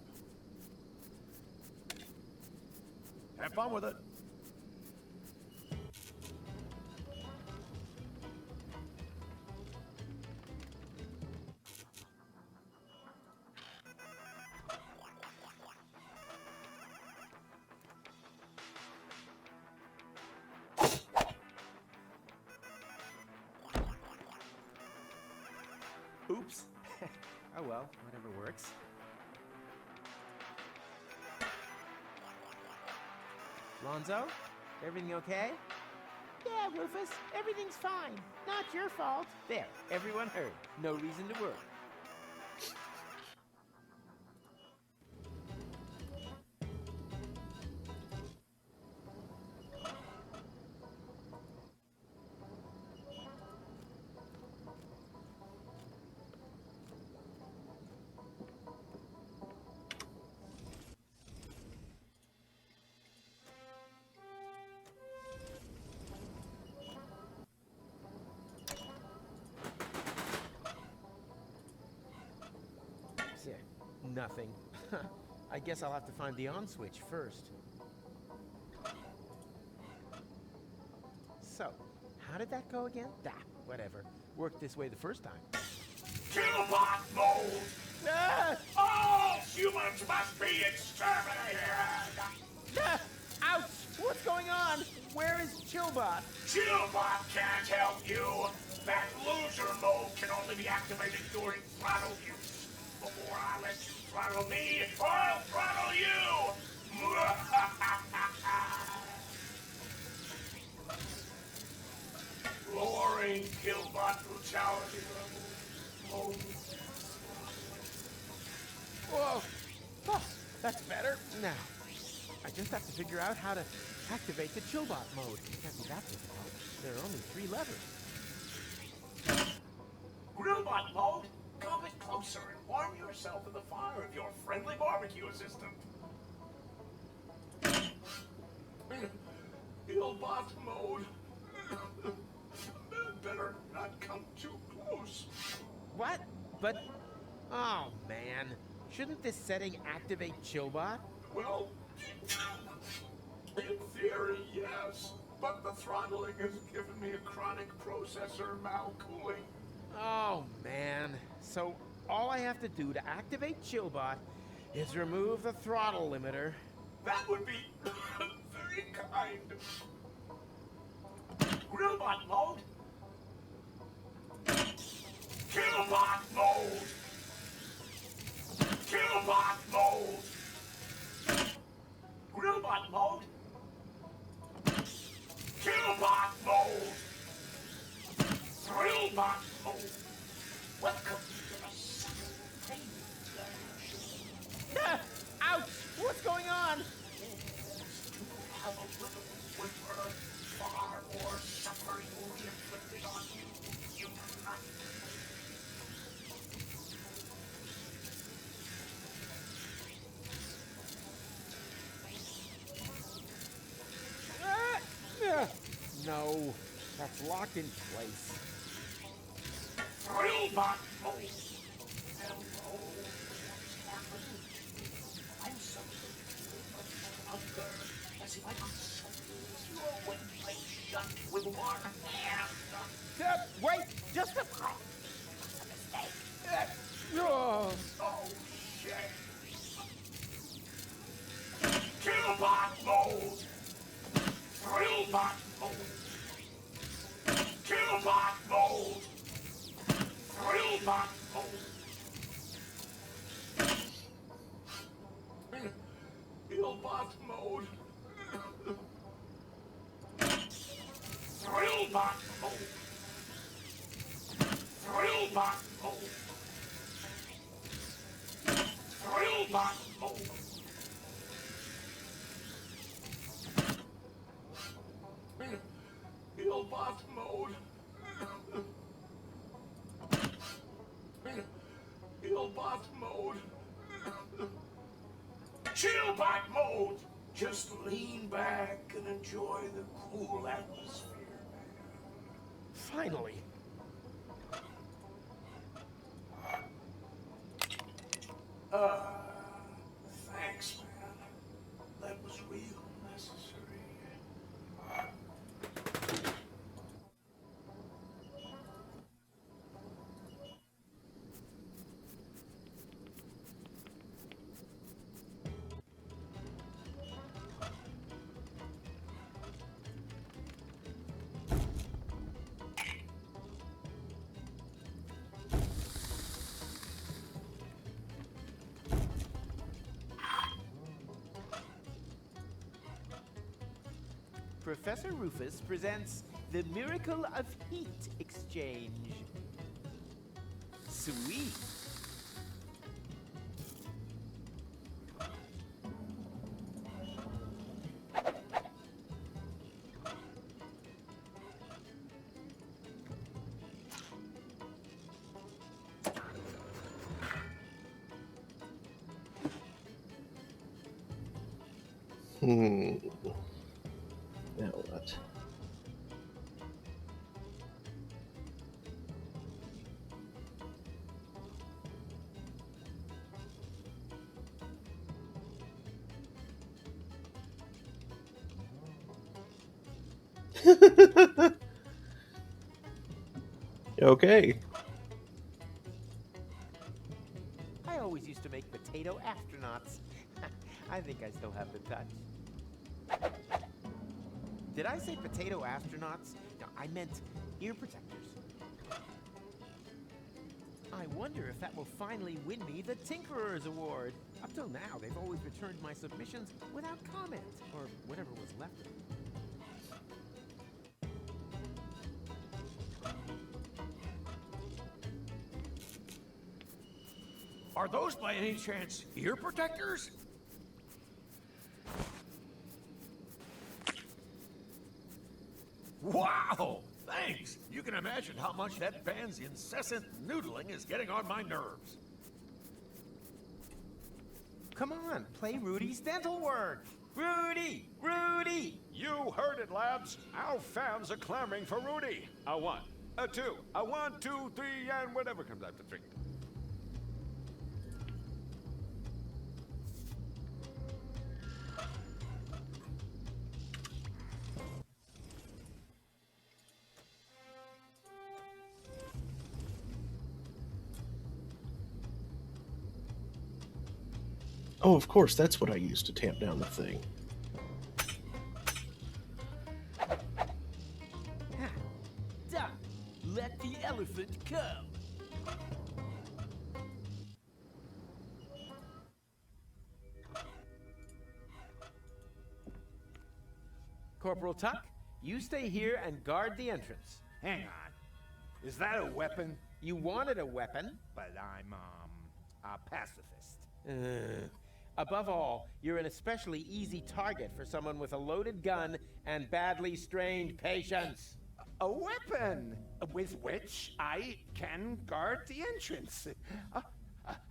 Have fun with it. Oops. Oh well, whatever works. Lonzo? Everything okay? Yeah, Rufus, everything's fine. Not your fault. There, everyone heard. No reason to worry. Nothing. I guess I'll have to find the on switch first. So, how did that go again? Whatever. Worked this way the first time. Killbot mode! Ah! All humans must be exterminated! Ouch! What's going on? Where is Chillbot? Chillbot can't help you! That loser mode can only be activated during throttle use. Before I let you throttle me, I'll throttle you! Lowering Killbot brutality level. Whoa! Oh, that's better. Now, I just have to figure out how to activate the Chillbot mode. Can't be that difficult. There are only 3 levers. Grillbot mode? Come in closer and warm yourself in the fire of your friendly barbecue assistant. Killbot mode. Better not come too close. What? But, oh man. Shouldn't this setting activate Chillbot? Well, in theory, yes. But the throttling has given me a chronic processor malcooling. Oh man. So all I have to do to activate Chillbot is remove the throttle limiter. That would be very kind. Grillbot mode? Killbot mode! Killbot mode! Grillbot mode? Killbot mode! Grillbot mode! Welcome to the second Ah! Ouch! What's going on? Have a little whimper. Far more suffering will be inflicted on you. You cannot. No, that's locked in place. Thrillbot mode. Hello. What's happening? I'm suffering from hunger, as if I could squeeze you away shut with one hand. Wait, just a mistake. Oh, shit. Killbot mode. Thrillbot mode. Killbot mode. Thrillbot mode. Killbot mode. Thrillbot mode. Thrillbot mode. Thrillbot mode. Killbot mode. Killbot mode. Chillbot mode. Just lean back and enjoy the cool atmosphere. finally. Thanks, man. That was real necessary. Professor Rufus presents the miracle of heat exchange. Sweet. Now what? Okay. I always used to make potato astronauts. I think I still have the touch. Did I say potato astronauts? No, I meant ear protectors. I wonder if that will finally win me the Tinkerer's Award. Up till now, they've always returned my submissions without comment, or whatever was left of them. Are those by any chance ear protectors? Wow! Thanks! You can imagine how much that band's incessant noodling is getting on my nerves. Come on, play Rudy's dental work! Rudy! Rudy! You heard it, lads. Our fans are clamoring for Rudy. A 1, a 2, a 1, 2, 3, and whatever comes after 3. Oh, of course, that's what I used to tamp down the thing. Done! Let the elephant come! Corporal Tuck, you stay here and guard the entrance. Hang on. Is that a weapon? You wanted a weapon? But I'm, a pacifist. Above all, you're an especially easy target for someone with a loaded gun and badly strained patience. A weapon with which I can guard the entrance.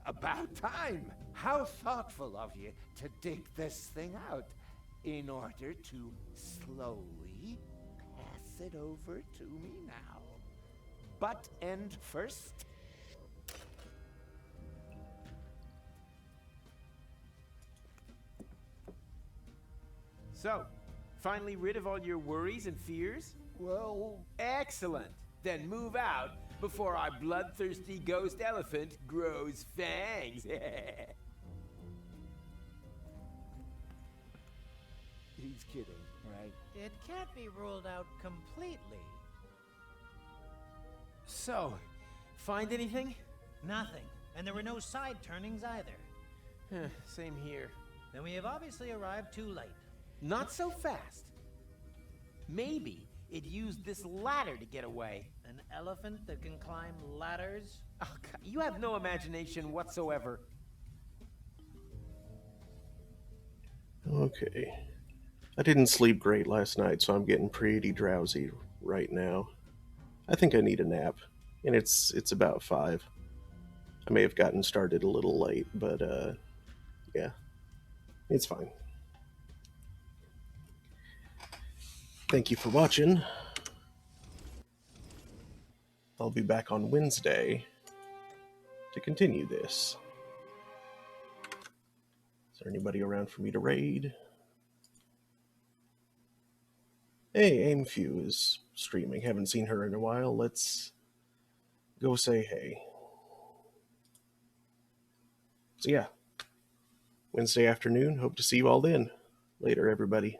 About time. How thoughtful of you to dig this thing out in order to slowly pass it over to me now. Butt end first. So, finally rid of all your worries and fears? Well... Excellent! Then move out before our bloodthirsty ghost elephant grows fangs. He's kidding, right? It can't be ruled out completely. So, find anything? Nothing. And there were no side turnings either. Same here. Then we have obviously arrived too late. Not so fast. Maybe it used this ladder to get away. An elephant that can climb ladders? Oh, God, you have no imagination whatsoever. Okay. I didn't sleep great last night, so I'm getting pretty drowsy right now. I think I need a nap, and it's about 5. I may have gotten started a little late, but yeah, it's fine. Thank you for watching. I'll be back on Wednesday to continue this. Is there anybody around for me to raid? Hey, Aimfew is streaming. Haven't seen her in a while. Let's go say hey. So yeah, Wednesday afternoon. Hope to see you all then. Later, everybody.